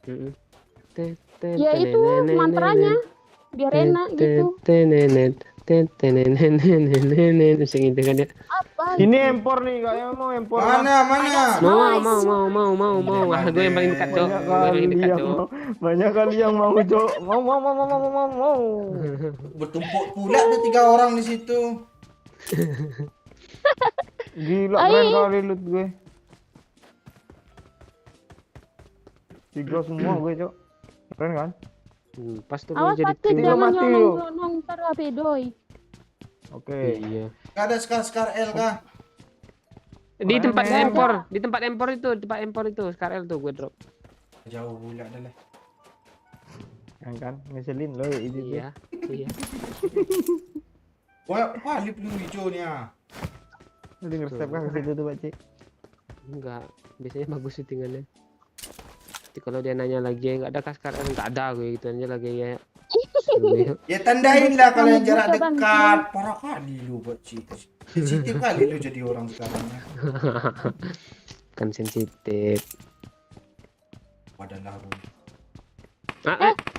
Heeh. ya itu mantranya biar enak gitu. Sing itu kan ya. Apa? Ini empor nih kayaknya mau empor. Mana? Mau. Ah, gue yang paling dekat, Cok. Gue yang paling dekat, Cok. Banyak kali yang mau, Cok. Mau. Bertumpuk pula ada 3 orang di situ. Gila Ai. keren kali loot gue. 3 semua gue, Cok. Keren kan? Pas tuh Awas jadi pasti tim. jangan mati lu. nyolong ntar HP doi. Oke. Iya. Nggak ada Scar L kah? Di tempat Mana? empor, tempat empor itu, Skarel tuh gue drop. Jauh pula dah lah. Yang kan ngeselin lo itu tuh. Iya. Wah, lip lu hijau ni ah. Lu nge-step kan ke situ tuh, Pak Cik. Enggak, biasanya bagus syutingannya. Jadi kalau dia nanya lagi enggak ada Skarel, enggak ada gue gitu aja lagi ya. Ya tandain lah kalau yang Kamu jarak juga dekat. Parah kali lu buat Cik. Sensitif kali lu jadi orang sekarang ya. Kan sensitif. Padahal lu.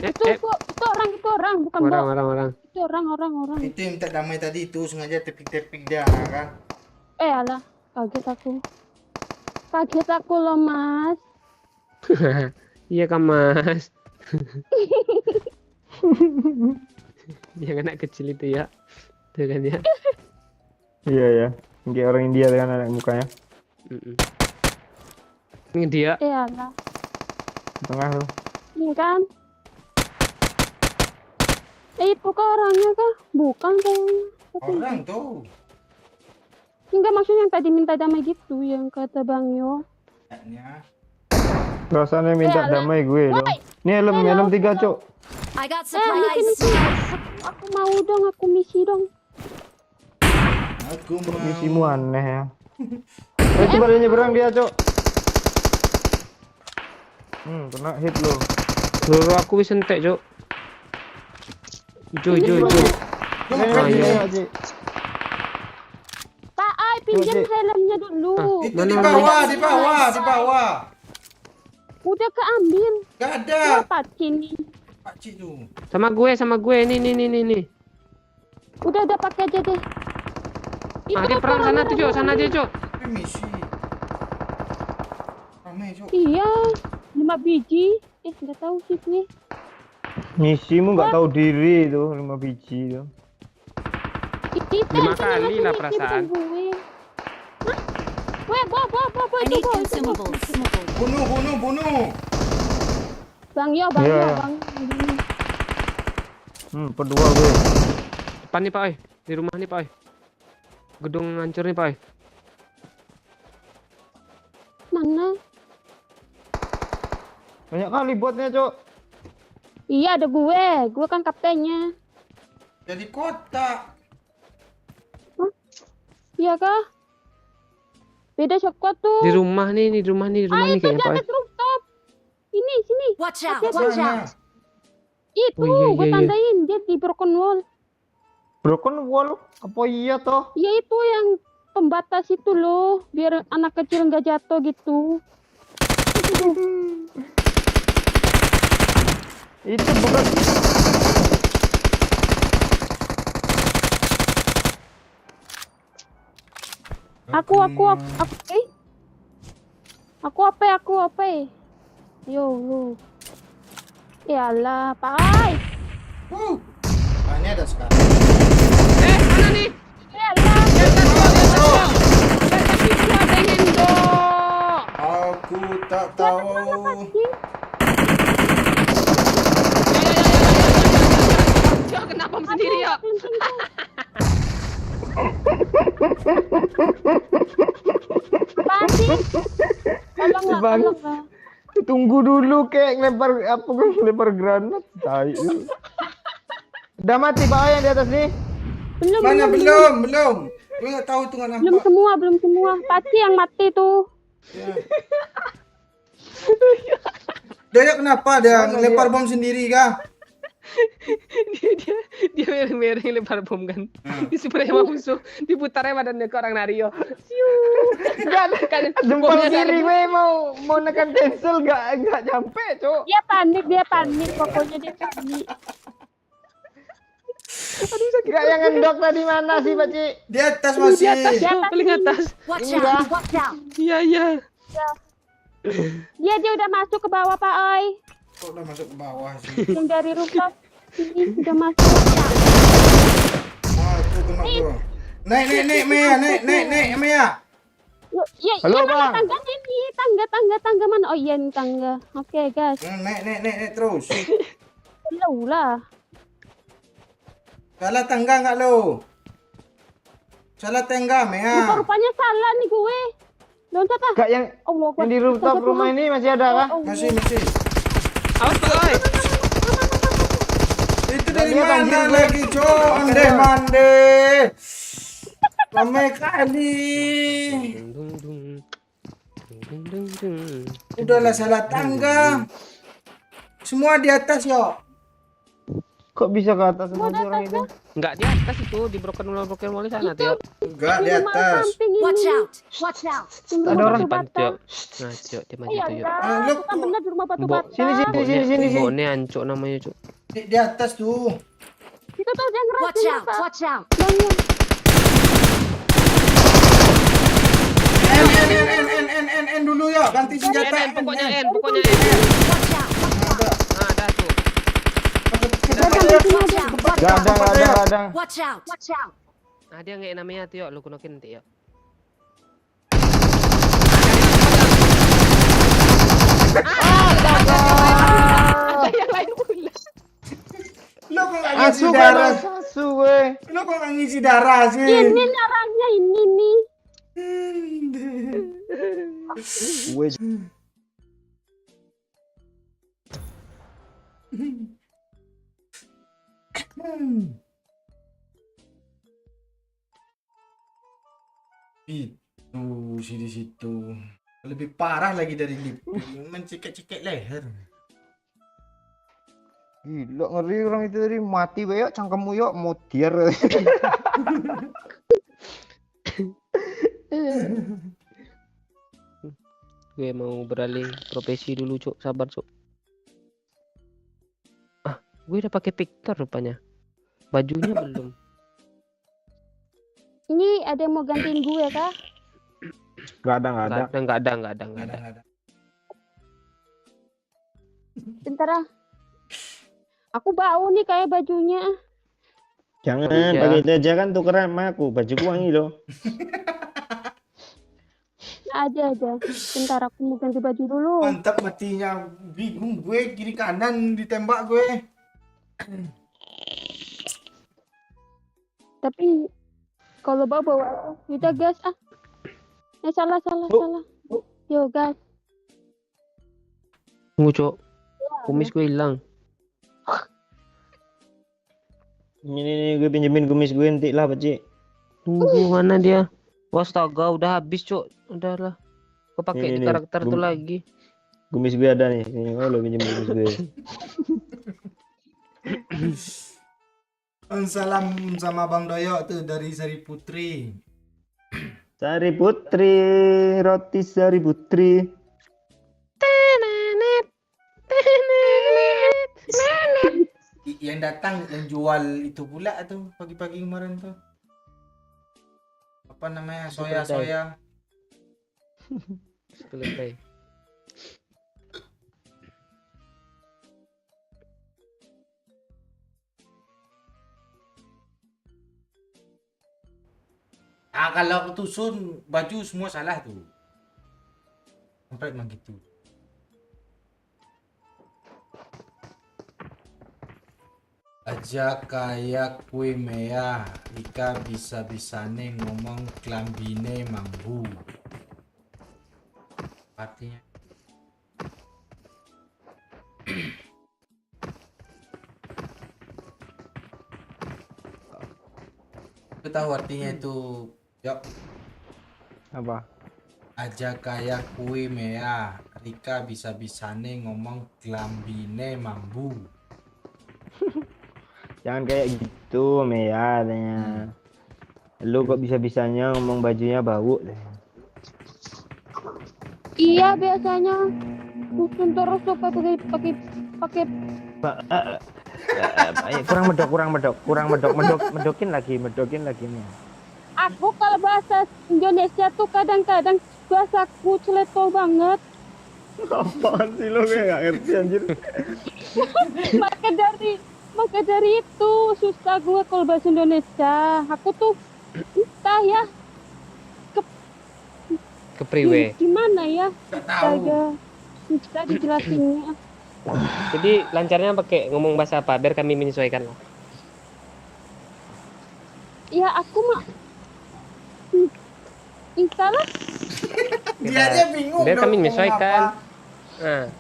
Itu orang bukan bot. Orang. Itu orang. Itu yang minta damai tadi itu sengaja tepik-tepik dia kan. Alah, kaget aku loh Mas. Iya kan Mas. Yang anak kecil itu ya. Tuh kan ya. Iya ya. Kayak orang India kan anak mukanya. Ini dia. Alah, Tengah tuh. ini kan. Itu kah orangnya kah? Bukan kayaknya. Orang tuh. Enggak, maksudnya yang tadi minta damai gitu yang kata Bang Yo. Kayaknya. Rasanya minta alah. damai gue dong. Ini helm 3, Cok. I got Misi. Aku mau dong, aku misi dong. Aku mau. Misimu aneh ya. Coba dia nyebrang dia, Cok. Kena hit lo. Peluru aku wis entek, Cuk. Ijo. Iya, Cik. Tak, pinjam Oke. helmnya dulu. Itu Mana? di bawah. Udah keambil. Gak ada. Dapat sini. Pak Cik tu. Sama gue. Nih. Udah pakai aja deh. Dia perang sana tuh, Cuk. Sana aja, Cuk. Tapi misi. Ramai Cok. Iya, 5 biji. Nggak tahu sih gue. Misimu nggak tahu diri itu 5 biji itu. Kita 5 yang kali ngasih lah misi, perasaan. bukan gue. Hah? Weh, bawa I itu need bawa. consumables. Bunuh. Bang Yo. Iya. Kedua gue. Depan nih, Pak, oi. Di rumah nih, Pak, oi. Gedung hancur nih, Pak, oi. Mana? Banyak kali botnya, Cok. Iya, ada gue. Gue kan kaptennya. Jadi kotak. Iya kah? Beda squad tuh. Di rumah nih itu kayaknya, Pak, oi. jaket rooftop. Ini, sini. Watch out. Mana? Itu, Oh, iya, gue iya. tandain. Dia di broken wall. Broken wall. Apa iya toh? Ya itu yang pembatas itu loh. Biar anak kecil nggak jatuh gitu. Itu bukan. Aku apa? Yo, lu. Yalah, Pai. Ini ada sekarang. Mana nih? Yalah. Aku tak tahu. Cuk, kenapa sendiri ya? Pasti. Tolong Bang. lah. Tunggu dulu kek lempar apa gue lempar granat. Tai. Udah mati Pak yang di atas nih. Belum, Mana belum. belum. Gue nggak tahu tuh nggak Belum nampak. belum semua. Paci yang mati tuh. Ya. Dia kenapa dia Mana lempar dia? bom sendiri kah? dia mereng-mereng lempar bom kan. Hmm. Dispray sama musuh, diputarnya badannya ke orang Nario. Siu. Enggak ada. Kan Jempol bomnya kiri dalam. gue mau nekan cancel enggak nyampe, Cok. Dia panik. Pokoknya dia panik. Enggak yang ngendok tadi mana sih, Pak Ci? Di atas Di masih. atas, tuh, paling atas. Watch Enggak. out! Watch out! Iya. Dia udah masuk ke bawah Pak Oi. Kok udah masuk ke bawah sih? Yang dari rooftop ini udah masuk. Wah, itu kena gua. Naik Mea, naik Mea. Yuk, ya, Halo, mana Bang. tangga ini? Tangga mana? Oh iya ini tangga. Oke, guys. Naik terus. Hello lah. Salah tangga enggak lo? Salah tangga Mea. Rupanya salah nih gue. Loncat ah. Enggak yang Allah, yang di rooftop Astaga, rumah Tuhan. ini masih ada kah? Oh, Masih. Awas Pak Oi. Itu dari Dia banjir, mana Bro. lagi, Cok? Mande. Ramai kali. Dung, dung. Dung, dung, dung. Udahlah salah tangga. Semua di atas yo. Kok bisa ke atas semua orang itu? Enggak di atas itu, di broken wall sana, Tio. Enggak di rumah atas. samping ini. Watch out! Watch out! Yang Ada rumah orang. batu Depan, bata. Tio. Nah, Tio, dia maju Iya, tuh, yuk. enggak. Lu Bukan benar di rumah batu Mbok, bata. Sini. Mboknya ancok namanya, Cuk. Di atas tuh. Itu tuh dia ngeras Watch ini, out! Pak. Watch out! Yang N dulu yo. Ganti senjata. Pokoknya N. Watch out! Nah, ada tuh. Enggak ada. Watch out! Watch out! Nah, dia nge namanya, Tio. Lu gunakin nanti, yuk. Ada yang lain pula. Lo kok nggak ngisi Asu darah? asu gue. Lo kok nggak ngisi darah sih? ini orangnya ini nih. Gue Itu sih di situ. Lebih parah lagi dari lip. Mencekek-cekek leher. gila ngeri orang itu tadi mati bayok cangkemmu yuk mutiar. Gue mau beralih profesi dulu, Cuk. Sabar, Cuk. Ah, gue udah pakai Victor rupanya. Bajunya belum. Ini ada yang mau gantiin gue kah? Enggak ada. Enggak ada. Nggak ada. Bentar ah. Aku bau nih kayak bajunya. Jangan Iya. pakai itu aja kan tukeran sama aku bajuku wangi loh. Ada. Bentar aku mau ganti baju dulu. Mantap matinya. Bingung gue kiri kanan ditembak gue. Tapi kalau bawa udah gas ah. Salah. Yo gas. Tunggu, Cuk. Kumis gue hilang. Ini gue pinjemin kumis gue nanti lah Pak. Tunggu, mana dia? Wastaga, udah habis, Cuk. Udahlah. Kau pakai Ini, karakter tuh gum- lagi. Kumis gue ada nih. Ini lo pinjemin kumis gue. Salam sama Bang Doyo tuh dari Sari Putri. Sari Putri, roti Sari Putri. Yang datang yang jual itu pula tuh pagi-pagi kemarin tuh. Apa namanya? Soya. Selesai. Ah kalau aku tusun baju semua salah tuh. Sampai emang gitu. Aja kayak kue mea, Ika bisa-bisane ngomong klambine mambu. Artinya Lu tahu artinya itu? Yuk, Apa? aja kayak kue mea. Rika bisa-bisane ngomong glambine mambu. Jangan kayak gitu, Mea katanya. Lu kok bisa-bisanya ngomong bajunya bau? Iya biasanya susun terus tuh pakai Kurang medok, medokin lagi, Mea. aku kalau bahasa Indonesia tuh kadang-kadang bahasaku celeto banget. Apaan sih lo kayak gak ngerti anjir? maka dari itu susah gue kalau bahasa Indonesia. Aku tuh entah ya Kepriwe. gimana ya, Gak tahu. astaga susah dijelasinnya. Jadi lancarnya pakai ngomong bahasa apa biar kami menyesuaikan lah. Ya aku mah instalah Dia aja bingung. Biar dong kami ngomong menyesuaikan. apa. Nah,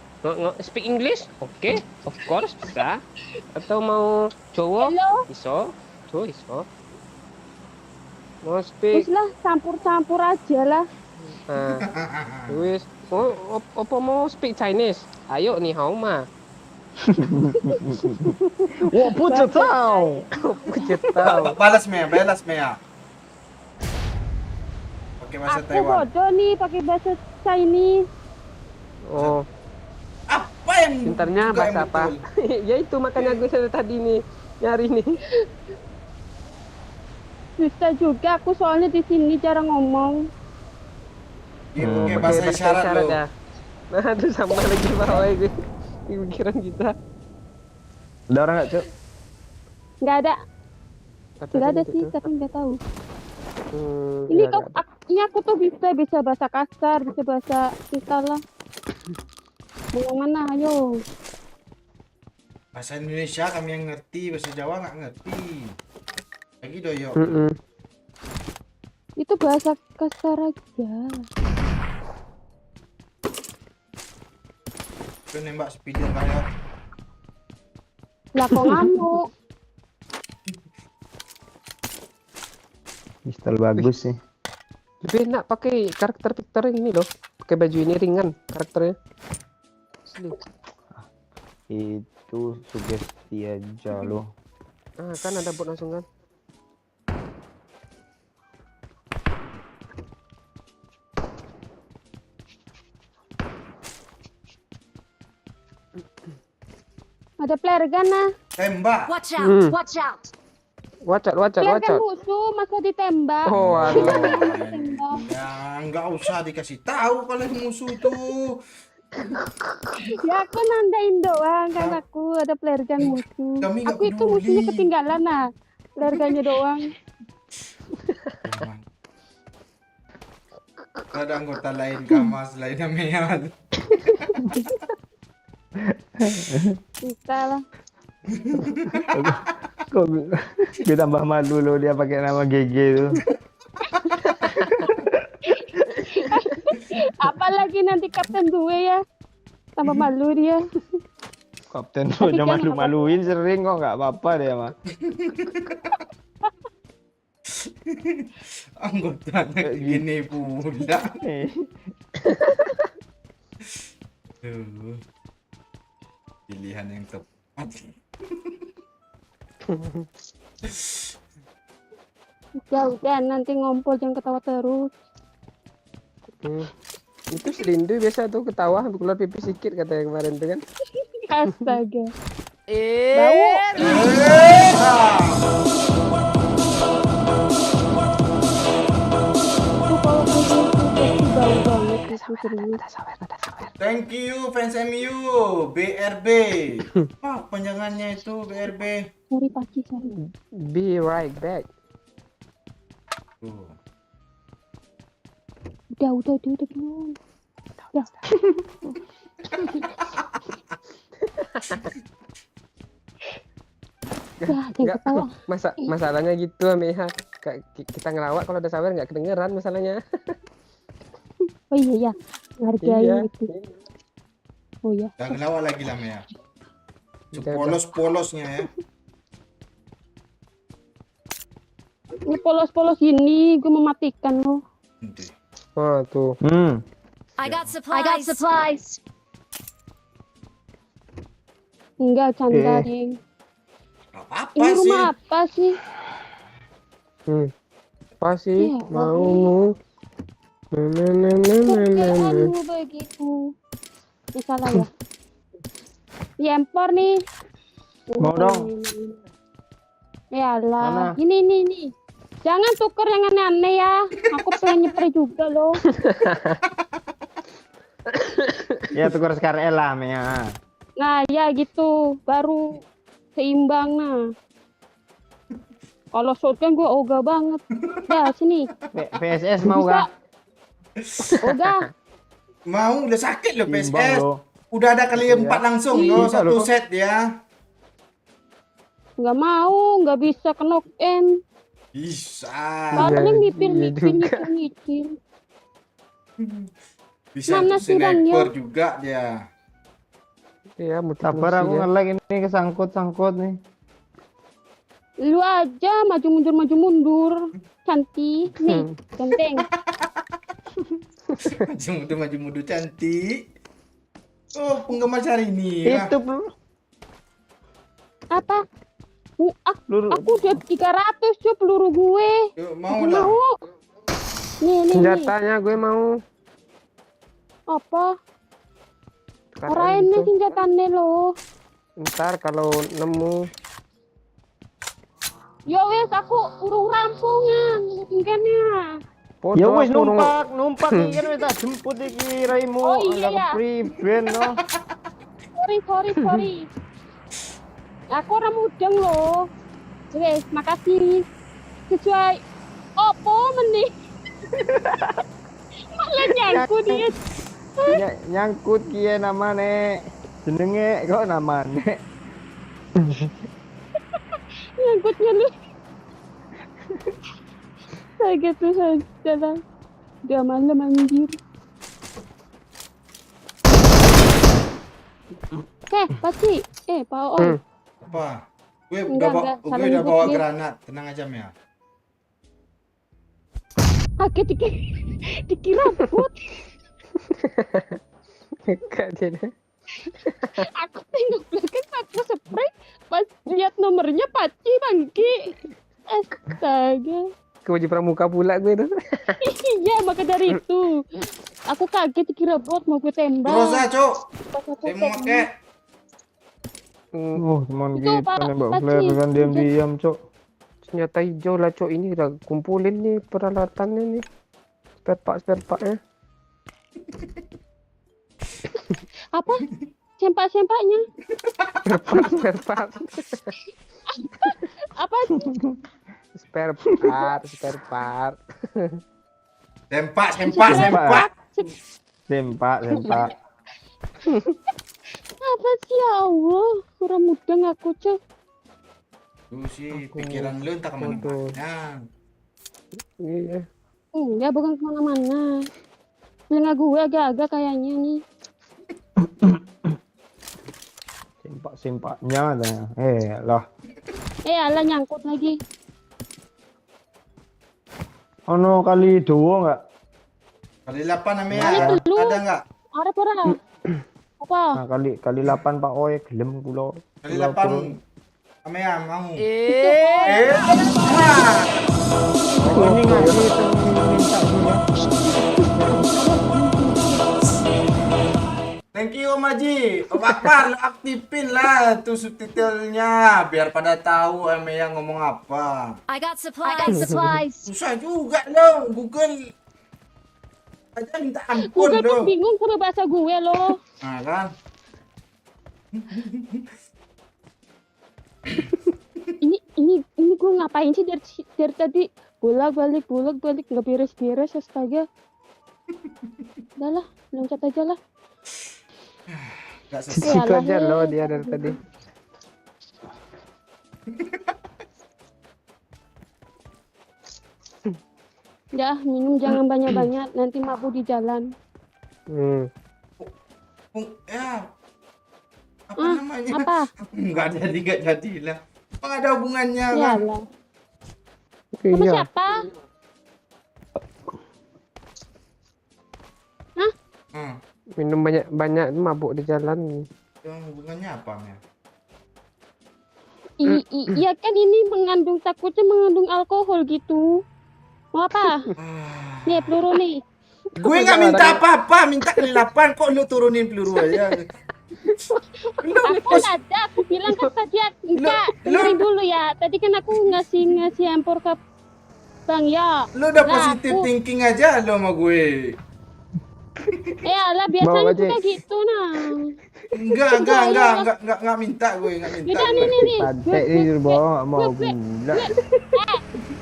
speak English? Oke, of course bisa. Atau mau cowok? halo Iso, cowok iso. Mau speak? wis lah campur-campur aja lah. Nah, wis. Apa mau speak Chinese? Ayo nih hao ma. Wah, pucet tau. Pujet tahu. Balas Mea. Pakai bahasa Aku Taiwan. bodoh nih pakai bahasa Chinese. Oh, Apa yang pintarnya juga yang bahasa apa? betul? Ya itu makanya gue dari tadi nih nyari nih. Susah juga aku soalnya di sini jarang ngomong. Dia pakai bahasa isyarat lo. ya. Nah, itu sama lagi bawah gue. Pikiran kita. Ada orang gak, Cuk? Nggak ada, Kata nggak ada tadi sih itu. tapi nggak tahu. Ini Ini aku tuh bisa bahasa kasar, bisa bahasa istilah. Mau mana? Ayo. Bahasa Indonesia kami yang ngerti, bahasa Jawa nggak ngerti. Lagi doyok. Itu bahasa kasar aja. Itu nembak speeder kayak. Lah kok ngamuk? Pistol bagus sih. Lebih enak pakai karakter ini loh. Pakai baju ini ringan karakternya. Asli. Itu sugesti aja loh. Ah, kan ada bot langsung kan. Ada flare gun nah. Tembak. Watch out! Watch out! Wacat. Flare gun musuh masa ditembak. Oh, alah. Ditembak. Ya nggak usah dikasih tahu kalau musuh itu. Ya aku nandain doang kan aku ada flare gun musuh. Kami nggak Aku itu peduli. musuhnya ketinggalan nah. Flare gunnya doang. Ada anggota lain Kamas selain Mea. Bisa lah. Kok gue tambah malu loh dia pakai nama GG tuh. Apalagi nanti kapten gue ya. Tambah malu dia. Kapten Tapi tuh jangan malu-maluin sering kok nggak apa-apa dia mah. Anggotanya gini pula. Tuh. Pilihan yang tepat. Udah nanti ngompol jangan ketawa terus. Itu selindu biasa tuh ketawa keluar pipi sedikit katanya kemarin tuh kan. Astaga. Bau. Itu kalau kayak gitu pasti bau banget itu serius. Thank you fans MU BRB. Ah, panjangannya itu BRB. Sorry Paci, sorry. Be right back. Tuh. Udah belum. Udah. Ya, jangan Enggak, ketawa. masalahnya gitu Meha. Kita ngelawak kalau ada sawer nggak kedengeran masalahnya. Oh iya ya, ngargain Iya. gitu. Oh ya. Jangan ngelawak lagi lah Mea. Udah. Sepolos-polosnya ya. Ini polos-polos gini, gue mematikan lo. Nanti. Oh tuh. I got supplies. Enggak, canda, Ding. Gak apa-apa Ini sih. rumah apa sih? Apa sih Iya, mau? Kerjaan lu begitu. Ini salah ya. Yempor nih. Mau dong. Ya Mana? lah. Ini. Jangan tuker yang aneh-aneh ya. Aku pengen nyeper juga loh. Ya tukar sekarang lah Mea. Nah, ya gitu. Baru seimbang nah. Kalau shotgun gue ogah banget. Dah, sini. PSS mau Bisa. gak? Ogah. Mau udah sakit loh Imbang PSS. lo. Udah ada kali 4 langsung Iya loh, loh. satu set ya. Nggak mau, nggak bisa ke knock in. Bisa. Paling iya nyicil. Bisa Mana untuk sih orangnya? sniper juga dia. Ya, Sabar aku nge-lag ini kesangkut-sangkut nih. Lu aja maju mundur. Cantik. Nih, ganteng. Maju mundur cantik. Oh, penggemar cari ini. Itu bro. Apa? Peluru. Aku udah 300 cuy peluru gue. Yuk, mau Aku lah. mau. Nih. Senjatanya gue mau. Apa? KM Orang ini gitu. senjatanya lo. Ntar kalau nemu Yo wes aku urung rampungan. Tingkatnya. foto Ya wis aku nung- numpak iki kan wis tak jemput iki raimu. Oh, iya, Ala ya. kepriben no. Sorry. Aku orang mudeng loh. Wes, makasih. Sesuai. Opo mending. Malah nyangkut dia. Nyangkut kiye namane. Jenenge kok namane. Nyangkutnya lu. Saya gitu saja lah. Udah malam anjir. Pasti. Pak Oi. Apa? Gue Enggak, gue salah udah nyebut bawa dia. granat. Tenang aja Mea. Oke, dikira bot. Enggak dia. Aku tengok belakang aku spray. Pas lihat nomornya Paci bangki. Astaga. Ke baju pramuka pula gue tuh. Iya, maka dari itu. Aku kaget dikira bot mau gue tembak. Terus ah, Cuk. Pas aku Saya mau tembak. pakai. Teman Itu, kita Pak, nembak Paci. flare kan diam-diam, Cok. Senjata hijau lah cok, ini udah kumpulin nih peralatannya nih. Spare part-nya. Apa? Sempak-sempaknya. Spare part. Apa? Spare part. Sempak. Sempak. Apa sih ya Allah? Kurang mudeng aku cuy. Tuh sih pikiran lu entah kemana-mana. Iya. Enggak, bukan kemana-mana. Telinga gue agak-agak kayaknya nih. Sempak-sempaknya dah. Lah. Alah nyangkut lagi. Ono kali dowo enggak? Kali 8 namanya. Kali telu. Ada enggak? Ada pora. Apa? Nah, kali 8 Pak Oi gelem kula. Kali 8 namanya mau. Ini ngaji minta juga. Thank you Om Haji. Om Akbar, lu aktifin lah tuh subtitlenya biar pada tahu Amea ngomong apa. I got supplies. Susah juga loh Google. Aja minta ampun Google loh. pun bingung sama bahasa gue loh. Nah kan. Ini gue ngapain sih dari tadi bolak-balik nggak beres-beres astaga. Udah lah, loncat aja lah. Gak Situ selesai. Iyalah, aja loh dia dari tadi. Udah, minum jangan banyak-banyak nanti mabuk di jalan. Ya, apa Ah, namanya? apa? Enggak jadi lah. Emang ada hubungannya kan? Iyalah. Sama Iya. siapa? Hmm. Minum banyak mabuk di jalan. Yang hubungannya apa ya? Iya kan ini takutnya mengandung alkohol gitu. Mau apa? Nih peluru nih. Gue nggak minta apa-apa, minta kali 8 kok lu turunin peluru aja. Lu Aku ada, aku bilang kan tadi enggak. Dengerin dulu ya. Tadi kan aku ngasih empor ke Bang ya. lu udah Lah, positive aku- thinking aja lu sama gue. lah biasanya Bawa, juga Cik. gitu nah. Enggak minta gue, enggak minta. Yaudah gue. nih. Pantai ini bawa mau gula.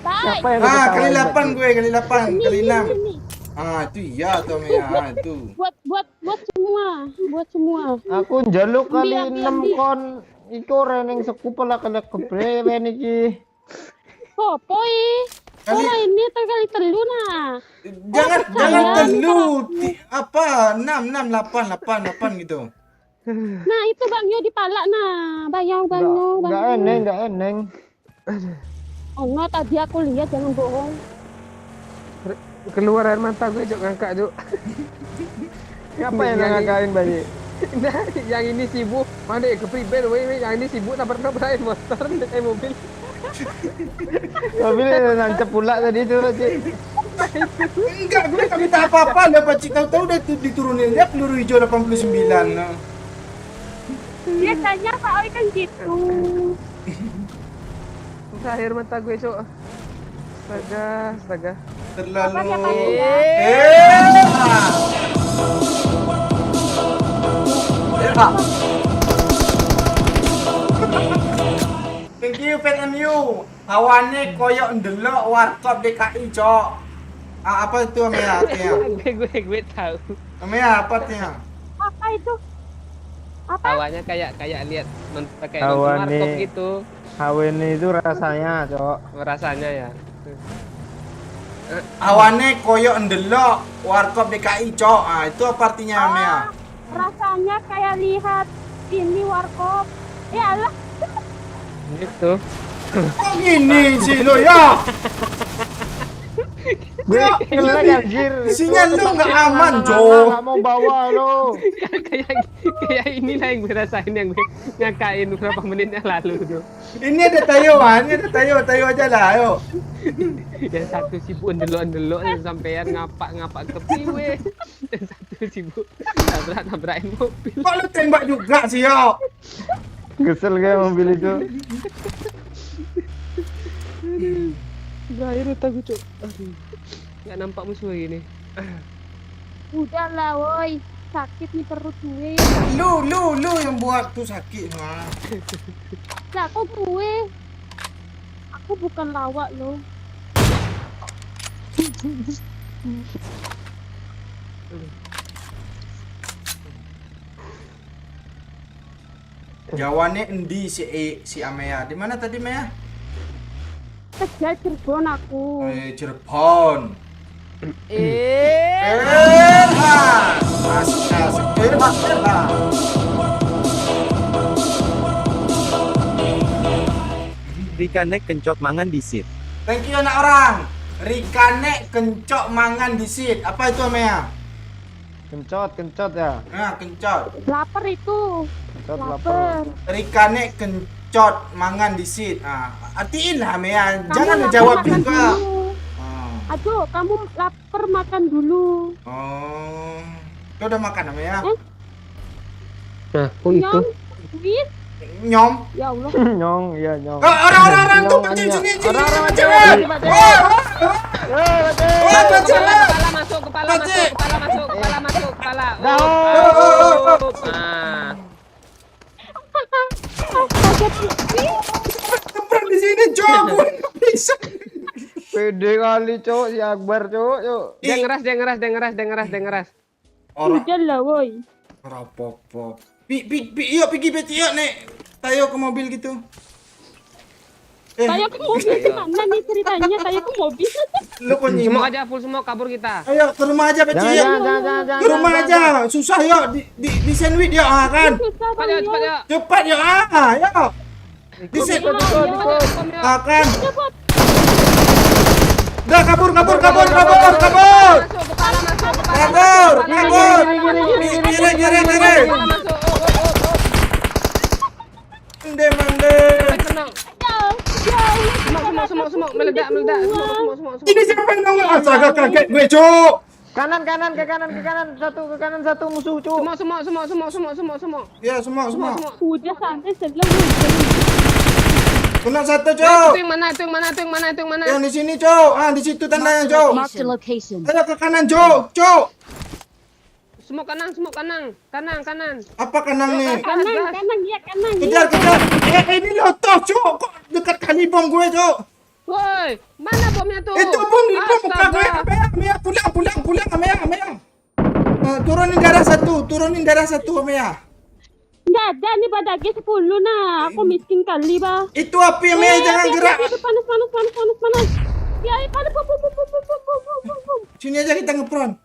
Bye. Siapa yang Ah, ketawain, kali 8 Pak? gue, kali 8, kali 6. Nih. Ah, itu iya tuh Mea, itu. Buat semua. Aku njaluk kali Ambil, 6 ambil. kon. Iko reneng sekupala kena keprewen iki. Popoi. Kali- Ora ini kali telu nah. Jangan percaya. telu. Apa? 6 8 gitu. Nah itu Bang Yo dipalak nah. Bayang Bang Yo. Enggak eneng. Oh no, tadi aku lihat jangan bohong. Keluar air mata gue Cuk, ngangkat Cuk. Siapa yang ngakain bayi? Nah, yang ini sibuk. Mana ke pribadi weh, yang ini sibuk nabrak-nabrakin motor mobil. Mobil nancep pula tadi itu, Cik. Enggak, gue nggak minta apa-apa. Lah Pak tahu-tahu udah diturunin dia peluru hijau 89. Nah. Biasanya Pak Oi kan gitu. Air mata gue Cuk. Astaga. Terlalu. Apa ya? Thank you Fan MU. Hawane koyok ndelok warkop DKI, Cok. Apa itu Mea artinya? gue tahu. Mea apa artinya? Apa itu? Apa? Awalnya kayak lihat pakai Awan nonton warkop nih. gitu. Hawen itu rasanya, Cok. Rasanya ya. Hawane koyok ndelok warkop DKI, Cok. Ah, itu apa artinya Mea? Rasanya kayak lihat ini warkop. Alah. Gitu. Kok gini sih lo ya? Gue jelek anjir. Sinyal lu nggak aman, Jo. Enggak mau bawa lo. kayak inilah yang gue rasain yang gue ngakain beberapa menit yang lalu tuh. Ini ada tayo, ini ada tayo aja lah, ayo. Yang satu sibuk ndelok sampean ngapak ke piwe. Dan satu sibuk nabrakin mobil. Kok lu tembak juga sih, yo? Kesel gue mobil itu. Gair otak gue Cuk. Aduh. Nggak nampak musuh lagi nih. Udah lah woi. Sakit nih perut gue. Lu yang buat tuh sakit mah. Lah kok gue? Aku bukan lawak loh. Jawane endi si Amea? Di mana tadi Mea? Tegal Cirebon aku. Cirebon. Asik. Erha. Rikanek kencot mangan di sit. Thank you anak orang. Rikane kencok mangan di sit. Apa itu Amea? Kencot ya. Nah, kencot. Lapar itu. Kencot Lapar. lapar. Rikane kencot mangan di sit. Ah, artiin lah Mea. Kamu Jangan lapar, ngejawab makan juga. dulu. Ah. Aduh, kamu lapar makan dulu. Oh. Kau udah makan Amea? Nah, oh itu. Nyong, duit. Nyom. Ya Allah. Nyong, iya nyong. Orang tuh Nyong pencet Anya. sini. Orang Pencet. macam Wah, Kepala masuk, kepala masuk. Dah. Ah. Tempat di sini jauh. Bisa. Pede kali, Cok. Si Akbar, Cok. Dia ngeras. Orang Udah lah woi. rapopo. Yuk pergi beti yuk nek. Tayo ke mobil gitu. Tayo ke mobil gimana nih ceritanya? Tayo ke mobil. Lu kok Semua nyimak? aja full semua kabur kita. Ayo ke rumah aja Peci. Jangan. Ke rumah aja. Susah yuk di sandwich yuk kan. Susah Cepat ya, cepat ya. Cepat yuk yuk. Di sandwich kan. Dah kabur. Masuk, kepala masuk. Kabur. Kiri. Masuk. Mande. Tenang. Semua meledak. Semua. Ini siapa yang nongol? Astaga kaget gue, Cuk. Kanan, ke kanan satu musuh, Cuk. Semua. Ya, semua. Udah santai sebelum Kena satu, Itu Cuk. yang mana? Yang di sini, Cuk. Di situ tandanya, Cuk. Marked a location. Ayo ke kanan, Cuk. Semua kanan. Apa kanan nih? kanan ya kanan. Kejar. Ini lotos, Cuk. Kok dekat kali bom gue, Cuk. Woi, mana bomnya tuh? Itu bom di muka gue. Amea, pulang, Amea. Turunin darah satu, Amea. Nggak ada nih badagi 10 nah. Aku miskin kali bah. Itu api, Amea, jangan gerak. Itu panas. Ya, panas. Bum. Sini aja kita ngepron.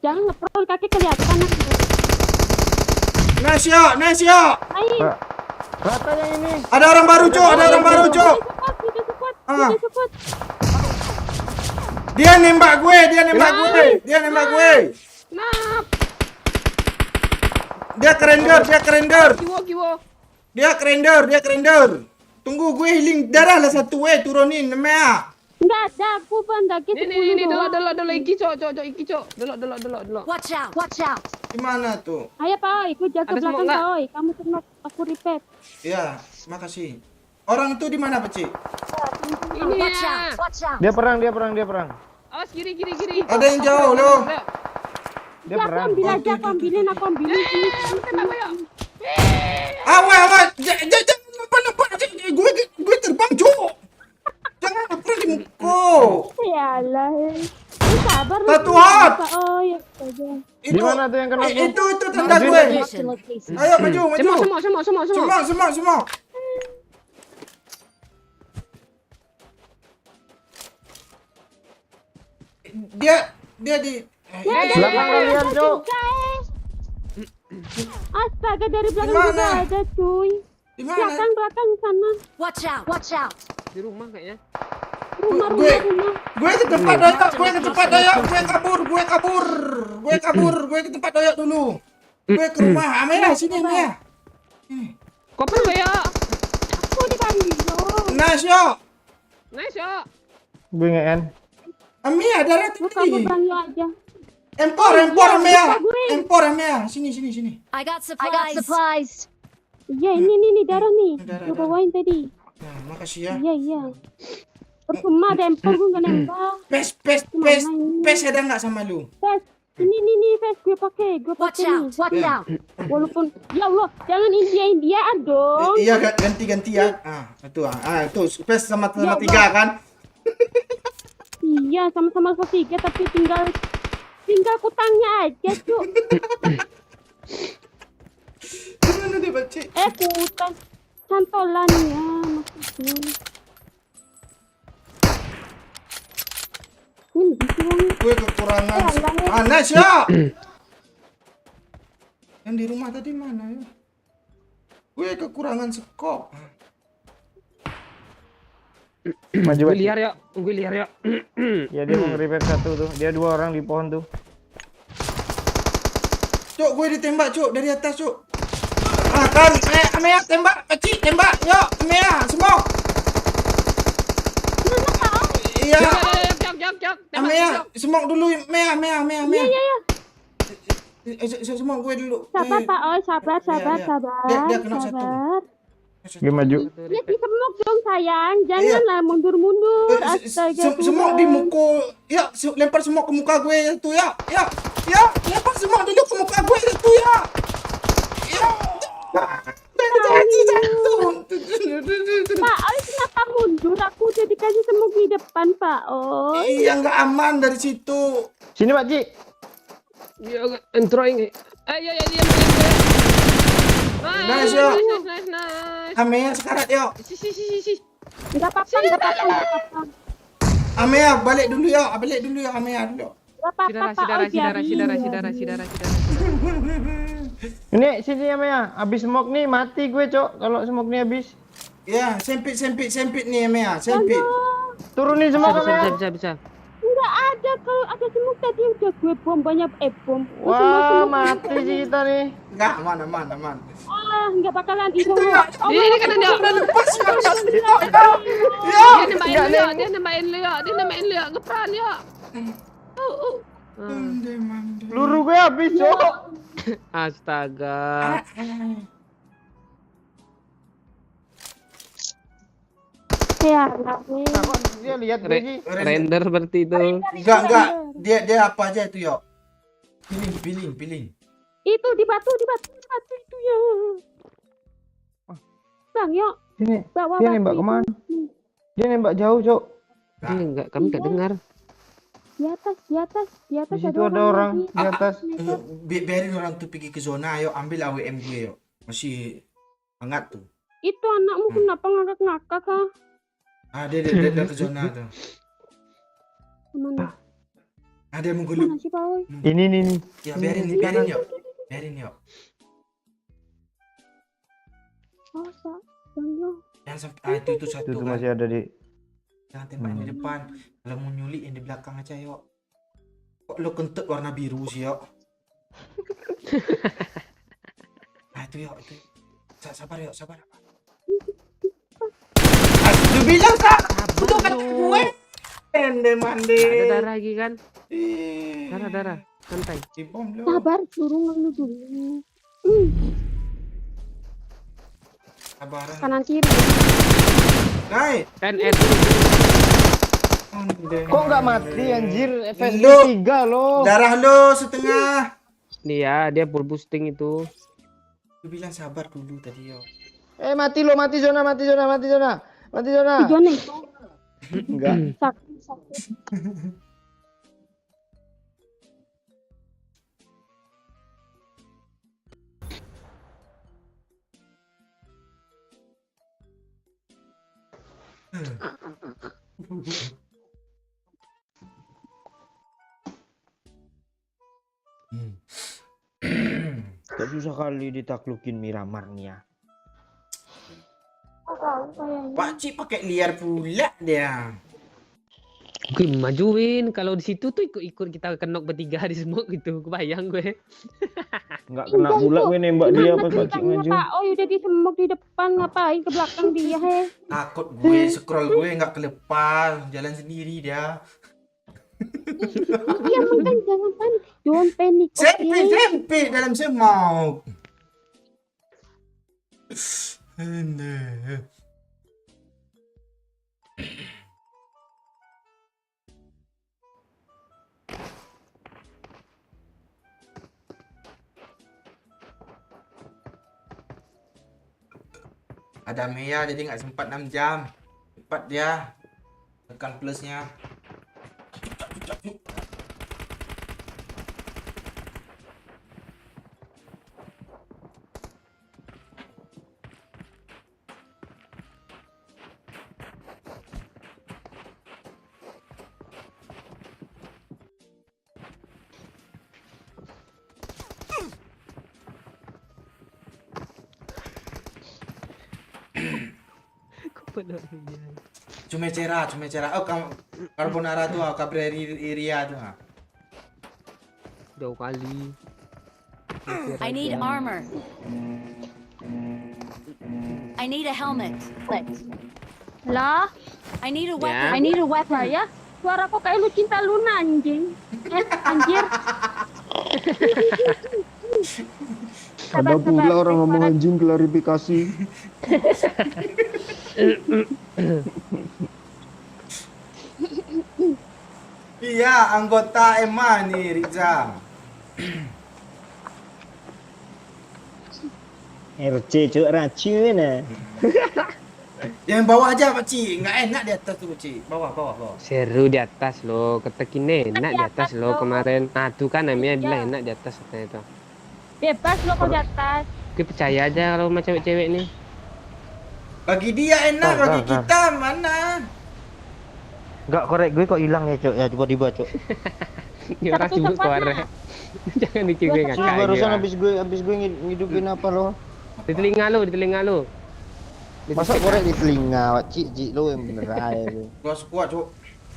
Jangan ngeprol kaki kelihatan. Nice yuk. Ayo. Rata yang ini. Ada orang baru, Cuk. Kita support. Dia nembak gue. Nah, Dia kerender. kiwo. Dia kerender. Tunggu gue healing darah lah satu turunin Amea. Nggak ada, aku bandagi 10 Ini doang. dulu iki, Cok. Dulu. Watch out. Di mana tuh? Ayo Pak Oi, aku jaga Ada semua belakang nggak? Pak Oi. Kamu tenang, aku repair. Ya, makasih. Orang itu di mana, Peci? Ini Watch ya. out. Dia perang. Awas kiri. Ada yang jauh loh. Dia Aku perang. ambil aja, aku ambilin. Sini. Tembak ya. Awas. Jangan nampak. Gue terbang, Cuk. Jangan apa di muka. Yalah. Ini sabar. Satu lu. hot. Pak Oi, aja. Di mana tuh yang kena? Itu tanda gue. Marked a location. Ayo maju. Semua. Dia di Belakang kalian, Cuk. Astaga, dari belakang Di mana? juga ada cuy. di mana? Belakang sana. Watch out. Di rumah kayaknya. Rumah. Gue ke tempat doyok. Gue ke tempat doyok dulu. Gue ke rumah Amea sini Amea. Koper ya. Aku dipanggil loh. Nice yo. Nice ya. Gue nge-end. Amea darah Lu kamu tinggi. panggil aja. Empor Amea. Sini. I got supplies. Iya, ini darah nih. Darah, Lu darah. bawain tadi. Nah, makasih ya. Iya. Percuma dempel gue nggak nembak. Pes ada nggak sama lu? Pes, ini Pes gue pakai Watch nih. out. Walaupun ya Allah, jangan India dong. Iya ganti ya. Itu pes sama Ya Allah. 3 kan? Iya, sama-sama level 3 tapi tinggal kutangnya aja, Cuk. Gimana dia baca? Kutang cantolannya maksudnya. Ini gitu yang Gue kekurangan. Alah. Nice ya. Yang di rumah tadi mana ya? Gue kekurangan skop. Maju. Gue liar ya. Ya dia mau nge-repair satu tuh. Dia 2 orang di pohon tuh. Cuk, gue ditembak, Cuk, dari atas, Cuk. Kan, Amea tembak, Peci, tembak. Yuk, Amea, smoke. Iya, Jak. Amea, smoke dulu, Amea. Iya. Smoke gue dulu. Sabar Pak Oi, sabar. Dia kena satu. Sabar. Gue maju. Ya disemok dong sayang, janganlah mundur-mundur. Astaga. Semok di muka. Ya, lempar semok ke muka gue itu ya. Ya, lempar semok dulu ke muka gue itu ya. Ya. Pak Oi, kenapa mundur? Aku udah dikasih semok di depan Pak Oi. Iya, nggak aman dari situ. Sini Pak Ci. Ya, entroing. Ayo. Nice, yo. nice. Amea sekarat yo. Si. Enggak apa-apa, enggak apa-apa, enggak apa-apa. Amea balik dulu yo. Balik dulu yo Amea dulu. Enggak apa-apa, Pak. Oh, biarin. Sidara. Ini sini ya Maya. Habis smoke nih mati gue, Cok. Kalau smoke nih habis. Ya, sempit nih Amea, sempit. Turunin smoke Maya. Bisa. Enggak ada, kalau ada semut tadi udah gue bom banyak bom. Wah, mati sih kita nih. Enggak, aman. Ah, enggak bakalan Itu itu. ya. Ini kan dia. Lepas ya. Dia namain Leo, ngepran ya. Peluru gue habis, Cok. Astaga. Ya, Nah, kok dia lihat gue sih. Render berarti itu. Enggak. Dia apa aja itu yo. Piling. itu di batu itu ya. Bang, yuk. Sini. Bawa Dia batu nembak itu. kemana? Dia nembak jauh, Cok. Ini enggak, kami enggak dengar. Di atas Di situ ada orang lagi. di atas. Biarin orang tuh pergi ke zona, ayo ambil AWM gue yo. Masih hangat tuh. Itu anakmu kenapa ngakak-ngakak kah? Dia ke zona tuh. Kemana? Ada yang menggelup. Mana sih, Pak? Oi? Ini. Ya biarin yo. Oh, Bang, yuk. Jangan sampai itu satu Itu kan. masih ada di. Jangan tembak yang di depan. Kalau mau nyulik yang di belakang aja yo. Kok lo kentut warna biru sih yo? Itu yo. Sabar yo. Lu bilang kak, itu kan gue. Mande. Ada darah lagi kan? Darah. Santai. Dibom lo. Sabar, suruh ngeluh dulu. Sabaran. Kanan kiri. Naik. NR. Kok nggak mati anjir? Lu. FSG 3 loh. Darah lo setengah. Dia full boosting itu. Lu bilang sabar dulu tadi yo. Mati zona. Tujuannya itu Enggak. sakit. Gak susah kali ditaklukin Miramar nih ya. Pakcik pakai liar pula dia. Gue majuin kalau di situ tuh ikut kita kenok bertiga di smoke gitu. Kebayang gue. Nggak kena pula gue nembak dia pas Pakcik maju. Oh, udah disemok di depan, ngapain ke belakang dia, he? Takut gue scroll gue nggak kelepas, jalan sendiri dia. Iya, makanya jangan panik. Don't panic. Sempit dalam semok. Ada Mea jadi nggak sempat 6 jam. Cepat dia. Tekan plusnya. Cumecera. Oh, carbonara tuh, cabrera tuh. Jauh kali. I need armor. I need a helmet. Lah, I need a Ya. weapon. I need a weapon ya. Suara kok kayak lu cinta Luna, anjing. Anjir. Ada pula orang ngomong anjing klarifikasi. Iya, anggota EMA nih, Riza. RC cuk racun ya. Yang bawah aja, Pakcik. Nggak enak di atas tuh, Pakcik. Bawah. Seru di atas loh. Ketekin enak di atas loh kemarin. Nah tuh kan namanya adalah enak di atas katanya itu. Bebas lo kok di atas. Gue percaya aja kalau sama cewek-cewek nih. Bagi dia enak, Tar, bagi tar, tar. kita mana? Enggak korek gue kok hilang ya, Cuk. Ya tiba-tiba, Cuk. Ini orang Satu sibuk cepatnya. korek. Jangan bikin gue Dua ngakak. Cuk, barusan aja. habis gue ngidupin apa lo? Di telinga lu, di telinga lu. Masa korek di telinga, Cik lo yang bener aja. Lu. Gua squad, Cuk.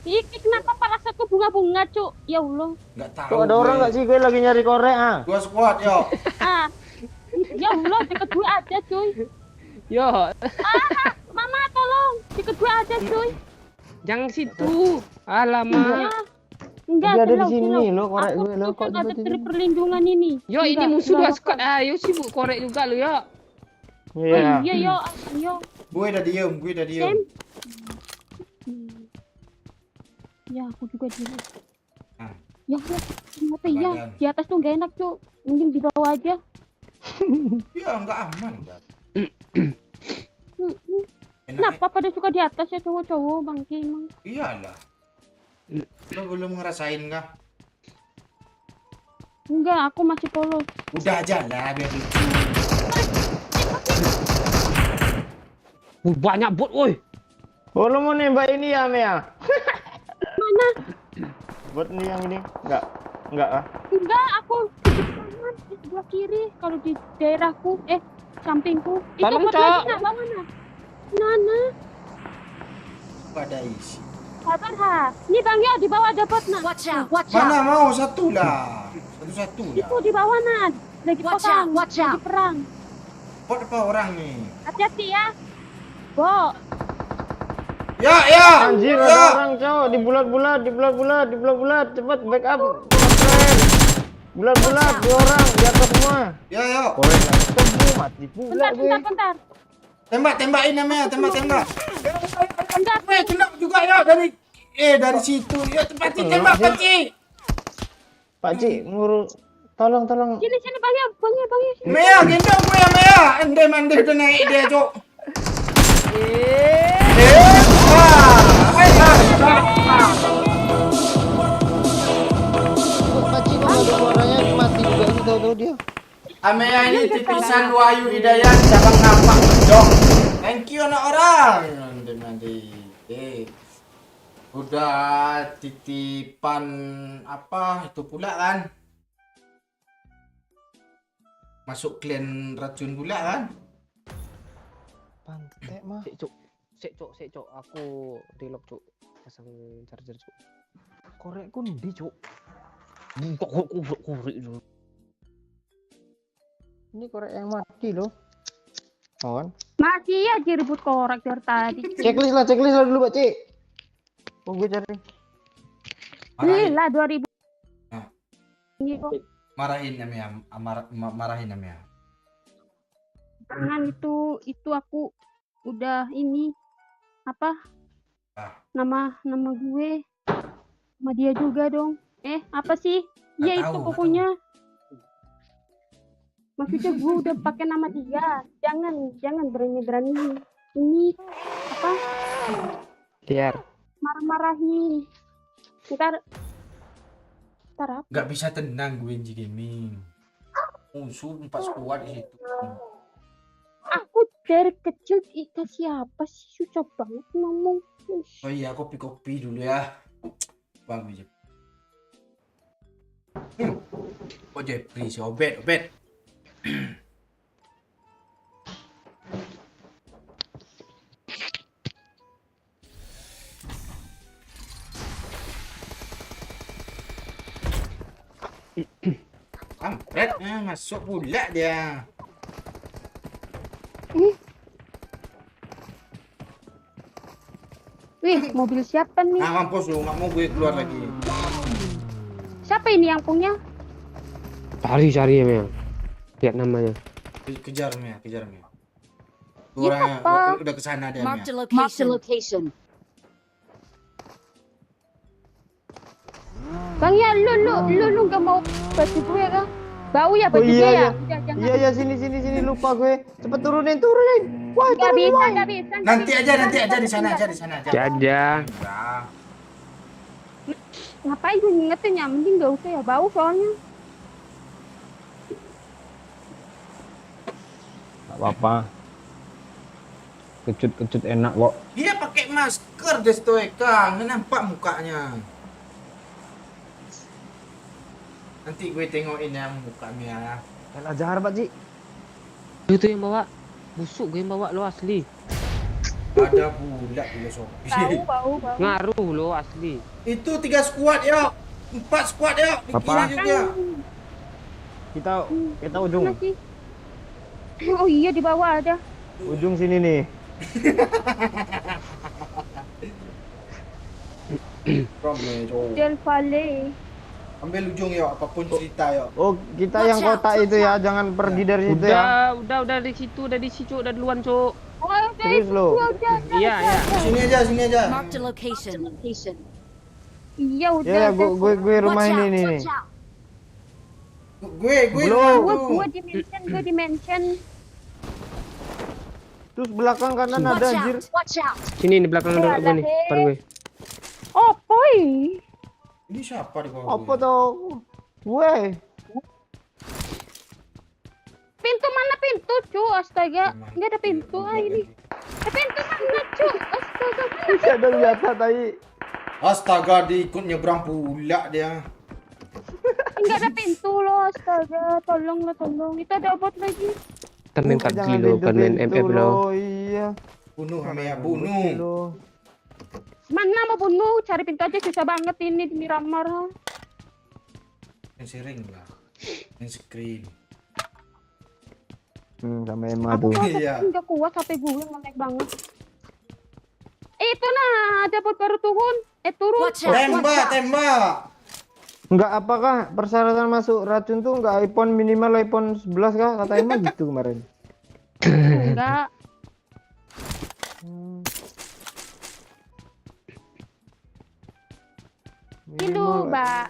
Ih, kenapa parasatku bunga-bunga, Cuk? Ya Allah. Enggak tahu. Cuk, ada orang enggak sih? Gue lagi nyari korek ah. Gua squad, yo. Ah. Ya Allah, deket gue ada, cuy. Yo, Mama tolong, deket gue ada, cuy. jangan situ. Alamak. Enggak, Dia ada di silau, sini silau. lo korek Aku gue lo tuh kok kan ada tiba-tiba. dari perlindungan ini. Yo, ini Enggak, musuh enggak dua apa-apa. squad. Ayo sibuk korek juga lu, yo. Oh, Iya. iya, yo, ayo. Gue udah diem, gue udah diem. Sam. Ya, aku juga dulu. Ah. Ya, ya, ternyata ya. Badan. Di atas tuh gak enak, Cuk. Mending di bawah aja. Ya enggak aman. Hmm. Enak. Kenapa pada suka di atas ya cowok-cowok, bangke emang? Iyalah. Lo belum ngerasain kah? Enggak, aku masih polos. Udah aja lah biar lucu. Banyak bot, woi. Oh, lo mau nembak ini ya, Mea? Mana? Buat ini yang ini? Enggak ah. Enggak, aku di kanan, di sebelah kiri. Kalau di daerahku, sampingku. Itu Tolong, buat Cok. lagi, nak, bawah, nak. Nana, Pada isi. sabar ha. Ini Bang Yo, di bawah ada bot, nak. Watch out! Watch out! Mana mau satu lah. Satu-satu lah. Itu di bawah, nak. Lagi Watch perang, out, watch lagi out. perang. Pot apa orang nih? Hati-hati ya. Bo, Ya, ya. Anjir Ya. ada orang, Cok. Di bulat-bulat. Cepet backup. Bulat-bulat, dua orang di atas semua. Ya, ya. Korek nggak ketemu, mati pula gue. bentar. Tembakin namanya, tembak. Bentar. Weh, kena juga ya dari situ. Ya, tempatin tembak, Pakcik. Pak Cik, ngurus. Tolong. Sini, Bang Yo, Bang Yo. Mea, gendong gue ya, Mea. Ande udah naik dia, Cok. Pak Cik, kok ada suaranya mati juga ini tahu-tahu dia. Amea ini titisan Wahyu Hidayat cabang nampak dong. Thank you anak orang. Nanti. Udah titipan apa itu pula kan? Masuk klan racun pula kan? Pantek mah. Sik, Cuk. Aku reload, Cuk. Pasang charger, Cuk. Korek kundi, Cuk. Kok korek dulu. Ini korek yang mati loh. Kawan. Masih aja ribut korek dari tadi. Checklist lah dulu, Pak Cik. Oh, gue cari. Marahin, Lah 2000. Nah. Ini kok. marahin Amea, marahin Amea. Jangan itu aku udah ini apa? Nama gue sama dia juga dong. Apa sih? Nggak Iya itu tahu, pokoknya. Maksudnya gue udah pakai nama dia. Jangan berani ini apa? Liar. Marah-marahin. Ntar apa? Gak bisa tenang gue Inji Gaming. Musuh 4 squad di situ. Aku dari kecil kita siapa sih? Susah banget ngomong. Oh iya, kopi dulu ya. Bang Bijak. Oh Jeffrey, si Obed. Kampret, masuk pula dia. Wih, mobil siapa nih? Mampus lu, nggak mau gue keluar lagi. Siapa ini yang punya? Cari ya, Mea. Lihat namanya. Kejar Mea. Iya, Orang apa? udah kesana dia Mea. Marked a location. Bang ya, lu nggak mau baju gue kan? Bau ya baju Oh, iya, gue ya? iya. Udah, jangan. Iya, sini lupa gue. Cepet turunin. Wah, Nggak bisa. Nanti aja di sana aja. Jajan. Udah. Ngapain gue ngingetin ya? Mending nggak usah ya, bau soalnya. apa-apa. Kecut enak kok. Dia pakai masker Destoeka, nggak nampak mukanya. Nanti gue tengokin yang mukanya. Kan ajar Pak Ci. Itu yang bawa. Busuk gue yang bawa lo asli. Ada bulat filosofi. Bau. Ngaruh lo asli. Itu 3 squad ya. 4 squad ya. Di Apa? kiri juga. Kita ujung. Mana sih? Oh iya di bawah ada. Ujung sini nih. Promejo. Del Valle. Ambil ujung ya, apapun cerita ya. Oh, kita yang kotak itu ya, jangan pergi dari situ ya. Udah di situ, udah di situ, udah duluan, Cuk. Oh, udah Serius itu, lo? udah. Iya. Sini aja. Marked a location. Iya udah. Ya, gue rumah Watch ini out, nih. watch out. Gue Belum. dulu. Gue dimension. Terus belakang kanan ada Watch anjir. out, watch out. Sini di belakang ada gue nih, depan gue. Oh, boy. Ini siapa di bawah? Apa tuh? Gue. Pintu mana pintu, cu? Astaga. Enggak ada pintu ini. Pintu mana, cu? Astaga. Masih ada senjata tadi. Astaga, diikut nyebrang pula dia. Enggak ada pintu loh, astaga. Tolong. Itu ada bot lagi. Kita main PUBG lo, bukan main MF lo. Oh iya. Bunuh Hamea, bunuh. Lo. Mana mau bunuh? Cari pintu aja susah banget ini di Miramar. Yang sering lah. Yang screen. Sama Emma tuh. Iya. Enggak kuat HP gue nge-lag banget. Itu nah, ada bot baru turun. Turun. Watch out. Tembak. Enggak apakah persyaratan masuk racun tuh enggak iPhone minimal iPhone 11 kah? Kata Emma gitu kemarin. Enggak. Itu, Mbak.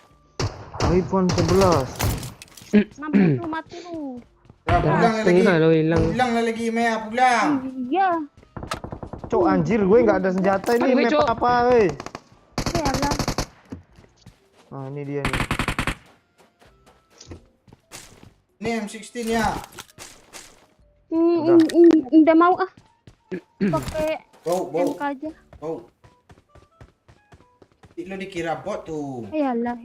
iPhone 11. Mampus lu mati lu. Ya, pulang lagi. Tengah lo hilang. Pulang lagi Mea, pulang. Iya. Cok anjir gue enggak ada senjata ini Gue, map Cok. apa weh. Iyalah. Nah, ini dia nih. Ini M16 ya. Udah mau ah. Pakai Bau. MK aja. Bau. Lo dikira bot tuh. Iyalah,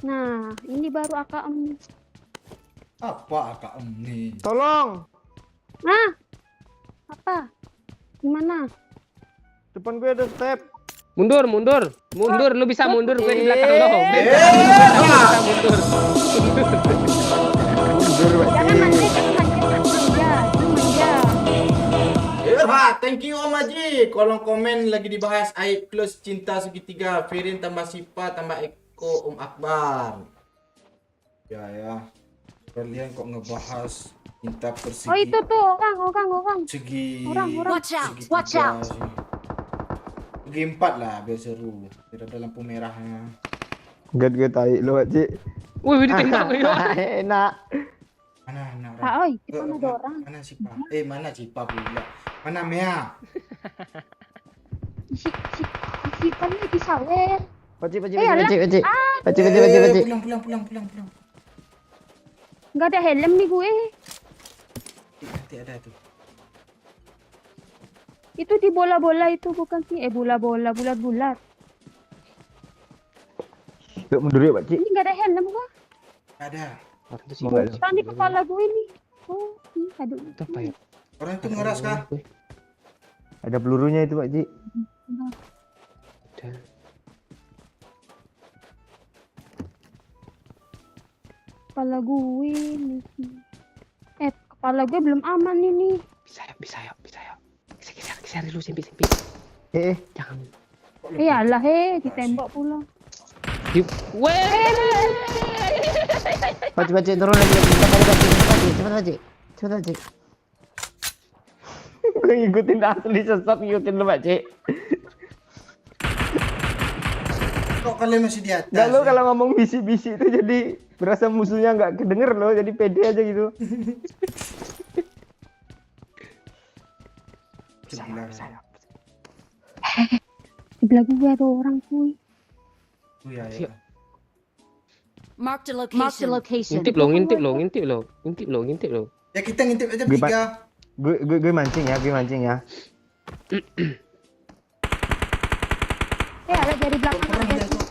Nah, ini baru AKM. Apa AKM nih? Tolong. Nah. Apa? Gimana? Depan gue ada step. Mundur. Lu bisa mundur, gue di belakang lo. Mundur. Jangan manja. Thank you Om Haji. Kolom komen lagi dibahas Aib plus cinta segitiga. Firin tambah Sipa tambah Eko Om Akbar. Ya. Kalian kok ngebahas cinta persegi. Oh itu tuh orang. Segi. Orang. Watch out, segitiga watch out. sini. Segi 4 lah biar seru. Biar ada lampu merahnya. Gak gue tai lo, Cik. Wih, ditembak yo. Enak. Mana Ah, oi, itu mana ada orang? Mana Sipa? Mana Sipa pula? Mana Mea? Si kan lagi sawer. Paci. Alah. Paci. Pulang. Enggak ada helm nih gue. Nanti ada tuh. Itu di bola-bola itu bukan sih? Bola-bola, bulat-bulat. Yuk mundur yuk, Paci. Ini enggak ada helm gua. Ada. Orang itu Mau nggak? sih. Kan di kepala gue nih. Oh, aduh. Itu apa ya? Orang itu ngeras kah? Ada pelurunya itu, Pak Ci. Udah. Kepala gue nih. Kepala gue belum aman ini. Bisa yuk. Geser dulu, sempit. Jangan. Iyalah, ditembak pula. Paci turun lagi. Cepat Paci. Gue ngikutin asli sesat ngikutin lo, Pak Ci. Kok kalian masih di atas? Gak lo kalau ngomong bisi-bisi itu jadi berasa musuhnya nggak kedenger lo, jadi pede aja gitu. Sebelah. Di belakang gue ada orang cuy. Ya. Marked a location. Ngintip lo. Ya kita ngintip aja Gue bertiga. gue mancing ya, gue mancing ya. ada dari belakang Orang ada. dia tuh.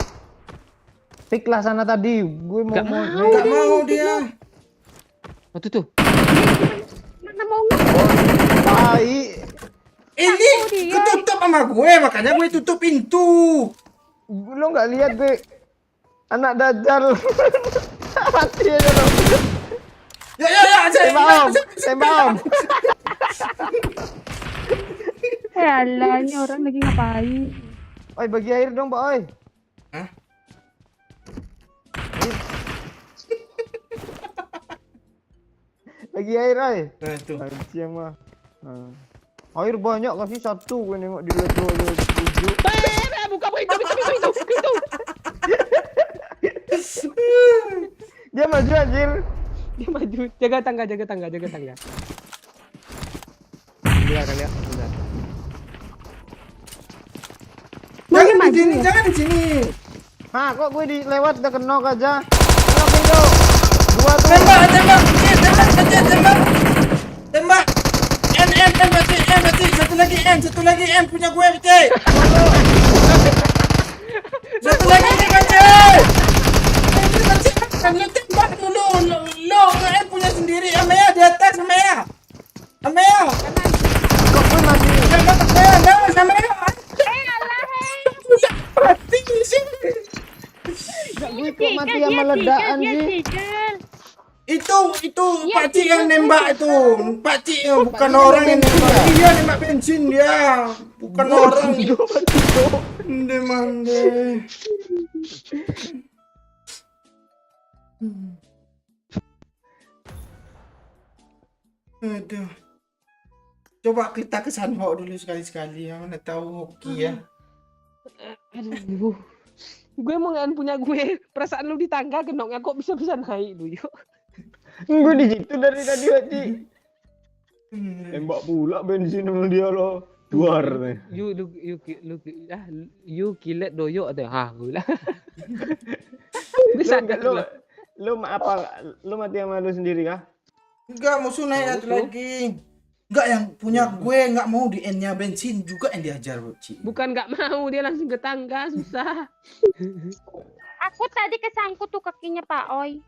Pick lah sana tadi. Gue mau Nggak mau. Nggak mau dia. Oh tuh. Mana mau nggak? Tai. Ini ketutup sama gue, makanya gue tutup pintu. Lo nggak lihat gue anak dajal. Mati aja lo. Ya, Tembak om. Alah, ini orang lagi ngapain? Oi, bagi air dong, Pak, oi. Hah? Bagi air, oi. Nah tuh. Anjing mah. Air banyak kasih satu, gue nengok di level 7. Buka pintu. Dia maju anjir. Dia maju. Jaga tangga. Dia kali ya. Bentar. Jangan di sini, jangan di sini. Hah, kok gue lewat udah kenok aja. Kenok pintu. 2 tuh. Tembak. Mati. Satu lagi M punya gue, Bece. Satu lagi nih, Bece. Lu tembak dulu. Lo M punya sendiri. Amaya di atas, Amaya. Kok gue mati. Amaya. Mati sih. Gue kok mati sama ledakan sih. Itu pakcik yang nembak itu. Pakcik yang bukan orang yang nembak. Iya, nembak bensin dia. Bukan orang. Mande. Aduh. Coba kita ke Sanhok dulu sekali-sekali. Yang mana tahu hoki ya. Aduh. Gue mau ngan punya gue. Perasaan lu di tangga kenoknya kok bisa naik lu yuk. Gue di situ dari tadi, Haji. Tembak pula bensin sama dia lo. Duar nih. You kilet doyok tuh. Gue lah. Lu mati sama lu sendiri kah? Enggak, musuh naik satu lagi. Enggak, yang punya gue enggak mau di N-nya bensin juga yang diajar, Ci. Bukan nggak mau, dia langsung ke tangga, susah. Aku tadi kesangkut tuh kakinya Pak Oi.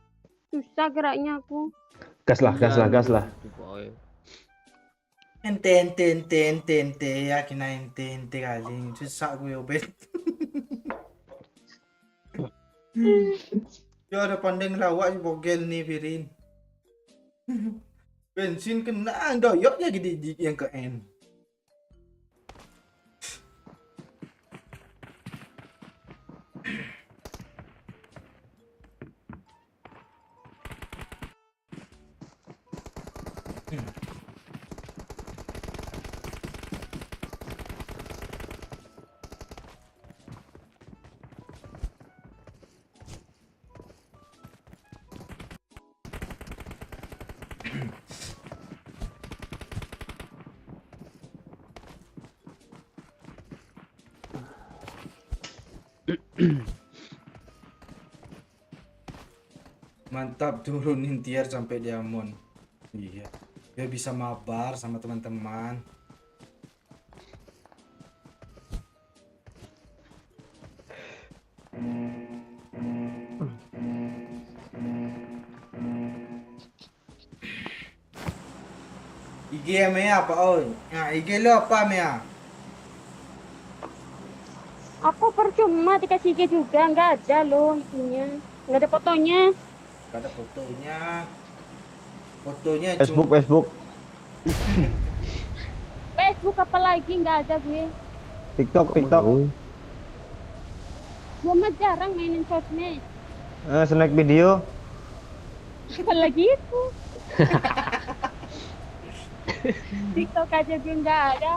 Susah geraknya aku. Gas lah. Ente ya kena ente kali. Susah gue obet. Ya ada pandeng lawak bogel nih Firin. Bensin kena doyoknya gede yang ke N. Mantap turunin tier sampai diamond. Iya. Biar bisa mabar sama teman-teman. IG Mea apa Oi? Nah, IG lo apa Mea? Aku percuma dikasih IG juga, nggak ada loh isinya. Nggak ada fotonya. Gak ada fotonya. Fotonya Facebook. Facebook apa lagi nggak ada gue. TikTok. Gue mah jarang mainin sosmed. Snack video. Apalagi itu. TikTok aja gue nggak ada.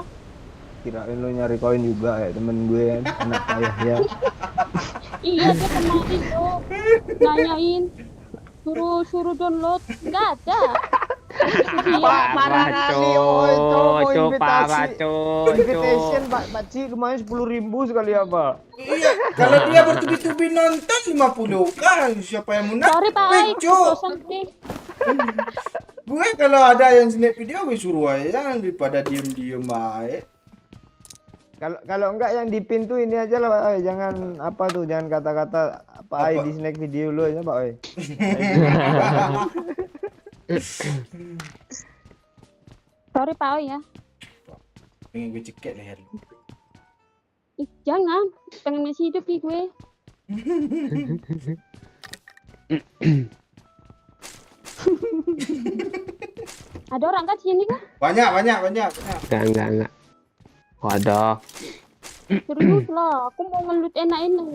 Kirain lo nyari koin juga ya temen gue kan. Anak ayah ya. Iya, dia kemarin tuh nanyain suruh download, nggak ada. Parah Invitation Pak Ci lumayan 10.000 sekali apa? Iya, kalau dia bertubi-tubi nonton 50 kan siapa yang mau Sorry Pak Ai, Cuk. bosan sih. Gue kalau ada yang snap video gue suruh aja daripada diem-diem baik. Kalau enggak yang di pin tuh ini aja lah, Pak. Oi. Jangan apa tuh, jangan kata-kata apa Apa? ID snack video lu aja, Pak. Oi. Sorry Pak Oi ya. Pengen gue ceket leher lu. Ih, jangan. Pengen masih hidup nih gue. Ada orang kan sini kan? Banyak. Enggak. Waduh. Serius lah. Aku mau ngelut enak-enak.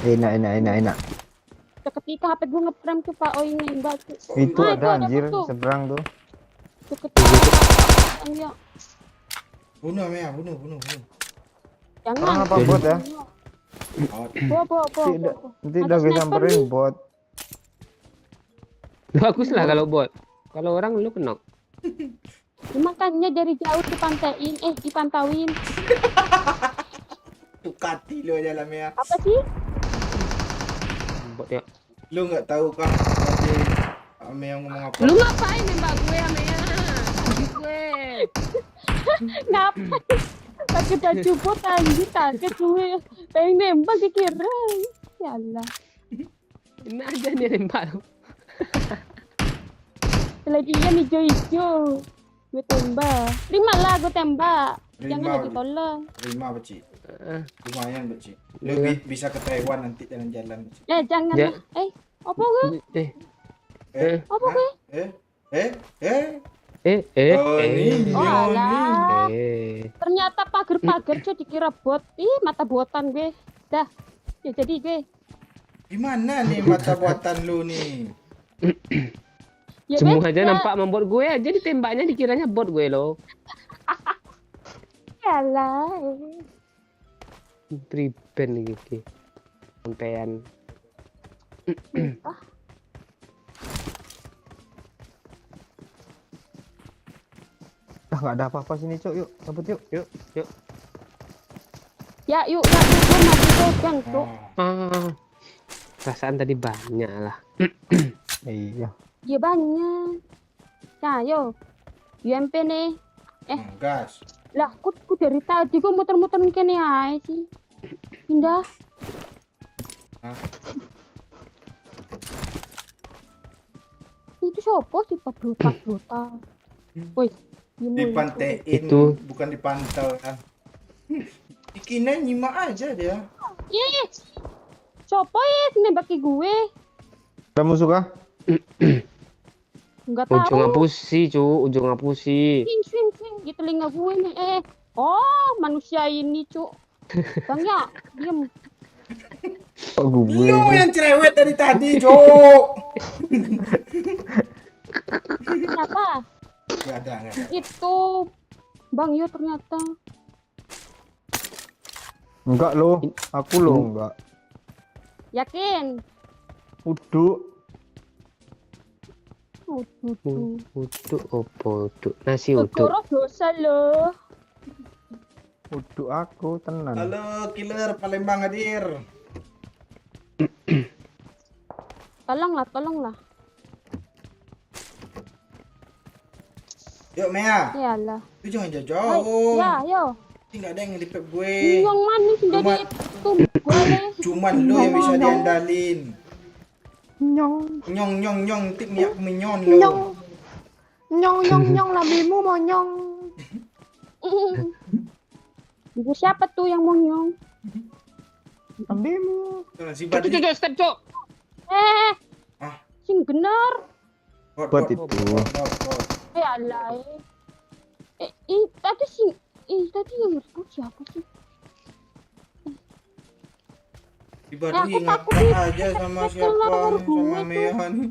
Enak. Ketika HP gue ngeprem tuh Pak Oi nembak tuh. Itu Ah, ada itu anjir tuh. seberang tuh. Ketika ya. Bunuh Mea, bunuh. Jangan. Orang apa bot ya? Bo. Nanti udah gue samperin bot. Bagus lah kalau bot. Kalau orang lu kenok. Makanya dari jauh dipantauin. Tukati lu aja lah Mea. Apa sih? Bot ya. Lu nggak tahu kan tadi Mea ngomong apa? Lu ngapain nembak gue sama ya? Gue. Ngapa? Pakai baju bot anjir kaget gue. Pengen nembak dikira. Ya Allah. Ini aja nih nembak lu. Lagi iya hijau-hijau. Gue tembak. Terima lah gue tembak. Jangan Terima, lagi tolong. Terima Beci. Eh, Lumayan Beci. Lu Iya. bisa ke Taiwan nanti jalan-jalan Beci. Jangan Ya. lah. Apa gue? Apa gue? Oh ini. Oh alah. Eh. Ternyata pagar-pagar cuy dikira bot. Ih mata buatan gue. Dah. Ya jadi gue. Gimana nih mata buatan lu nih? Ya Semua beda. aja nampak membot gue aja ditembaknya dikiranya bot gue loh. Yalah. Triben nih Kiki. Sampean. Nggak ada apa-apa sini, Cok. Yuk, cabut yuk. Yuk. Ya yuk gue mati pegang tuh. Ah. Perasaan tadi banyak lah. Iya. Ya banyak. Nah yo. UMP nih. Gas. Lah ku dari tadi gue muter-muter kene aja sih. Pindah. Hah? Itu siapa sih Pak Blota? Woi, Dipantein Itu. bukan dipantau kan. Dikira nyimak aja dia. Iya. Siapa ya nembaki gue? Ada musuh kah? Enggak Ujung tahu. ngapusi, ujung ngapusi. Swing di telinga gue nih. Oh, manusia ini, Cuk. Bang ya, diem. Kok gue? Lu yang cerewet dari tadi, Cok. Siapa? Gak ada. Itu Bang Yo ternyata. Enggak loh. Aku loh enggak. Yakin? Uduk. Uduk opo uduk? Nasi uduk. Gegoro dosa loh. Uduk aku tenan. Halo, killer Palembang hadir. Tolonglah. Yuk, Mea. Iyalah. Lu jangan jauh-jauh. Ya, yo. Nggak ada yang nge-repep gue. Yang mana sih jadi itu gue. Cuman lu yang bisa diandalin. Nyong, Nyong, tik niat menyon lo. nyong, labimu mau nyong. Ibu siapa tuh yang mau nyong? Labimu. Si Cuk, Badri. step, Cuk. Ah. Sing bener. Buat itu. Alah. Tadi yang itu siapa sih? Si Badri aku takut ngapa nih. aja sama Aku siapa lapor nih, gue sama tuh. Mea nih.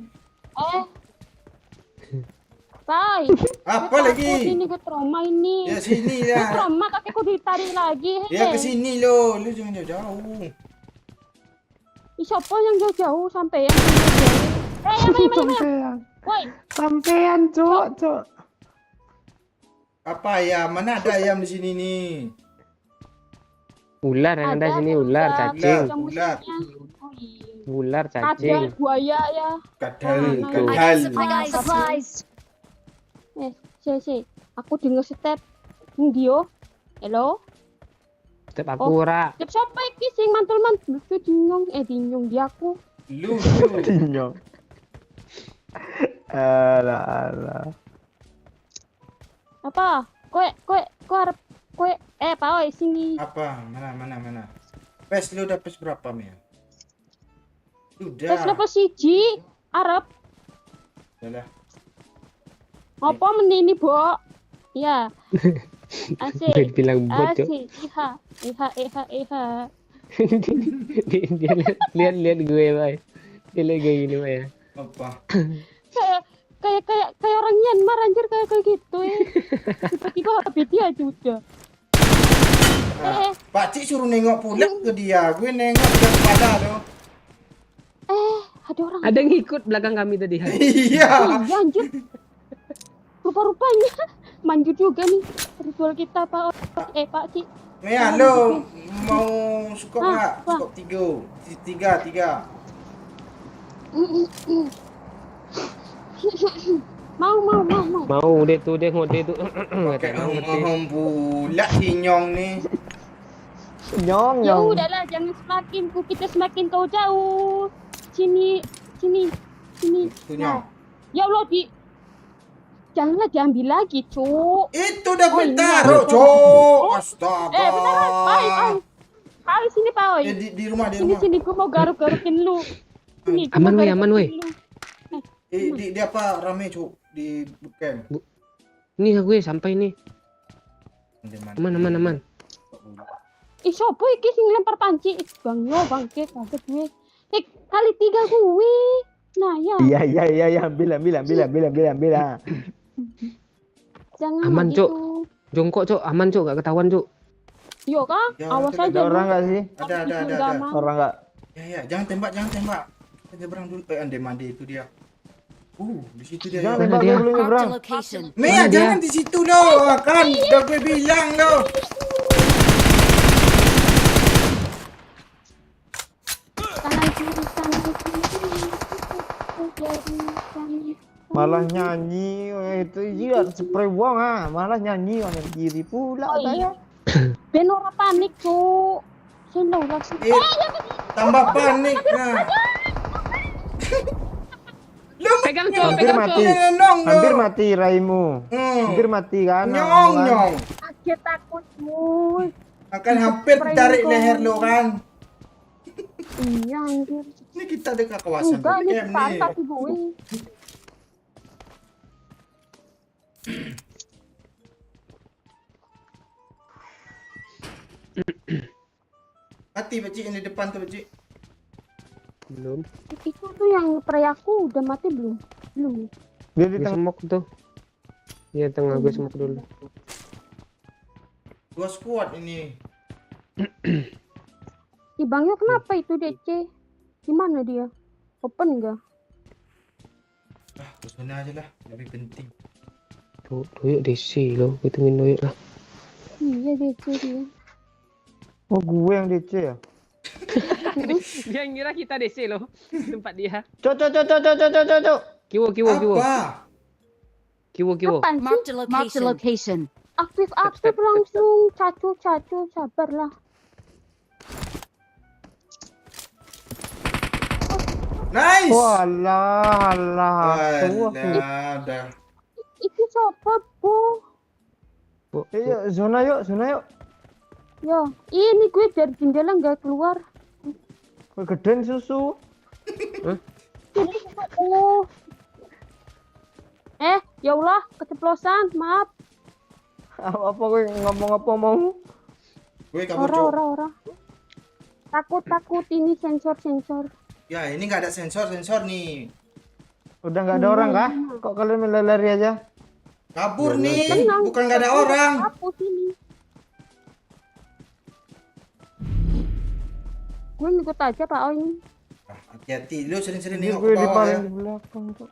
Pai. Apa Gue lagi? takut ini gue trauma ini. Ya sini Gue ya. trauma kakiku ditarik lagi. Ya ke sini lo. Lu jangan jauh-jauh. Siapa yang jauh-jauh sampai yang jauh? Sampean, Woi, sampean, cok. Apa ayam? Mana ada ayam di sini nih? Ular yang ada sini ular, ada. cacing. Ular. Oh iya. Ular, Kadal, cacing. buaya ya. Kadal, Oh, I no. got kadal. supplies. Si. Aku denger step. Ndio. Hello? Step aku ora. Step siapa iki sing mantul-mantul tuh dinyong dia aku. Lu. Tinyong. Alah. Apa? Kowe arep Pak Oi sini. Apa? Mana? Pes lu udah pes berapa, Mel? Tes Udah. level 1 arep Udah. apa menini, Bo? Ya. Asik. Bilang bot, Cok. Asik. Iha. Dia lihat gue, Bay. Dia lihat gue gini, Bay. Apa? Kayak orang Myanmar anjir kayak gitu ya. Tiba-tiba HP dia aja udah. Pak Cik suruh nengok pula ke dia. Gue nengok dia kepada lo. Ada orang. Ada yang ngikut belakang kami tadi. Iya. Iya anjir. Rupa-rupanya manjur juga nih ritual kita Pak Cik. Mea, lo mau skop Ah, nggak? Pak. Skop 3. Mau. Mau dia ngode tuh. Pakai pula sinyong nih. Nyong. Ya udahlah jangan kita semakin kau jauh. Sini. Sinyong. Ya Allah janganlah diambil lagi, Cuk. Itu udah Oh, gue ini taruh, ada. Cok. Astaga. Beneran, Pak sini, Pak Oi. Di rumah. Sini, gua mau garuk-garukin lu. Sini, gua Aman, mau weh, aman, weh. garukin lu. Di apa rame, Cok? Di bootcamp. Nih gue sampai nih. Aman. Sopo iki sing lempar panci? Bang bangke kaget gue. Kali 3 gue. Nah, ya. Iya, ambil. Jangan Aman, gitu. Cuk. Jongkok, Cok. Aman, Cok. Gak ketahuan, Cok. Yo, Kak. Ya, Awas ada aja. Ada orang nggak sih? Ada. Orang nggak? Ya, jangan tembak. Kita nyebrang dulu. Mandi itu dia. Di situ dia. Jangan Ya. tembak dia? gue belum Marked nyebrang. a location. Mea, Mana dia? jangan di situ loh. Kan udah gue bilang loh. Kanan kiri. Malah nyanyi itu iya spray buang malah nyanyi orang kiri pula Oh, saya. iya. Ben ora panik, Cuk. Sino ora sih? Tambah panik. Nah. Lu Pegang, Cok. Hampir Pegang, mati. Cok. Nong, Hampir mati Raimu. Hampir mati kan. Nyong. Kaget takut, Mus. Akan hampir tarik leher lo kan. Iya, anjir. Ini kita dekat kawasan Enggak, ini bootcamp nih. pantat gue. Hati Pakcik yang di depan tuh Pakcik. Belum. Itu tuh yang pray aku udah mati belum? Belum. Dia di Gue tengah. semok tuh. Iya, tengah gue semok dulu. 2 squad ini. Bangnya kenapa itu DC? Di mana dia? Open enggak? Ke sana aja lah, lebih penting. Doyok DC loh. Hitungin doyok lah. Iya DC dia. Oh gue yang DC ya. Dia ngira kita DC loh. Tempat dia. Cok. Kiwo. Apa? Kiwo. Apaan sih? Marked a location. Aktif langsung. Cacu, sabarlah. Nice. Walah, tuh. Ada. Itu siapa, Bu? Iya, zona yuk. Ya, ini gue dari jendela nggak keluar. Kegedean susu. Oh. Ya Allah, keceplosan, maaf. Apa gue ngomong apa mau? Gue kabur Cok. Ora. Takut ini sensor. Ya ini nggak ada sensor nih. Udah nggak ada orang kah? Kok kalian lari aja? Kabur nih, Tenang. bukan nggak ada orang. Aku sini. Gue ngikut aja Pak Oi ini. Hati-hati, lu sering-sering Gue nengok ke di bawah ya. paling di belakang tuh.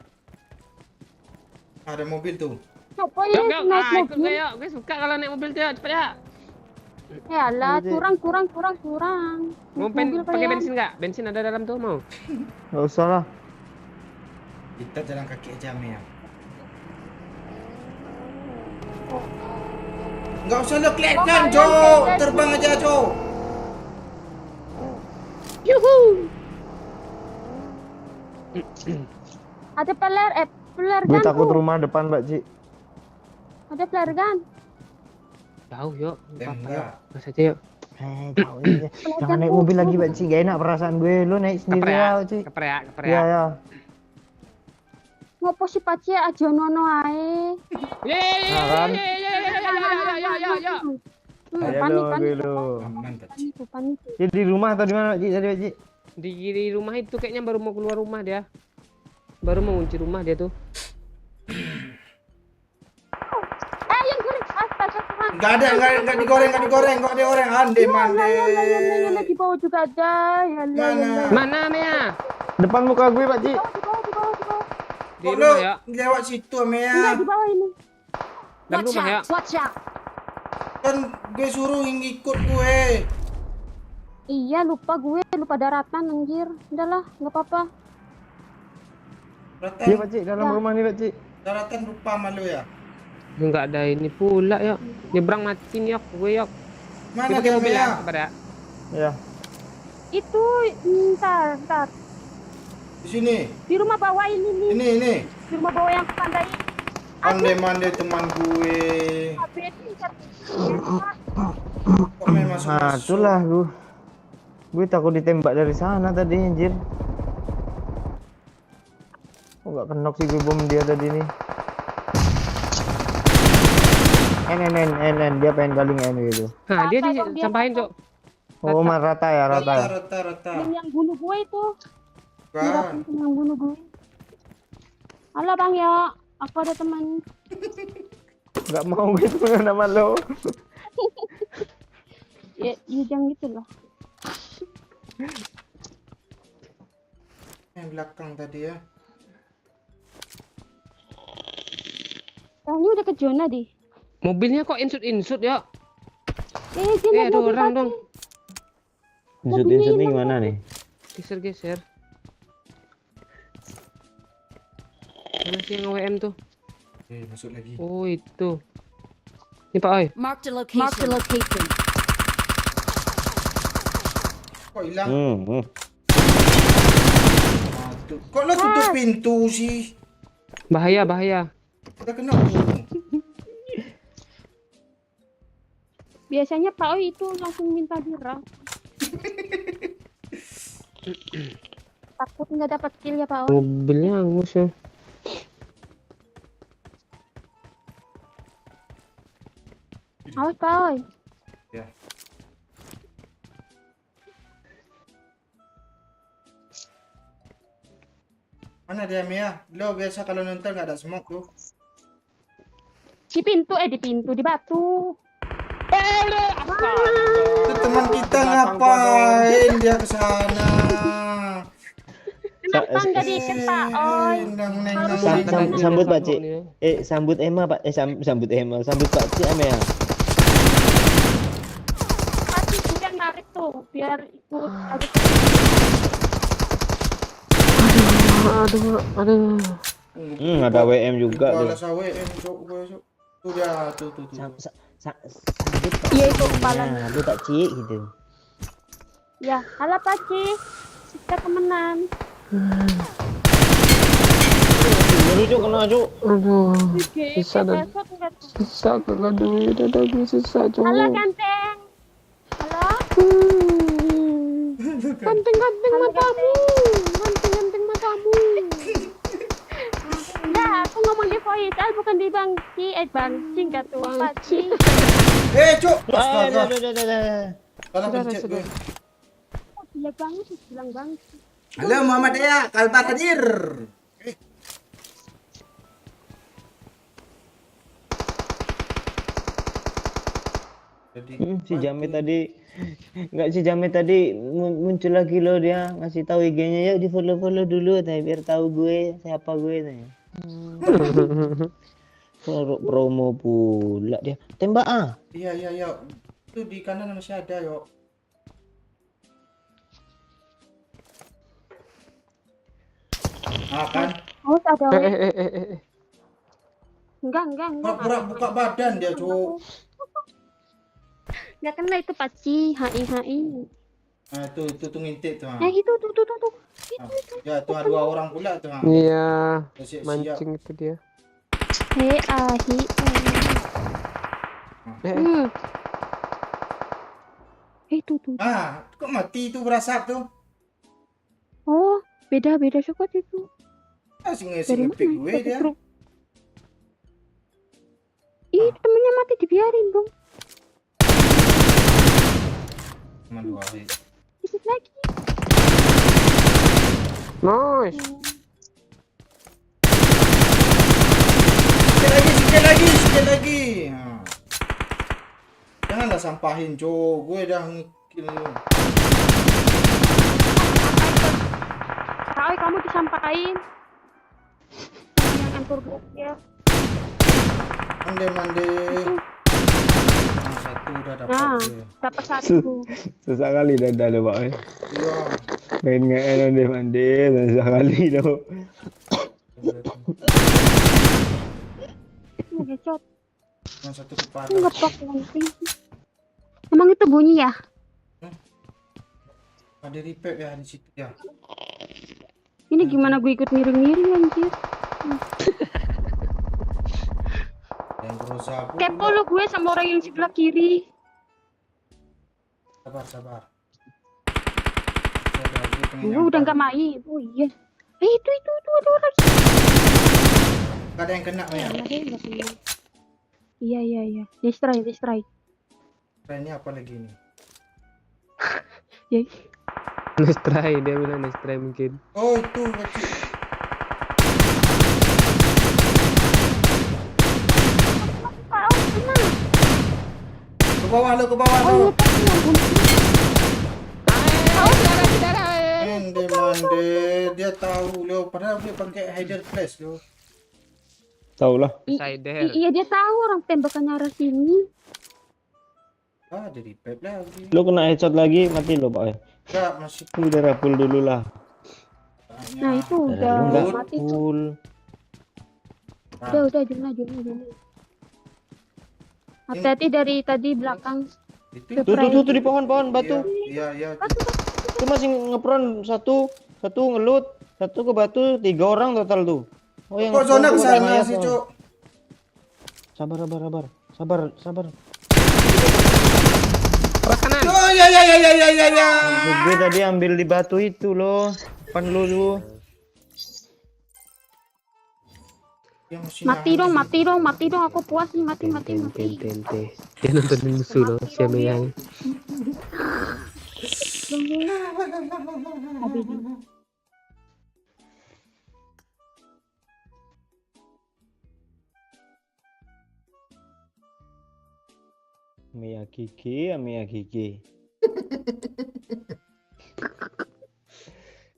Ada mobil tuh. Coba ya Yuk, naik ikut mobil. gue yuk. Gue suka kalau naik mobil tuh. Cepet ya. alah, Cik. kurang. Mau Mobil pakai kalian. bensin nggak? Bensin ada dalam tuh mau. Nggak usah lah. Kita jalan kaki aja Mea. Nggak usah lo kelihatan, Jo. Terbang aja, Jo. Yuhu. Ada peler Gue gun takut tuh. rumah depan, Pak Ci. Ada peler gun. Jauh yuk. Ya, Apa-apa, enggak. yuk. Mas aja yuk. Jauh aja. Jangan naik mobil lagi, Pak Ci. Gak enak perasaan gue. Lu naik sendiri Keper ya. lah, Pak Ci. Keper ya. Iya, ya. Ngopo si Paci aja nono ae. Nah, kan? Ayo Panik. dulu. Aman, Pak Ci. Panik. Jadi di rumah atau di mana, Pak Ci? Tadi, Pak Ci? Di rumah itu kayaknya baru mau keluar rumah dia. Baru mau kunci rumah dia tuh. Yang kuning. Astaga Tuhan. Enggak digoreng. Ande mande. Ya, lagi bawah juga ada. Ya, Mana? Mana Mea? Depan muka gue, Pak Ci. Di bawah. Di Kok rumah lo ya. lewat situ, Enggak, Mea? di bawah ini. Dalam Watch rumah ya. out! Watch out! Kan gue suruh ngikut gue. Iya, lupa daratan anjir. Udahlah, enggak apa-apa. Iya, Pak Ci. Dalam rumah nih, Pak Ci. Daratan lupa malu ya. Enggak ada ini pula yuk. Nyebrang mati nih yuk. Gue yuk. Mana Kita pakai dia, mobil ya. Mea? Sabar ya. Iya. Itu ntar. Di sini. Di rumah bawah ini nih. Ini. Di rumah bawah yang pandai. Ande teman gue. Kok main masuk? Nah, itulah gue. Gue takut ditembak dari sana tadi, anjir. Kok nggak kenok sih gue bom dia tadi nih. Dia pengen galing gitu. Nah, dia Rata dong, dia disampahin, rata. Cok. Oh, mah rata ya. Rata. Yang bunuh gue itu. Kan. Yang bunuh gue. Halo Bang ya, aku ada teman. Nggak mau gue temenan sama lo. Ya jangan gitu lah. Yang belakang tadi ya. Ini udah ke zona deh. Mobilnya kok insut ya. Sini Ada orang dong. Insut nih gimana nih? Geser. Mana sih yang WM tuh? Masuk lagi. Oh, itu. Ini Pak Oi. Marked a location. Kok hilang? Hmm. Kok lo tutup pintu sih? Bahaya. Udah kena. Biasanya Pak Oi itu langsung minta dirah. Takut nggak dapat kill ya Pak Oi. Mobilnya angus ya. Awas Pak Oi. Ya. Mana dia Mia? Lo biasa kalau nonton nggak ada smoke tuh. Di pintu, di batu. Itu teman kita ngapain dia ke sana? Kenapa nggak diikat Pak Oi? Sambut Pak Ci. Sambut Emma Pak. Sambut Emma. Sambut Pak Ci Ame ya. Pasti juga narik tuh biar ikut. Aduh. Ada WM juga tuh. Balas WM cok gue cok. Tuh dia tuh. Sambut Pak. Iya itu kepalanya. Sambut Pak Ci gitu. Ya, halo Pak Ci. Kita temenan. Lu Cuk kena Cuk. Aduh. Susah dah. Susah kagak duit ada gue susah Cok. Halo ganteng. Halo. Ganteng matamu. Ganteng matamu. Enggak, aku ngomong di voice, bukan di bangci. Bangci enggak tuh, Pak Ci. Cok. Astaga. Salah pencet gue. Bilang bangci. Halo Muhammad ya, Kalbar hadir. Si Jamet tadi muncul lagi loh, dia ngasih tahu IG-nya, yuk di follow dulu tanya biar tahu gue siapa gue tanya. Promo pula dia. Tembak ah. Iya. Itu di kanan masih ada yo. Ah kan? Oh, ada. Eh. Enggak. Pura-pura buka badan dia, Cuk. Enggak kena itu paci, HI. Nah, itu ngintik tuh. Nah, itu tuh. Ah, ya, tuh dua orang pula tuh. Iya, Siap-siap. mancing itu dia. HI. Eh, Itu tuh. Ah, kok mati itu berasap tuh? Oh, beda sokot itu. Masih Dari ngisi mana? ngepick gue Satu dia. truk. Ih, temennya mati dibiarin dong. Cuma dua hit. Dikit lagi. nice. Sikit lagi. Nah. Janganlah sampahin, Cuk. Gue dah ngekill lu. Roy, kamu disampaikan. Yang antur ya. Mande. Nah, satu udah dapat Nah, dia. dapat satu. Susah kali dah lo Pak. Iya. Main nge mandi susah kali lo. Ngecot. Yang satu kepala. Ngepok nanti. Emang itu bunyi ya? Ada repair ya di situ ya. Ini gimana gue ikut miring-miring anjir. Yang berusaha pun. Kepo lu gue sama orang yang sebelah kiri. Sabar. Gue udah nggak main. Oh iya. Itu ada orang. Gak ada yang kena ya. Ada yang nggak kena. Iya. Distray. Nah, ini apa lagi nih? Ya. Nice try, dia bilang nice try mungkin. Oh itu kecil. Ke bawah lo. Oh, tapi yang bunyi. Mande. Dia tahu lo. Padahal dia pakai hider flash lo. Tahu lah. Sider. Iya dia tahu orang tembakannya arah sini. Ah, ada repair lagi. Lo kena headshot lagi mati lo Pak. Enggak, masih Udah rapul dulu lah. Nah itu udah Enggak mati tuh. full. Udah jurnal. Hati-hati dari tadi belakang. itu. Tuh di pohon batu. Iya. Itu masih ngepron satu ngelut, satu ke batu, 3 orang total tuh. Oh yang Kok zona ngepron ke tuh sana mayat, sih, oh. Cuk? Sabar. Arah kanan. Oh ya. Gue tadi ambil di batu itu loh. Depan lu tuh. Dia masih Mati dong. Aku puas nih mati. Tente. Dia nontonin musuh loh, siapa yang. Miyagi.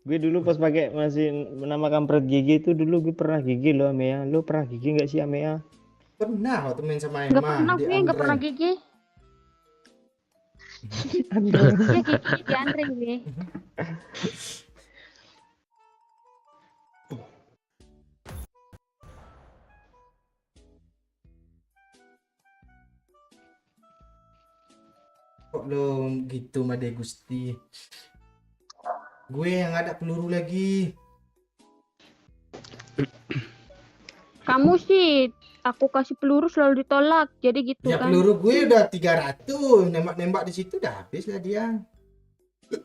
Gue dulu pas pakai masih nama kampret gigi itu dulu gue pernah gigi loh Amea. Lu pernah gigi nggak sih Amea? Pernah waktu main sama Nggak Emma pernah di gue nggak Andre. pernah gigi. Iya gigi di Andre gue. Kok lo gitu Made Gusti? Gue yang ada peluru lagi. Kamu sih aku kasih peluru selalu ditolak. Jadi gitu Ya kan. peluru gue udah 300. Nembak di situ udah habis lah dia.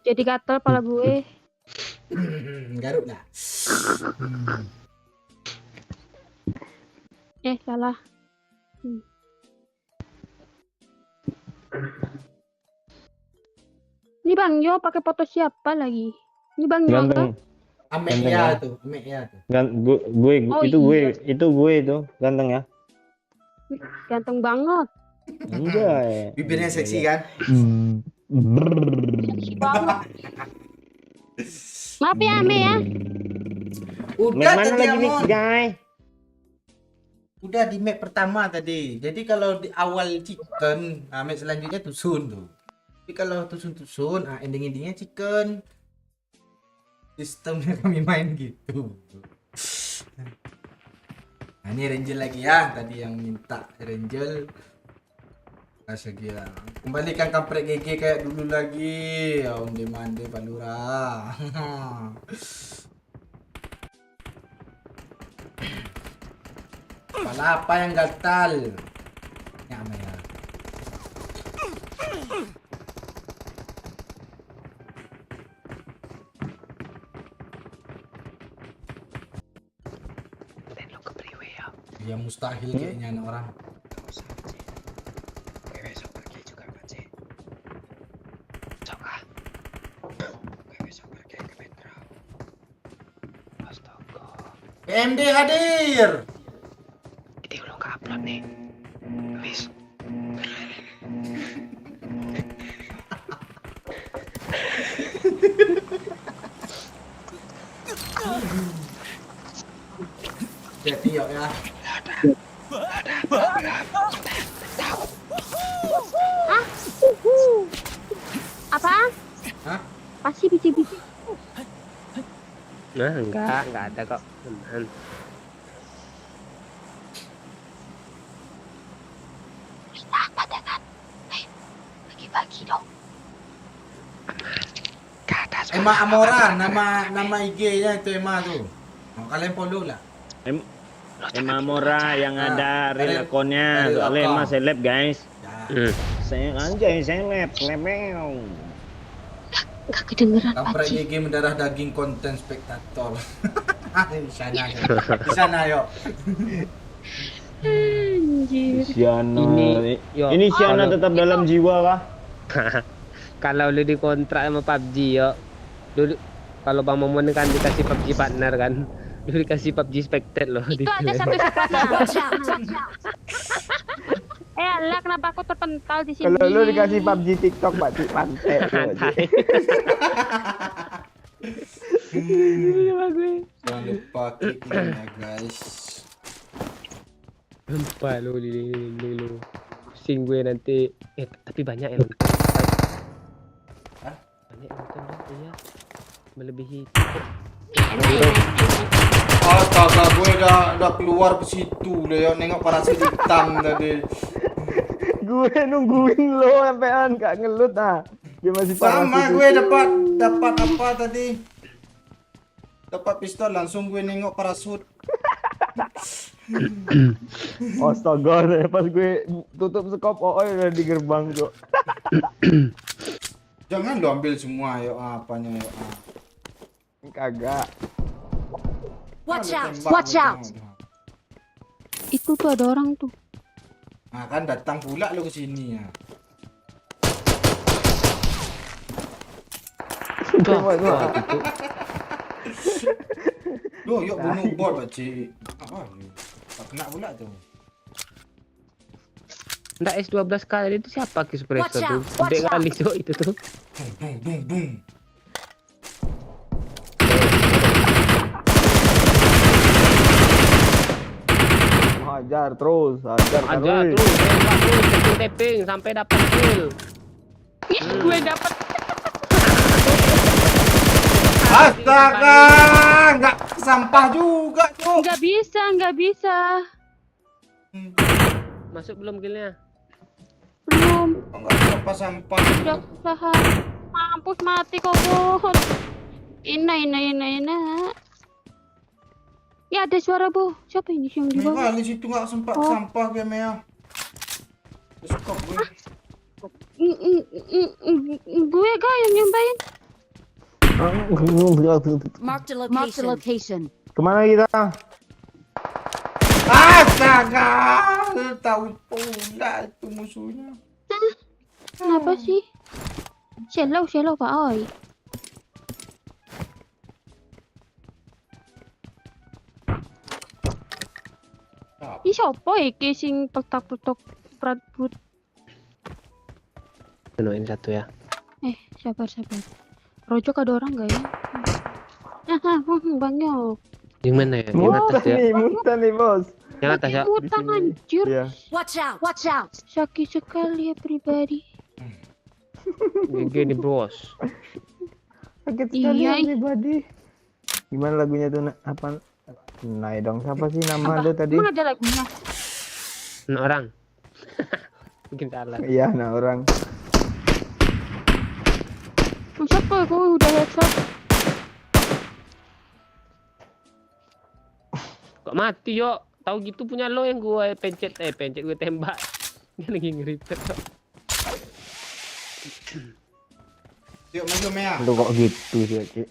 Jadi gatel pala gue. Garuk lah. Salah. Ini Bang Yo pakai foto siapa lagi? Ini Bang Yo kan? Ganteng. Ameya tuh. Oh, Itu gue itu ganteng ya. Ganteng banget. Anjay. Bibirnya seksi kan? Seksi banget. Maaf ya Ame ya. Udah Mana tadi lagi nih Amon. guys? Udah di map pertama tadi. Jadi kalau di awal chicken, map selanjutnya tusun tuh. Tapi kalau tusun-tusun, ending-endingnya chicken. Sistemnya kami main gitu. Nah, ini Ranger lagi ya, tadi yang minta Ranger. Kasih gila. Kembalikan kampret GG kayak dulu lagi. Om demande Palura. Kepala apa yang gatal? Ya, ya. Ya mustahil kayaknya anak orang. PMD hadir. Ini belum ke-upload nih. Wis. Jadi yuk ya. Apaan? Hah? Pasti biji-biji. Nah, enggak ada kok. Teman. Apa dengan? Bagi-bagi dong. Ke atas. Emma Amora, nama IG-nya itu Emma tuh. Oh, kalian follow lah. Emma Mora yang ada real real- akunnya, real soalnya account. Emma seleb guys. Ya. Saya anjay seleb, lebel. Gak kedengeran Kampret Paci. GG mendarah daging konten spektator. Di sana yuk. Di sana yuk. Anjir. Siana. Yo, Ini Siana kalau- tetap dalam jiwa kah? Kalau lu dikontrak sama PUBG yo. Dulu kalau Bang Momon kan dikasih PUBG partner kan. Dulu dikasih PUBG Spectate loh. Itu ada satu sekolah. Watch out! Allah, kenapa aku terpental di sini? Kalau lu dikasih PUBG TikTok, Pak Cik, pantai lu, Cik. Jangan lupa klik linknya guys. Lupa lu lu. Pusing gue nanti. Tapi banyak yang nonton. Hah? Banyak yang nonton dong, iya. Melebihi. Astaga, gue udah keluar ke situ deh, ya. Nengok parasit hitam tadi. Gue nungguin lo sampean gak ngelut ah. Dia masih Sama parasit gue itu. dapat apa tadi? Dapat pistol langsung gue nengok parasut. Astaga, pas gue tutup skop udah di gerbang kok. Jangan lo ambil semua yuk apanya yuk. Kagak. Watch out! Watch out. Itu tuh ada orang tuh. Nah kan datang pula lo ke sini ya. Tengok tuh. Lo yuk bunuh bot pakcik. Tak kena pula tuh. Nggak S12 kali itu siapa ki suppressor Watch tuh? out, watch Gede kali tuh itu tuh. Bung bung bung. Hajar terus, hajar Aja terus. terus, tembak terus, tapping sampai dapat kill. Gue dapat. Astaga, nggak sampah juga tuh. Nggak bisa. Masuk belum killnya? Belum. Nggak sampah. Udah usaha. Mampus mati kok, Bun. Ina. Ya ada suara, Bu. Siapa ini yang di Nih bawah? kali situ nggak sempat Oh. sampah gue Mea. Skop gue. Gue kah yang nyampein? Marked a location. Kemana kita? Astaga, tahu pula itu musuhnya. Kenapa sih? Selo Pak Oi. Ini siapa iki sing petak-petok prat-prut? Penuhin satu ya. Sabar. Rojok ada orang nggak ya? Bang Yok. Yang mana ya? Yang atas ya. Muntah nih bos. Yang atas ya. Utang anjir. Iya. Watch out! Watch out! Sakit sekali ya pribadi. GG nih bros. Sakit sekali Iya. ya pribadi. Gimana lagunya tuh? Apa? Nah dong, siapa sih nama lu tadi? Emang ada lagunya? Nah, orang. Mungkin salah. Iya, nah orang. Siapa gue udah headshot. Kok mati yo? Tahu gitu punya lo yang gue pencet gue tembak. Dia lagi nge-repair kok. Yuk maju Mea. Lu kok gitu sih, Cik?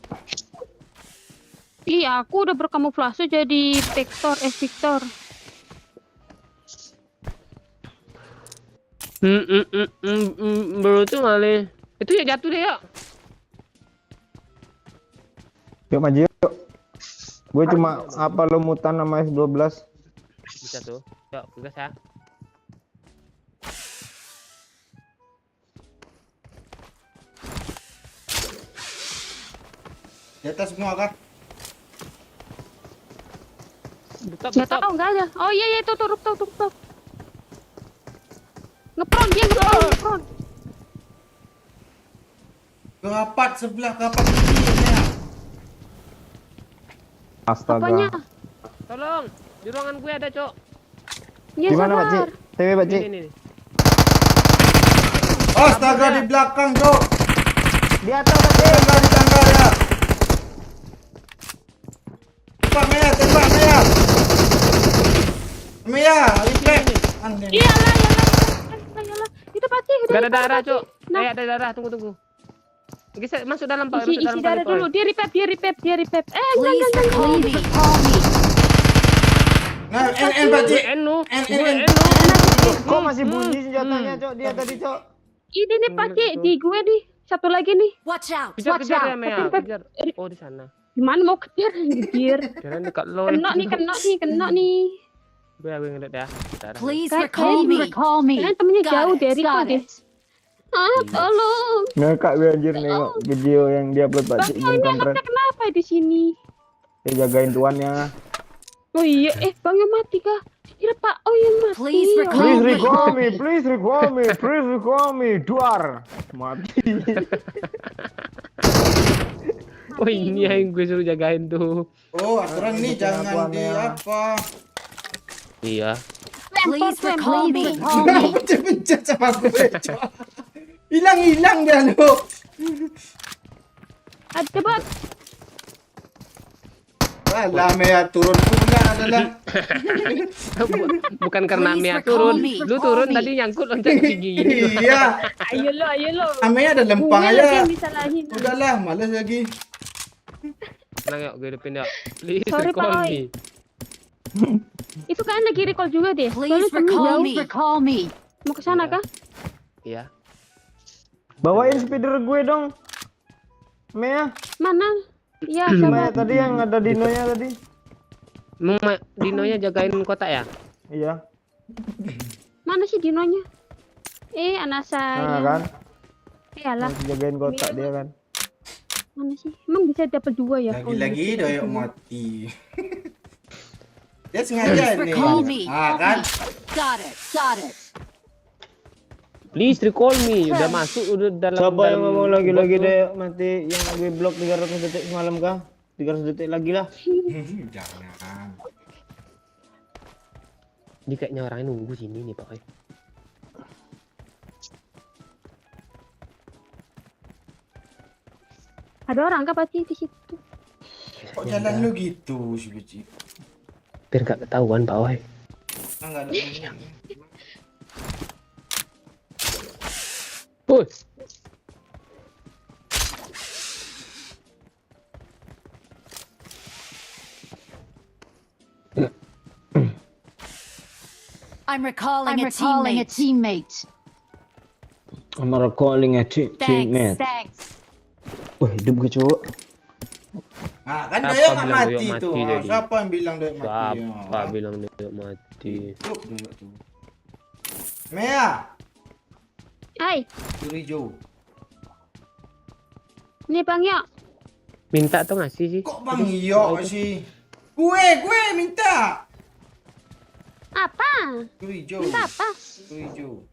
Iya, aku udah berkamuflase jadi Victor, Victor. Bro tuh kali. Itu ya jatuh deh ya. Yuk maju yuk. Gue cuma apa lo mutan sama S12. Bisa tuh. Yuk, gas ya. Di atas semua kan? Buka, Nggak tahu, nggak ada. Oh iya, itu tuh rooftop. Ngepron dia, ngepron. Kapat sebelah kapat ini Mea. Astaga. Apanya? Tolong, di ruangan gue ada, Cok. Ya Gimana Pak Cik? sabar. TW Pak Cik? Ini. Astaga di belakang Cok. Di atas Pak Cik. Di tangga ya. Tembak Mea, tembak Mea. Mea, refleks. Aneh. Iyalah. Itu pasti udah. Gak ada darah, Cok. Nah. Ada darah, tunggu. Oke, saya masuk dalam, Pak. Isi Masuk dalam darah Pak, dulu. Pak. Dia repep. Please recall me. Nah, en Pak Cik. Eno. En. Kok masih bunyi senjatanya, Cok? Dia tadi, Cok. Ini nih pasti di gue nih. Satu lagi nih. Watch out! Kejar Watch ya, out! Mea. Kejar. Oh, di sana. Gimana mau kejar anjir? Jangan dekat lo. Kena nih. Gue ngeliat ya. Darah. Please Kak, recall me. Kalian temennya jauh dari Got deh. it. Tolong. Ngekak gue anjir nengok video yang dia upload Pak Bang, Cik ini game kampret. anaknya kenapa di sini? Dia jagain tuannya. Oh iya, Bang yang mati kah? Kira Pak, oh yang mati. Please recall Please recall me. Duar. Mati. Oh, ini yang gue suruh jagain tuh. Oh, aturan ini jangan di Tuannya. apa. Iya. Please recall me. Kenapa pencet sama gue, Cok? Hilang dia lu. Ada Bang. Alah Mea turun pula adalah. Bukan karena Please Mea recall turun. me. Lu turun tadi nyangkut loncat tinggi gini. Iya. Ayo lo. Mea ada lempang Gue lagi aja. yang disalahin. Udahlah, malas lagi. Tenang yuk, gue hidupin yuk. Please Sorry, recall Pak. me. Itu kan lagi recall juga deh. Please Soalnya temennya recall jauh. me. Mau ke sana Iya. kah? Iya. Bawain speeder gue dong. Mea, Mana? Iya, Mea sabar. tadi yang ada dinonya tadi. Dinonya jagain kotak ya? Iya. Mana sih dinonya? Anak Nah saya. kan, Alah, masih jagain kotak dia kan. mana sih? Emang bisa dapat 2 ya? Lagi-lagi doyok mati. Dia sengaja Please nih. recall me. Kan? Got it. Please recall me. Udah masuk udah dalam. Siapa yang ngomong lagi-lagi bot tuh. deh mati yang gue blok 300 detik semalam kah? 300 detik lagi lah. Jangan. Ini kayaknya orangnya nunggu sini nih, Pak. Ada orang kah pasti di situ? Kok jalan lu gitu, si Beci? Biar gak ketahuan, Pak. Enggak ada yang. I'm recalling a teammate. I'm recalling a teammate. Thanks. Wah, hidup gue cowok. Ah, kan Siapa doyok nggak bilang mati doyok tuh. mati Ah, tadi? siapa yang bilang doyok mati? Siapa bilang dia mati? Tuh, doyok tuh. Mea, Hai, curi jauh. ini Bang ya. Minta tuh ngasih sih. Kok Bang Iyo sih? Gue minta. Itu hijau. Minta apa? Itu hijau.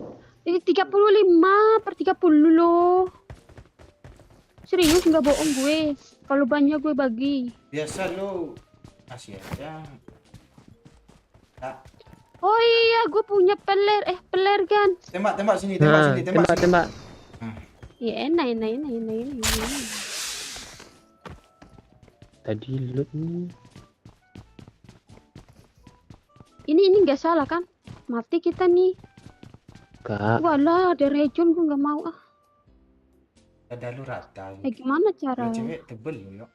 Ini 35/30 loh. Serius nggak bohong gue. Kalau banyak gue bagi. Biasa lo. Kasih aja. Tak. Oh iya, gue punya peler kan. Tembak sini, tembak sini, tembak sini. tembak. Ya enak. Tadi loot nih. Ini nggak salah kan? Mati kita nih. Kak, Walah, ada region gue nggak mau ah. Ada lu rata. Gimana cara? Lu cewek tebel lo yuk.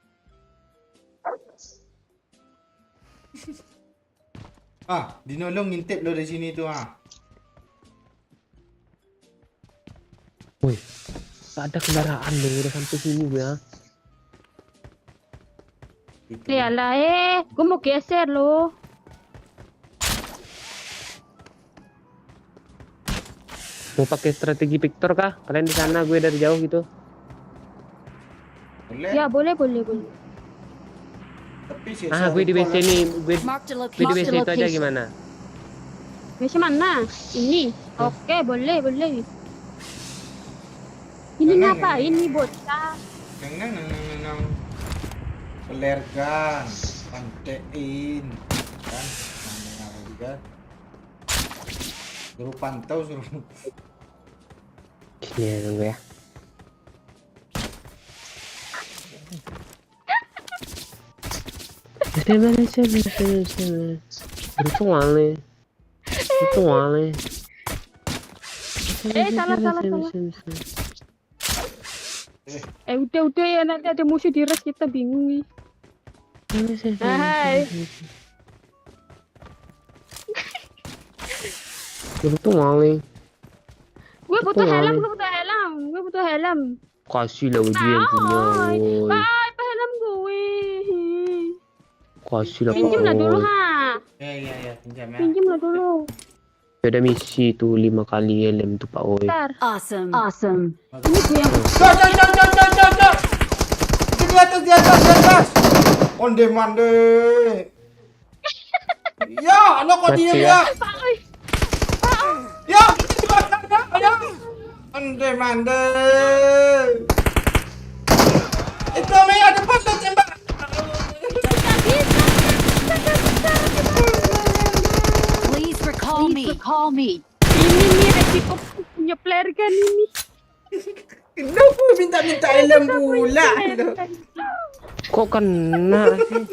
Dinolong ngintip lo dari sini tuh woi, gak ada kendaraan dong udah sampai sini gue ya. Yalah gue mau geser loh. Mau pakai strategi Victor kah? Kalian di sana, gue dari jauh gitu. Boleh. Ya boleh. Tapi sih. Gue di WC nih, gue Marked a di WC location. itu aja gimana? Biasa mana? Ini. Oke, boleh. Ini ngapain nih bocah? Neng. Pelerkan, pantein, kan? Namanya juga. Suruh pantau, suruh. Sini ya tunggu ya. Bertuale. Salah. Udah ya, nanti ada musuh di res kita bingung nih. Hai. Bertuale. Gue butuh helm. Kasih lah dia yang punya. Woi. Apa helm gue? Kasih lah Pinjam lah dulu Ya, pinjam ya. Pinjam lah dulu. Ada misi tuh 5 kali helm tuh Pak Woi. Bentar. Awesome. Ini gue yang Cok. Di atas. Onde mande. Ya, anak kau Mati dia ya. ya. Ya. Onde mande. Itu Maya depan tuh tembak. Please recall me. ini nih resiko punya player kan ini. Kenapa minta helm pula? Kok kena sih?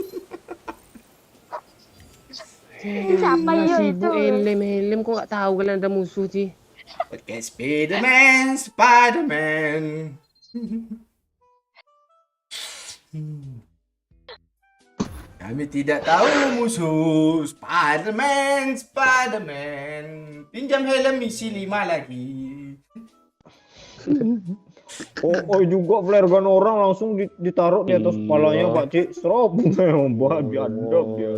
Siapa ya itu? Sibuk helm kok gak tahu kalian ada musuh sih. Podcast Spiderman. Kami tidak tahu musuh. Spiderman. Pinjam helm misi 5 lagi. Oh juga flare gun orang langsung ditaruh di atas kepalanya Pak Cik. Serop. Mbak biadab dia.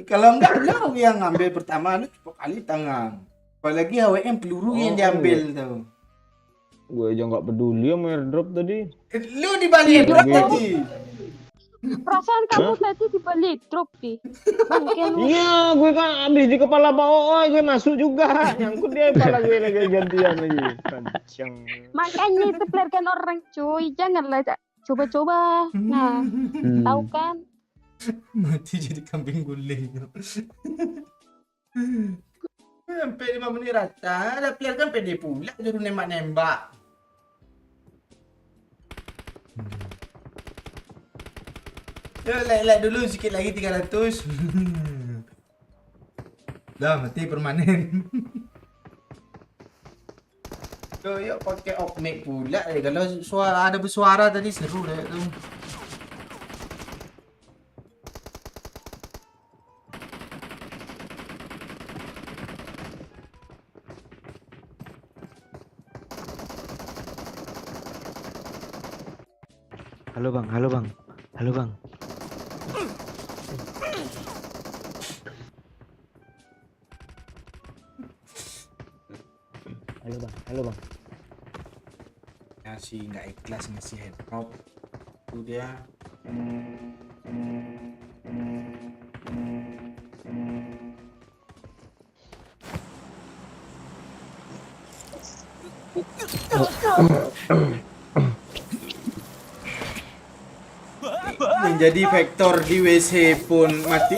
Kalau enggak lo yang ngambil pertama, lu cepat kali tangan. Apalagi HWM peluru yang diambil tuh. Gue aja nggak peduli sama airdrop tadi. Lu di balik airdrop tadi. Perasaan kamu tadi dibalik drop sih. Bangke lu. Iya, gue kan habis di kepala Pak Oi, gue masuk juga. Nyangkut dia kepala gue lagi gantian lagi. Kancang. Makanya itu player kan orang cuy, janganlah coba-coba. Nah, tahu kan? Mati jadi kambing guling. Sampai 5 menit rata, ada player kan pede pula suruh nembak-nembak. Ya, like dulu sikit lagi 300. Dah mati permanen. Yuk pakai opmic pula. Kalau suara ada bersuara tadi seru dah tu. Halo bang. Halo bang. Ngasih nggak ikhlas ngasih headcrop. Itu dia. Menjadi vektor di WC pun mati.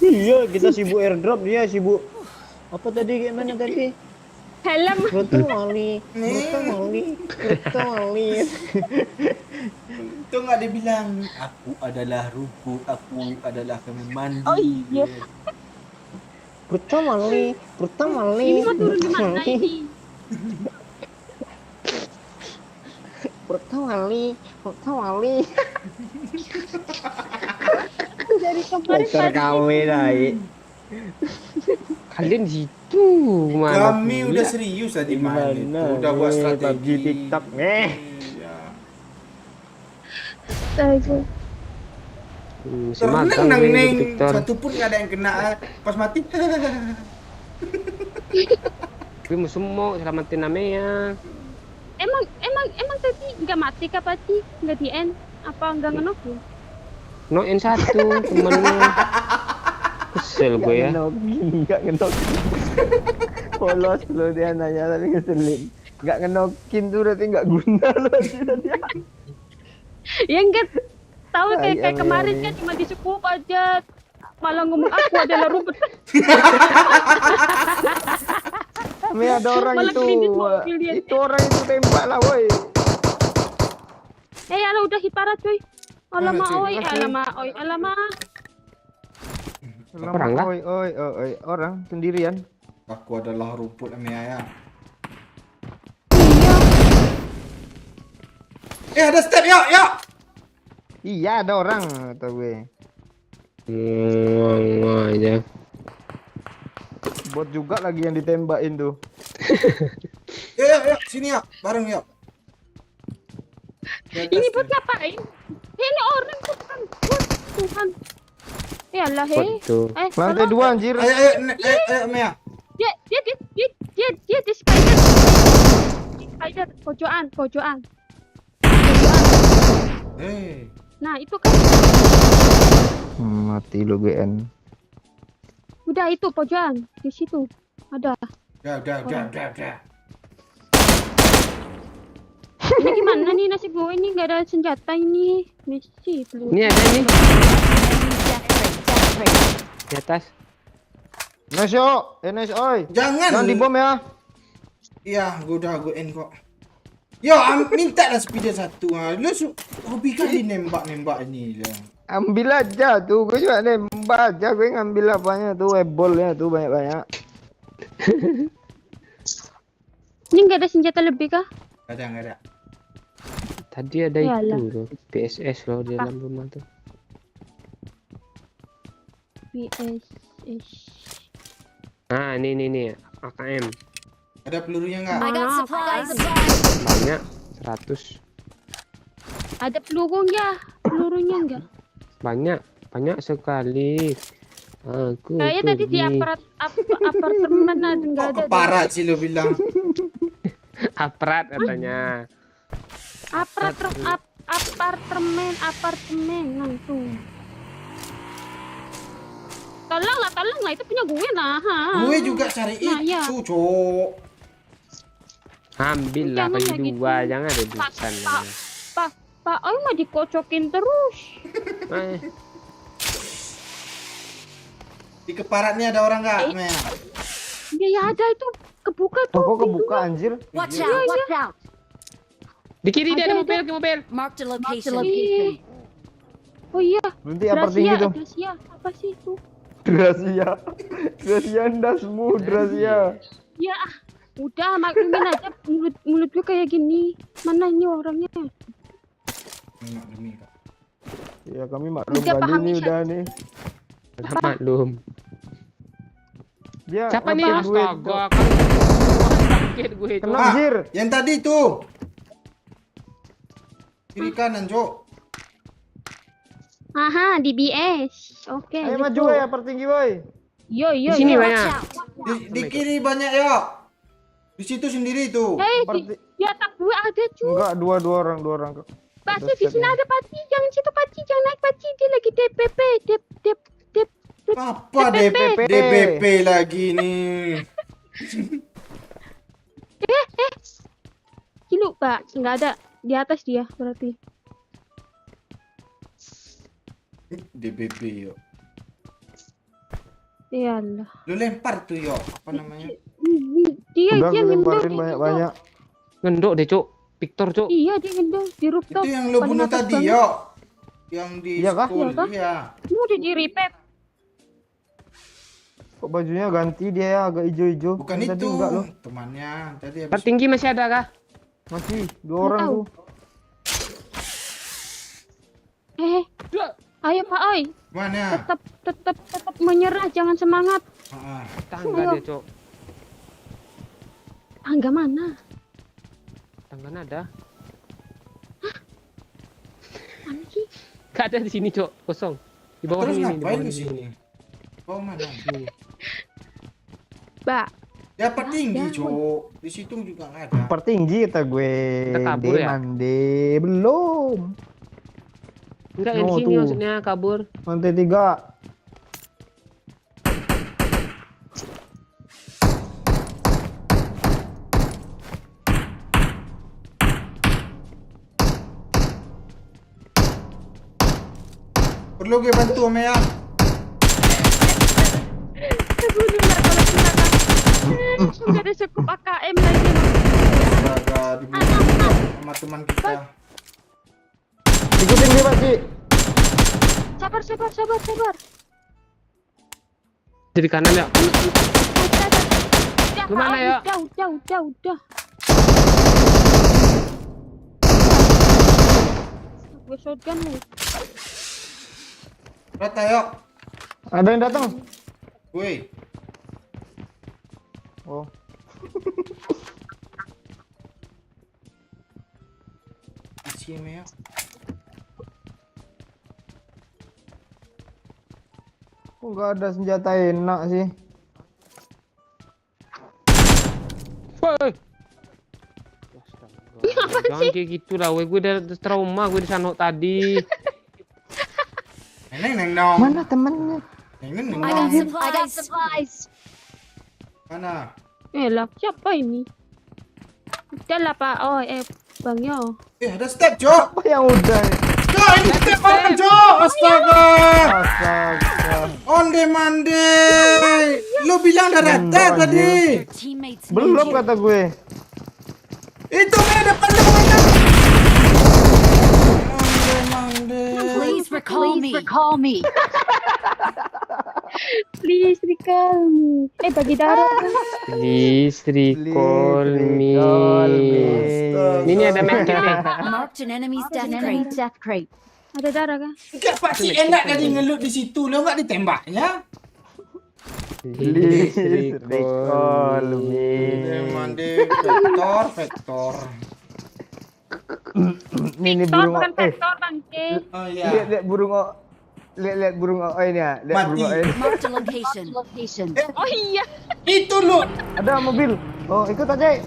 Iya, kita sibuk airdrop, dia sibuk apa tadi, kayak mana tadi? Helm. Betul Mali. Itu nggak dibilang aku adalah rumput, aku adalah kamar mandi. Oh iya. Pertama Mali. Ini mau turun di mana ini? Pertama Mali. Dari kemarin Motor kami naik. Kalian di situ mana? Kami pula? udah serius tadi main itu, Gimana? udah buat strategi. PUBG TikTok. Iya. Astaga. Si magang Neng gue neng, di Victor. satu pun nggak ada yang kena. Pas mati. Gue mau semua selamatin namanya. Emang tadi nggak mati kah Paci? Nggak di end? Apa nggak ngenok ya? No N1 temennya. Kesel gue ya. Enggak ngenokin. Polos lo dia nanya tapi ngeselin. Enggak ngenokin tuh berarti enggak guna lo dia. Ya enggak tahu kayak Ay, kemarin Ami. kan cuma di sekup aja. Malah ngomong aku adalah rumput. Kami ada orang Malah itu. kelindit mobil dia. Itu orang itu tembak lah woi. Ala udah hipara cuy. Alamak cuy? oi, alamak. Orang lah. Oi, orang sendirian. Aku adalah rumput Amaya. Ada step, yuk. Iya ada orang kata gue. Ngomong aja. Bot juga lagi yang ditembakin tuh. Yuk, sini yuk, bareng yuk. Di atas Ini tuh. buat ngapain? Ini orang tuh bukan bot. Tuhan. Ya Allah Foto. Lantai tolong. 2 anjir. Ayo, Amaya. Dia di spider. Spider pojokan. Nah, itu kan Mati lo GN. udah itu pojokan di situ. Ada. Udah. Ini gimana nih nasib gue ini nggak ada senjata ini. Messi belum. Ini ada nih. Di atas. Nice yo, nice oi. Jangan. Jangan dibom ya. Iya, gue end kok. Yo, minta lah speeder satu. Lu hobi kali nembak ini lah. Ambil aja tuh, gue juga nembak aja, gue ngambil apanya tuh, webbolnya tuh banyak-banyak. Ini nggak ada senjata lebih kah? Nggak ada. Tadi ada Yalah. itu loh. PSS loh di dalam rumah tuh. BSS. Nah, ini AKM. Ada pelurunya nggak? I got supplies. Banyak 100. Ada pelurunya enggak? Banyak sekali. Aku Kayaknya tadi di pergi. apartemen ada enggak Kok ada. keparat sih lu bilang? Aparat katanya. Apartemen tuh. Tolonglah itu punya gue nah. Gue juga cari Nah, itu, ya. cok. Ambil lah Jangan bagi kayak dua, gitu. jangan rebutan. Pak Oi mah dikocokin terus. Di keparatnya ada orang nggak, Mea? Ya ada itu kebuka tuh. Kok kebuka anjir? Watch out. Di kiri dia Ada, ada mobil. Marked a location. Ih. Oh iya, Berhenti apa tinggi tuh? rahasia. Apa sih itu? Rahasia ndasmu, rahasia. Ya, udah maklumin aja mulut gue kayak gini. Mana ini orangnya? Maklumi, Kak. Ya kami maklum Udah kali paham ini nih, udah nih. Udah maklum. Dia Siapa nih? ngapain gue? Astaga. Kaget gue itu. Kena Ah, anjir. yang tadi tuh. Kiri kanan, cok. Aha, di BS. Oke. Ayo let's maju go. ya pertinggi woi. Yo. Di sini Watch banyak. out. Di kiri banyak ya. Di situ sendiri tuh. Di atas gue ada cuy. Enggak, dua orang. Pasti di sini ada Paci. Jangan situ Paci, jangan naik Paci. Dia lagi DPP. Apa DPP. DPP lagi nih? Pak, nggak ada. Di atas dia berarti. DBB yuk. Iyalah. Lu lempar tuh yuk. Apa namanya? Dia Udah yang gue ngendong, lemparin dia banyak-banyak. Ngendok deh, Cuk. Victor, Cuk. Iya, dia ngendong di rooftop. Itu yang lu paling bunuh atas tadi banget. yuk. Yang di Iya kah? school. Iya kah? Iya. Mau di repair. Kok bajunya ganti dia ya agak hijau-hijau. Bukan Yang itu. Tadi enggak loh. Temannya. Tadi Pak habis. tinggi masih ada kah? Masih 2 Nggak orang tahu. tuh. Ayo Pak Oi, Mana? tetap menyerah, jangan semangat. Ah, Tangga deh, Cuk. Tangga mana? Tangga ada. Mana sih? Gak ada di sini, Cuk. Kosong. Di bawah Terus ini, di ngapain bawah di ini. sini? Oh mana? Mbak, Dapat tinggi, Ya. Cuk. Di situ juga nggak ada. Pertinggi kata gue. Kita kabur ya? Mande belum. Enggak yang No, di sini tuh. maksudnya kabur. Lantai 3. Perlu gue bantu sama ya? kebunuh lah kalau kita nggak ada cukup AKM lagi. Astaga, dibunuh sama teman kita. Ikutin dia, Pak Ci. Sabar. Jadi kanan ya. Udah, Gimana ya? Udah. Gue shotgun lu. Rata yuk. Ada yang datang. Woi. Oh. Isi sama ya. Kok nggak ada senjata enak sih? Woi. Jangan kayak gitu lah, gue udah trauma gue di sana tadi. Neng dong. Mana temennya? Neng I got dong. supplies. Mana? Lah, siapa ini? Udah lah Pak Oi, Bang Yo. Ada step, Cok. Apa yang udah? Cok, ini step apa, Cok? Astaga. Astaga. Onde mande. Lu bilang ada Nendang, step tadi. Teammates Belum need you. kata gue. Itu kayak depan mana? Onde mande. Please recall me. Please recall me. Bagi darah. Please recall me. Ini ada medkit nih. Marked an enemy's death crate. Ada darah kah? Enggak pasti enak tadi ngelut di situ. Lo enggak ditembaknya? Please recall me. Onde mande vektor. Ini Tor burung bukan vektor bangke. Oh iya. lihat burung lihat burung ini ya. Lihat Mati. burung ini. Marked a location. Oh iya. Itu lu. Ada mobil. Oh, ikut aja.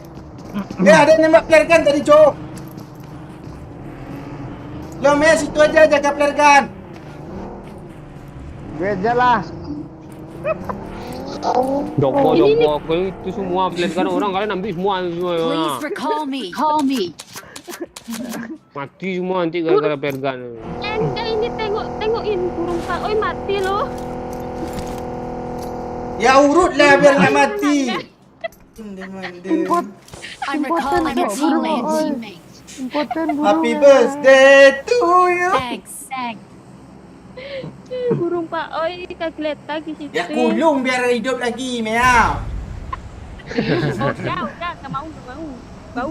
Ada nembak flare gun tadi, Cok. Lo Mea situ aja jaga flare gun. Gue aja lah. Jopo itu semua kan orang kalian ambil semua. Please recall me. Mati semua nanti gara-gara pergan. Enggak ini tengokin burung Pak Oi mati loh. Ya urut lah biar nggak mati. Onde mande. I'm recalling a teammate. Happy birthday to you. Thanks. Burung Pak Oi kageletak di situ. Ya kulung biar hidup lagi, Mea. Udah, nggak mau.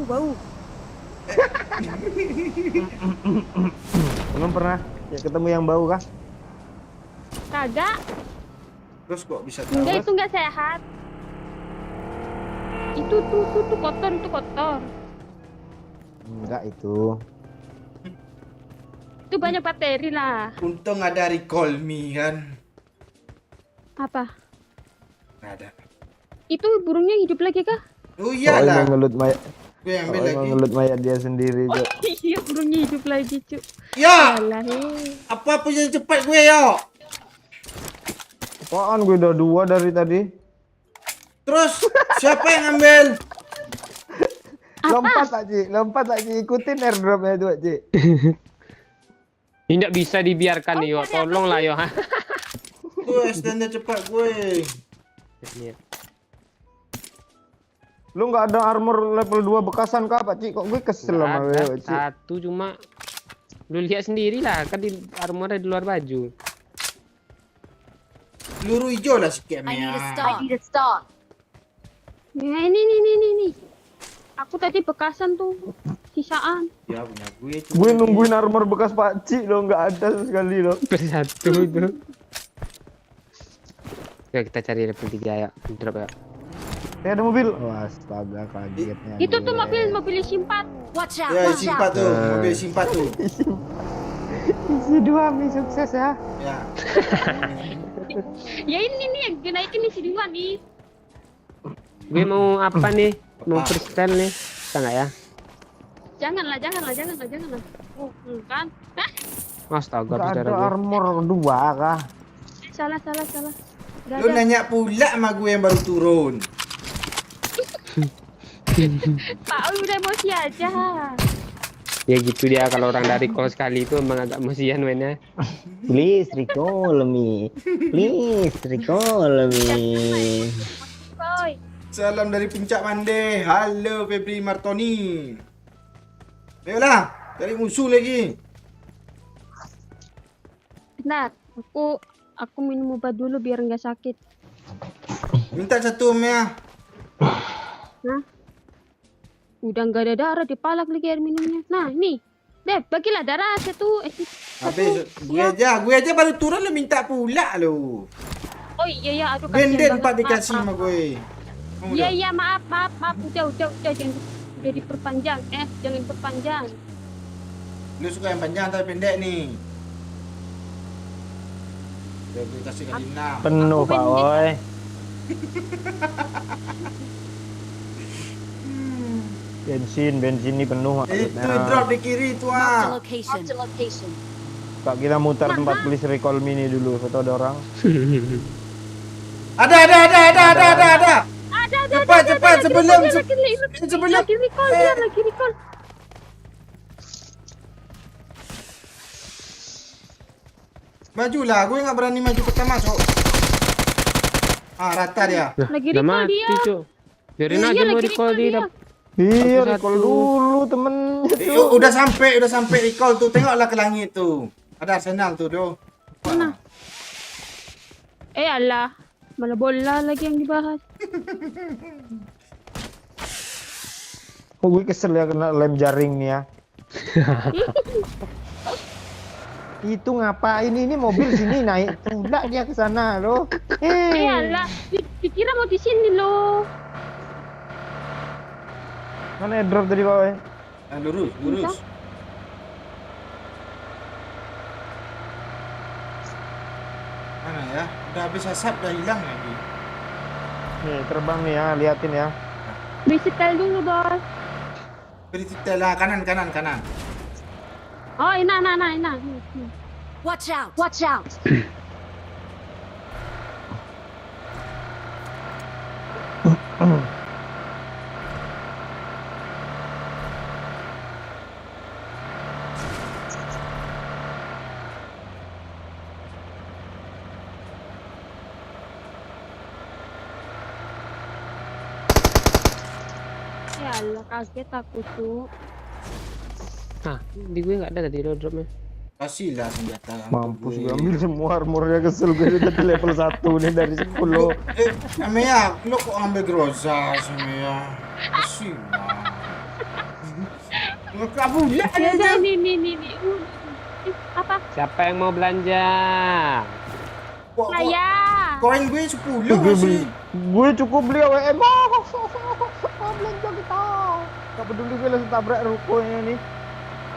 Bau. Belum pernah ya ketemu yang bau kah? Kagak. Terus kok bisa Enggak, tahu? itu nggak sehat. Itu tuh kotor. Enggak itu. Itu banyak bakteri lah. Untung ada recall me kan. Apa? Nggak ada. Itu burungnya hidup lagi kah? Oh Oh, iyalah. ngelut mayat. Gue ambil lagi. Ngelut mayat dia sendiri, Cok. Iya, burungnya hidup lagi, Cuk. Ya, Alah, apa punya cepat gue yo. Apaan gue udah 2 dari tadi. Terus siapa yang ambil? Lompat tak Ci, lompat tak Ci, ikutin airdropnya itu Ci. Ini nggak bisa dibiarkan nih, yo. Tolonglah yo. Tuh extender cepat gue. Ini. Lu nggak ada armor level 2 bekasan kah Pak Ci? Kok gue kesel Nggak sama ada, lu Ci. satu cuma lu lihat sendiri lah, kan di armornya di luar baju. Peluru hijau lah sikit I need a Mea. stock. I need a stock. Ya ini. Aku tadi bekasan tuh sisaan. Ya punya gue tuh. Gue nungguin armor bekas Pak Ci lo, nggak ada sama sekali lo. Bersatu itu. Yuk kita cari level 3 ya, drop ya. Ada mobil. Wah, astaga kagetnya. Itu tuh gue. mobil simpat. Watch out. Ya Watch simpat out. tuh, mobil simpat tuh. Isi 2 mi sukses ya. Ya. Ya ini nih yang naikin isi 2 nih. Gue mau apa nih? Mau freestyle nih. Bisa nggak ya? Janganlah. Oh, kan? Astaga, Nggak habis ada darah gue. armor 2 kah? Salah. Udah Lu ada. nanya pula sama gue yang baru turun. Pak Oi udah emosi aja. Ya gitu dia kalau orang dari call sekali itu emang agak emosian mainnya. Please recall me. Please recall me. Boy. Salam dari Puncak Mande. Halo Febri Martoni. Ayolah, cari musuh lagi. Bentar, aku minum obat dulu biar nggak sakit. Minta satu Mea. Nah, udah nggak ada darah di palak lagi air minumnya. Nah, nih, deh, bagilah darah satu. Habis gue aja baru turun lu minta pula lu. Oh iya, aduh Benden kasihan 4 banget. dikasih Maaf, sama gue. Iya, maaf. Udah, jangan udah diperpanjang. Jangan perpanjang. Lu suka yang panjang atau pendek nih? Udah gue kasih kali 6. Penuh Aku Pak pendek. Oi. Bensin ini penuh. Itu drop di kiri itu Marked a ah. location. Marked a location. Kak kita muter tempat please recall mini dulu. Foto ada orang. Ada. Cepat sebelum Lagi recall dia, lagi recall. Majulah, gue nggak berani maju pertama, Cok. Rata dia. Lagi Udah recall mati, dia. Cuk. Biarin Iya, aja mau lagi recall recall di dia. Iya, Satu-satu. recall dulu temennya tuh. Udah sampai recall tuh. Tengoklah ke langit tuh. Ada Arsenal tuh, Do. Mana? Alah, malah bola lagi yang dibahas. Kok gue kesel ya kena lem jaring nih ya. Itu ngapain ini mobil sini naik pula dia ke sana loh. Alah, dikira mau di sini loh. Mana airdrop tadi Pak Oi? Lurus. Mana ya? Udah habis asap, udah hilang lagi. Nih terbang nih ya, liatin ya. Bisikal dulu, Bos. Beri titel lah, kanan. Oh, enak. Watch out. Watch out. Ya Allah, kaget aku tuh. Nah, di gue nggak ada tadi dropnya. Kasihlah senjata. Mampus gue ambil semua armornya, kesel gue tadi level 1 nih dari 10. Mea, lo kok ambil Groza sih Mea? Kasih lah. Kabulnya Ya aja. udah, nih. Apa? Siapa yang mau belanja? Saya. Koin gue 10 masih. Gue cukup beli AWM. Belanja kita. Gak peduli gue langsung tabrak rukonya nih.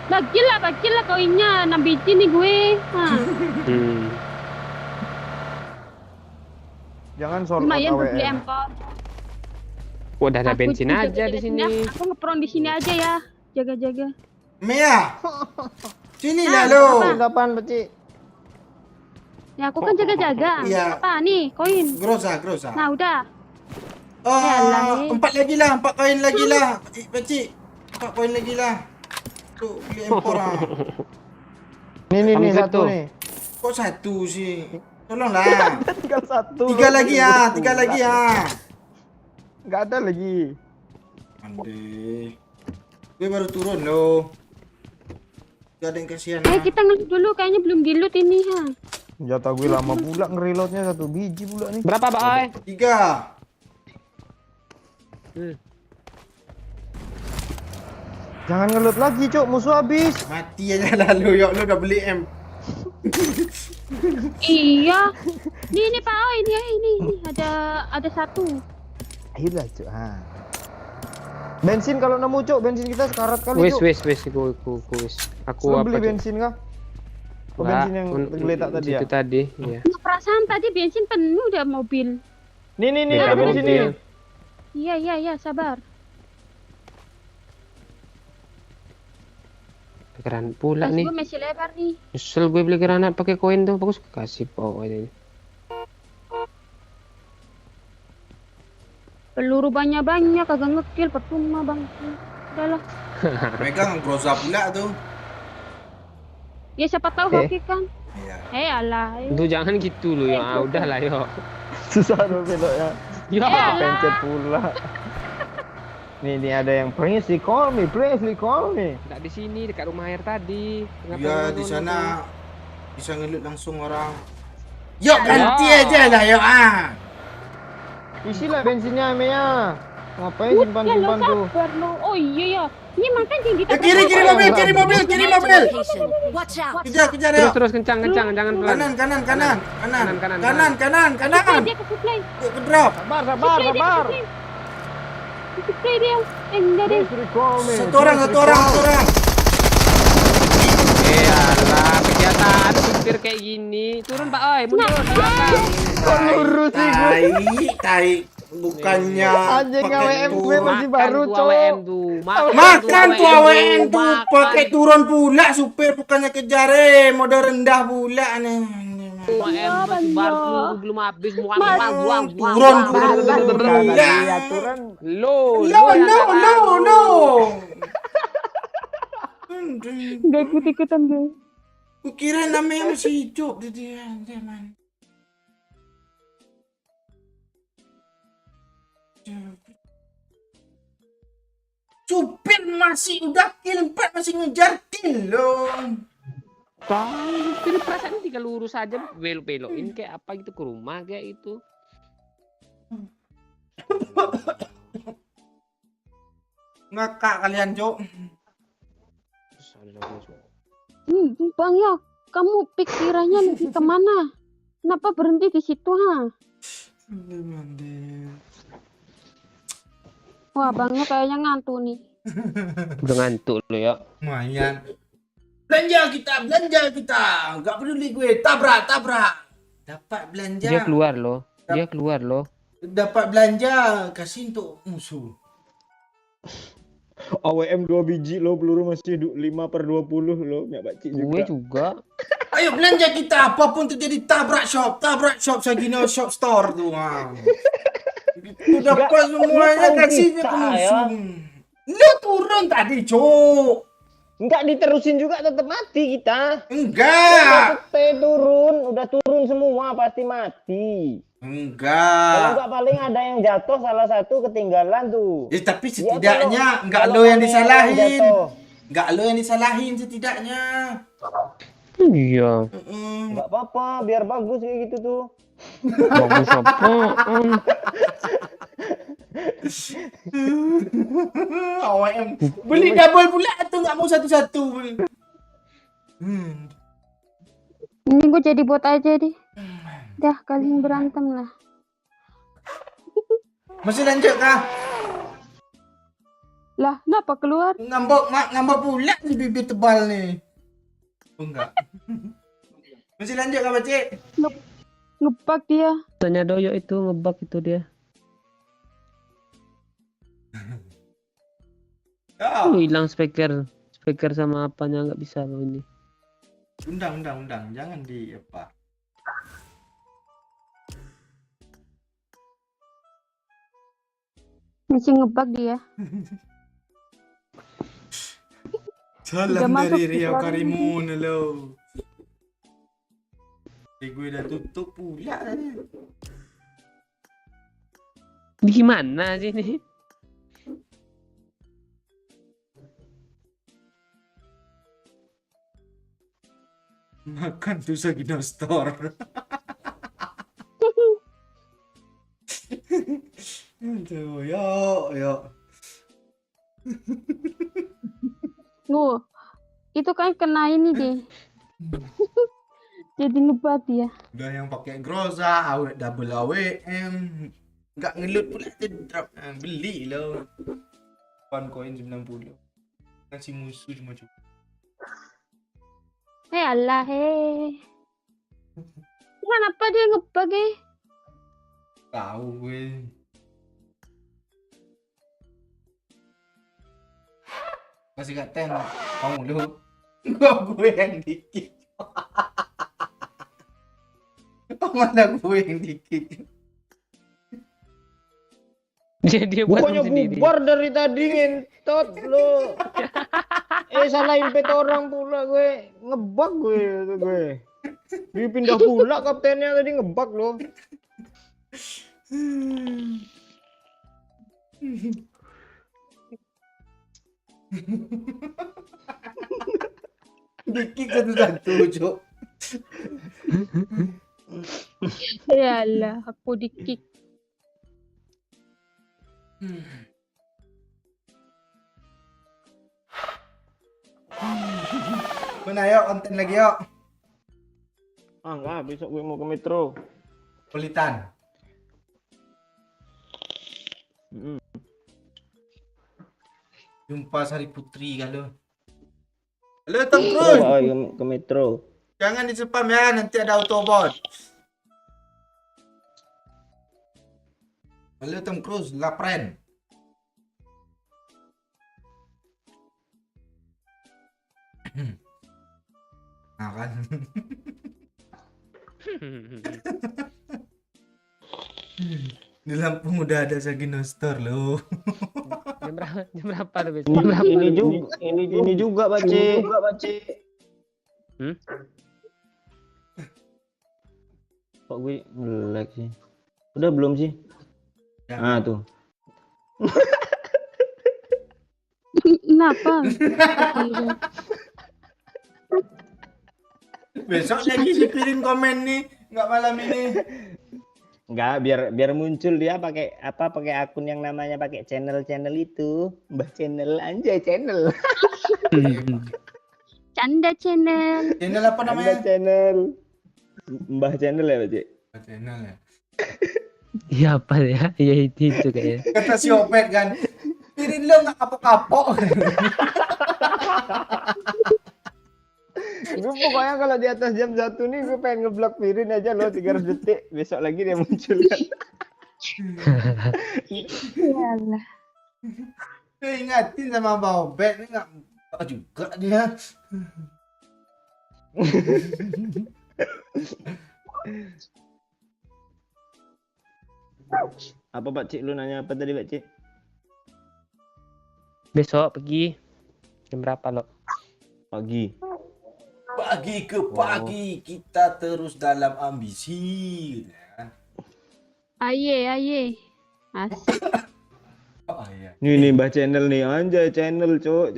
Bagilah koinnya 6 biji nih gue. Jangan soal Lumayan buat beli AWM. empor. Udah ada Aku bensin juga aja di sini. Aku ngepron di sini aja ya. Jaga-jaga. Mea, sini lah lo. Apaan Peci? Ya aku kan jaga-jaga. Iya. Apa nih? Koin. Groza. Nah, udah. Oh, Yalah, 4 lagi lah, 4 koin lagi lah. Peci. Tak koin lagi lah. Tuh, beli empor lah. Nih Kamu satu betul. nih. Kok satu sih? Tolonglah. Tinggal satu. Tiga lagi ya, tiga lagi ya. Nggak ada lagi. Ande. Gue baru turun loh. Gak ada yang kasihan. Kita ngeloot dulu, kayaknya belum di-loot ini ha. Jatah gue lama pula ngereloadnya 1 biji pula nih. Berapa, Pak Oi? 3. Jangan ngeload lagi, Cok. Musuh habis. Mati aja lalu, yuk lu udah beli M. Iya. Ini Pak Oi, ini ada satu. Ayolah, Cok. Ha. Bensin kalau nemu, Cok. Bensin kita sekarat kali, Cok. Wis, aku Lu apa beli Cok? bensin kah? Oh, bensin yang tergeletak tadi ya? Itu tadi, iya. Nggak, perasaan tadi bensin penuh udah mobil. Nih, Beda ada bensin mobil. nih. Iya, sabar. Granat pula Tas nih. gue masih lebar nih. Nyesel gue beli granat pakai koin tuh, bagus kasih pokoknya. Peluru banyak kagak ngekill, percuma bang. Udahlah. Megang Groza pula tuh. Ya siapa tahu hoki kan. Iya. Alah. Itu jangan gitu loh ya. Udahlah yuk. Susah dong beloknya. Ya. Pencet pula. Nih ada yang please recall me. Enggak di sini dekat rumah air tadi. Iya, di sana bisa ngelut langsung orang. Yuk ganti aja lah yuk ah. Isilah bensinnya, Mea. Ngapain Ya lo simpan tuh? sabar lo. Oh iya ya. Ini makan yang kita Kiri mobil. Marked a location. Watch out. Kejar yuk. Terus kencang, jangan pelan. Kanan. Dia ke supply. Yuk ke drop. Sabar. Supply dia. Enggak deh. Please recall me. Satu orang. Alah, kegiatan supir kayak gini. Turun Pak Oi, mundur di belakang. Kok lurus sih gue? Tai. Bukannya Anjing AWM gue masih baru, tuh Cok. AWM tuh. Makan tuh AWM tuh pakai turun pula supir bukannya kejar mode rendah pula nih. AWM masih baru belum habis buang. Turun pula. Iya, turun. Lo. Enggak ikut-ikutan gue. Kukira namanya masih hidup dia man. Supir masih udah kill 4 masih ngejar kill loh. Tapi perasaan tinggal lurus aja belok-belokin kayak apa gitu ke rumah kayak itu. Ngakak kalian, Cok. Bang ya, kamu pikirannya lebih kemana? Kenapa berhenti di situ ha? Wah bangnya kayaknya ngantuk nih. Udah ngantuk lo ya. Lumayan. Belanja kita. Enggak peduli gue. Tabrak. Dapat belanja. Dia keluar loh. Dapat belanja. Kasih untuk musuh. AWM 2 biji lo, peluru masih 5/20 lo. Nggak baca juga. Gue juga. Ayo belanja kita. Apapun terjadi tabrak shop Sagino shop store tuh. Itu dapat semuanya kasihnya ke musuh. Lu turun tadi, Cok. Enggak diterusin juga tetap mati kita. Enggak. Udah turun semua pasti mati. Kalau Enggak. enggak paling ada yang jatuh salah satu ketinggalan tuh. Tapi Ya, setidaknya enggak kalau lo yang ada disalahin. jatuh. Enggak lo yang disalahin setidaknya. Iya. Enggak apa-apa, biar bagus kayak gitu tuh. Bagus apaan? AWM. Beli double pula atau enggak mau satu-satu? Ini gue jadi bot aja deh. Dah kalian berantem lah. Masih lanjut kah? Lah, kenapa keluar? Ngambek pula nih bibir tebal nih. Oh, enggak. Masih lanjut kah, Bacik? Ngebug dia. Tanya Doyo itu ngebug itu dia. Oh, Hilang speaker sama apanya nggak bisa lo ini. undang. Jangan di apa. Masih ngebug dia. Salam Udah masuk dari Riau Februari. Karimun, halo. Gue udah tutup pula. Di mana sih ini? Makan tuh Sagino Store. Aduh, yuk. Itu kan kena ini deh. Jadi ngebug dia. Udah yang pakai Groza, double AWM. Nggak ngelut pula tuh drop. Beli lo. 1 koin 90. Kasih musuh cuma cukup. Allah Kenapa dia ngebug Tahu gue. Kasih katen, kamu lu. Gue yang dikit. Mana gue yang dikit. Dia buat Bukannya sendiri. bubar dari tadi ngentot lo. Salahin pet orang pula gue. Ngebug gue. Dia pindah pula kaptennya tadi ngebug lo. Dikit satu-satu, Cuk. Ya Allah, aku di-kick. Mana yuk, konten lagi yuk. Enggak, besok gue mau ke Metro. Pelitan. Jumpa Sari Putri kalau. Halo Tom Cruise. Ke Metro. Jangan di-spam ya, nanti ada autobot. Halo Tom Cruise, lapren. Nah kan. Di Lampung udah ada Sagino Store loh. Jam berapa tuh besok? Ini juga Bace. Kok gue nge-lag sih? Udah belum sih? Ya. Ah tuh. Kenapa? Besok lagi sipirin komen nih, nggak malam ini. Enggak, biar muncul dia pakai akun yang namanya pakai channel itu. Mbah Channel, anjay channel. Canda channel. Channel apa namanya? Mbah Channel. Mbah Channel ya, Bace? Channel ya. Iya apa ya? Iya itu kayaknya. Kata si Opet kan, pirin lo nggak kapok-kapok. Gue pokoknya kalau di atas jam 1 nih gue pengen ngeblok Pirin aja loh 300 detik. Besok lagi dia muncul kan. Ya Allah. Ingatin sama Mbak Opet, ini nggak juga dia. Apa Pak Cik, lu nanya apa tadi Pak Cik? Besok pergi jam berapa lo? Pagi. Pagi ke pagi kita terus dalam ambisi. Aye. Asik. Oh iya. Nih Mbah Channel nih, anjay channel cuk.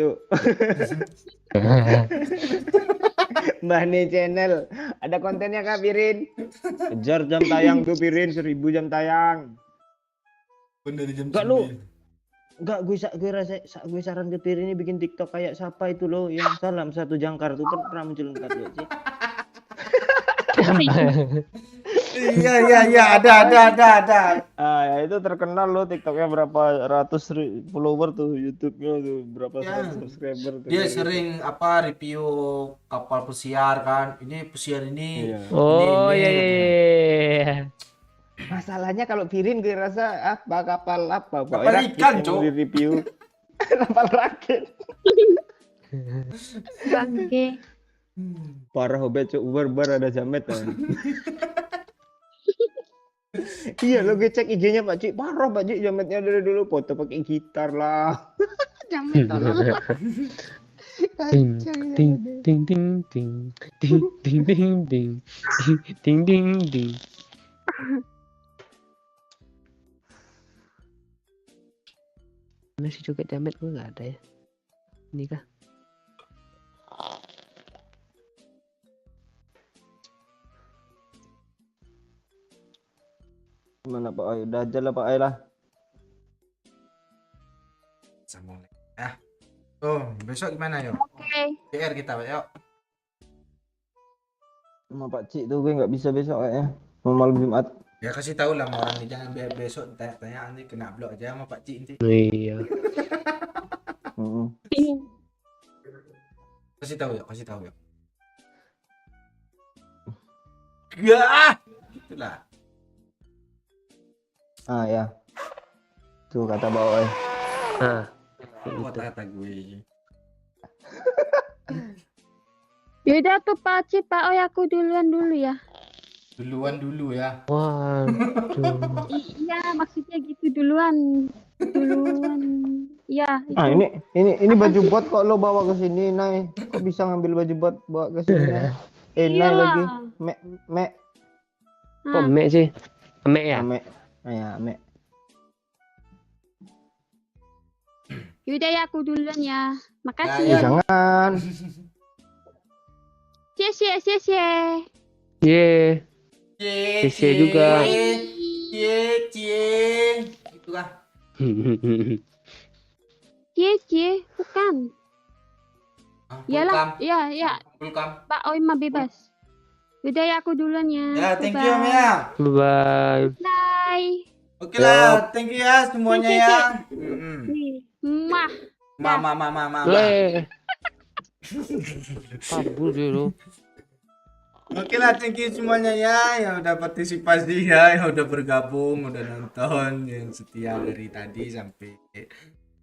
Mbah nih channel. Ada kontennya Kak Pirin? Kejar jam tayang tuh Pirin, 1000 jam tayang. Bener jam Enggak lu. Enggak, gue saran ke Pirin ini bikin TikTok kayak siapa itu loh yang salam satu jangkar tuh pernah muncul enggak tuh sih? Iya, ada. Ah, ya itu terkenal loh TikToknya berapa ratus follower tuh, YouTube-nya tuh berapa Ya. subscriber tuh. Dia sering review kapal pesiar kan. Ini pesiar ini. Iya. Oh Ini. iya. Masalahnya kalau Pirin gue rasa kapal apa? Kapal Rakit ikan, yang Cuk. di review. Kapal rakit. Bangke. Parah Obet cuk, bar ada jamet kan. Iya lo gue cek IG-nya Pak Cik, parah Pak Cik jametnya dari dulu foto pakai gitar lah. Jamet. Ting ting ting ting ting ting ting ting ting ting ting ting. Mana sih joget jamet gue nggak ada ya. Ini kah? Gimana Pak Ai? Udah aja lah Pak Ai lah. Sambung lagi. Ya. Oh, besok gimana yuk? Oke. PR kita, yuk. Sama Pak Cik tuh gue nggak bisa besok kayaknya. Mau malam Jumat. Ya kasih tahu lah sama orang nih, jangan besok tanya-tanya nanti kena blok aja sama Pak Cik nanti. Iya. Kasih tahu yuk. Ya, itulah. Ah ya. Tuh kata Pak Ai. Ah. Kata gue. Yaudah tuh Pak Ci, Pak Oi aku duluan dulu ya. Duluan dulu ya. Waduh. Iya, maksudnya gitu duluan. Duluan. Iya, itu. Ah ini baju bot kok lo bawa ke sini, Nay? Kok bisa ngambil baju bot bawa ke sini? Nay? Nay Iyalah. lagi. Mek. Kok Mek sih? Mek ya? Mek. Ah, ya, Mek. Yaudah ya aku duluan ya. Makasih. Ya, Jangan. Cie. Ye. Cie juga. Cie. Itulah. Cie, bukan. Iyalah, iya. Welcome. Pak Oi mah bebas. Yaudah ya aku duluan ya. Ya, thank you Mia. Bye. Bye. Oke lah, thank you ya semuanya Cie. ya. Nih, mah. Mama. Le. Kabur dia lo. Oke lah, thank you semuanya ya yang udah partisipasi ya, yang udah bergabung, udah nonton, yang setia dari tadi sampai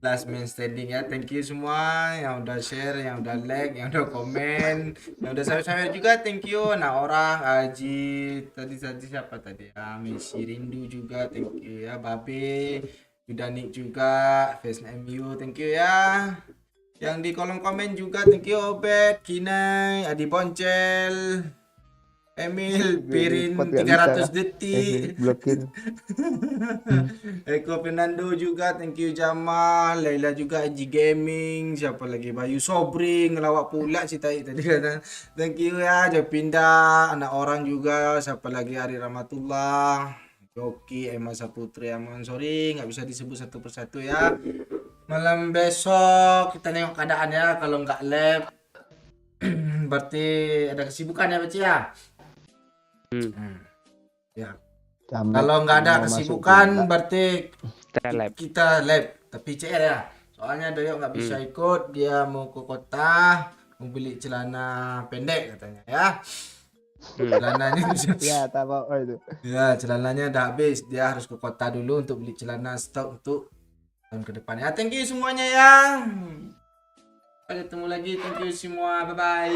last man standing ya. Thank you semua yang udah share, yang udah like, yang udah komen, yang udah subscribe juga. Thank you. Nah orang Aji tadi siapa tadi? Messi Rindu juga. Thank you ya. Babe, Yudanik juga. Face MU. Thank you ya. Yang di kolom komen juga. Thank you Obed, Kinai, Adi Poncel. Emil, Pirin 300 detik. Blokir. Eko Fernando juga, thank you Jamal, Laila juga, Eji Gaming, siapa lagi Bayu Sobri, ngelawak pula si Tai tadi kata. Thank you ya, Japinda, anak orang juga, siapa lagi Ari Rahmatullah, Yoki, Emma Saputri, Aman sorry, nggak bisa disebut satu persatu ya. Malam besok kita nengok keadaannya, kalau nggak lab berarti ada kesibukan ya Baci ya. Ya. Kalau nggak ada kesibukan berarti kita lab. Tapi CR ya. Soalnya Doyo nggak bisa ikut, dia mau ke kota, mau beli celana pendek katanya ya. Celananya Ya, tak apa itu. ya celananya udah habis, dia harus ke kota dulu untuk beli celana stok untuk tahun ke depan ya. Thank you semuanya ya. Sampai ketemu lagi, thank you semua, bye bye.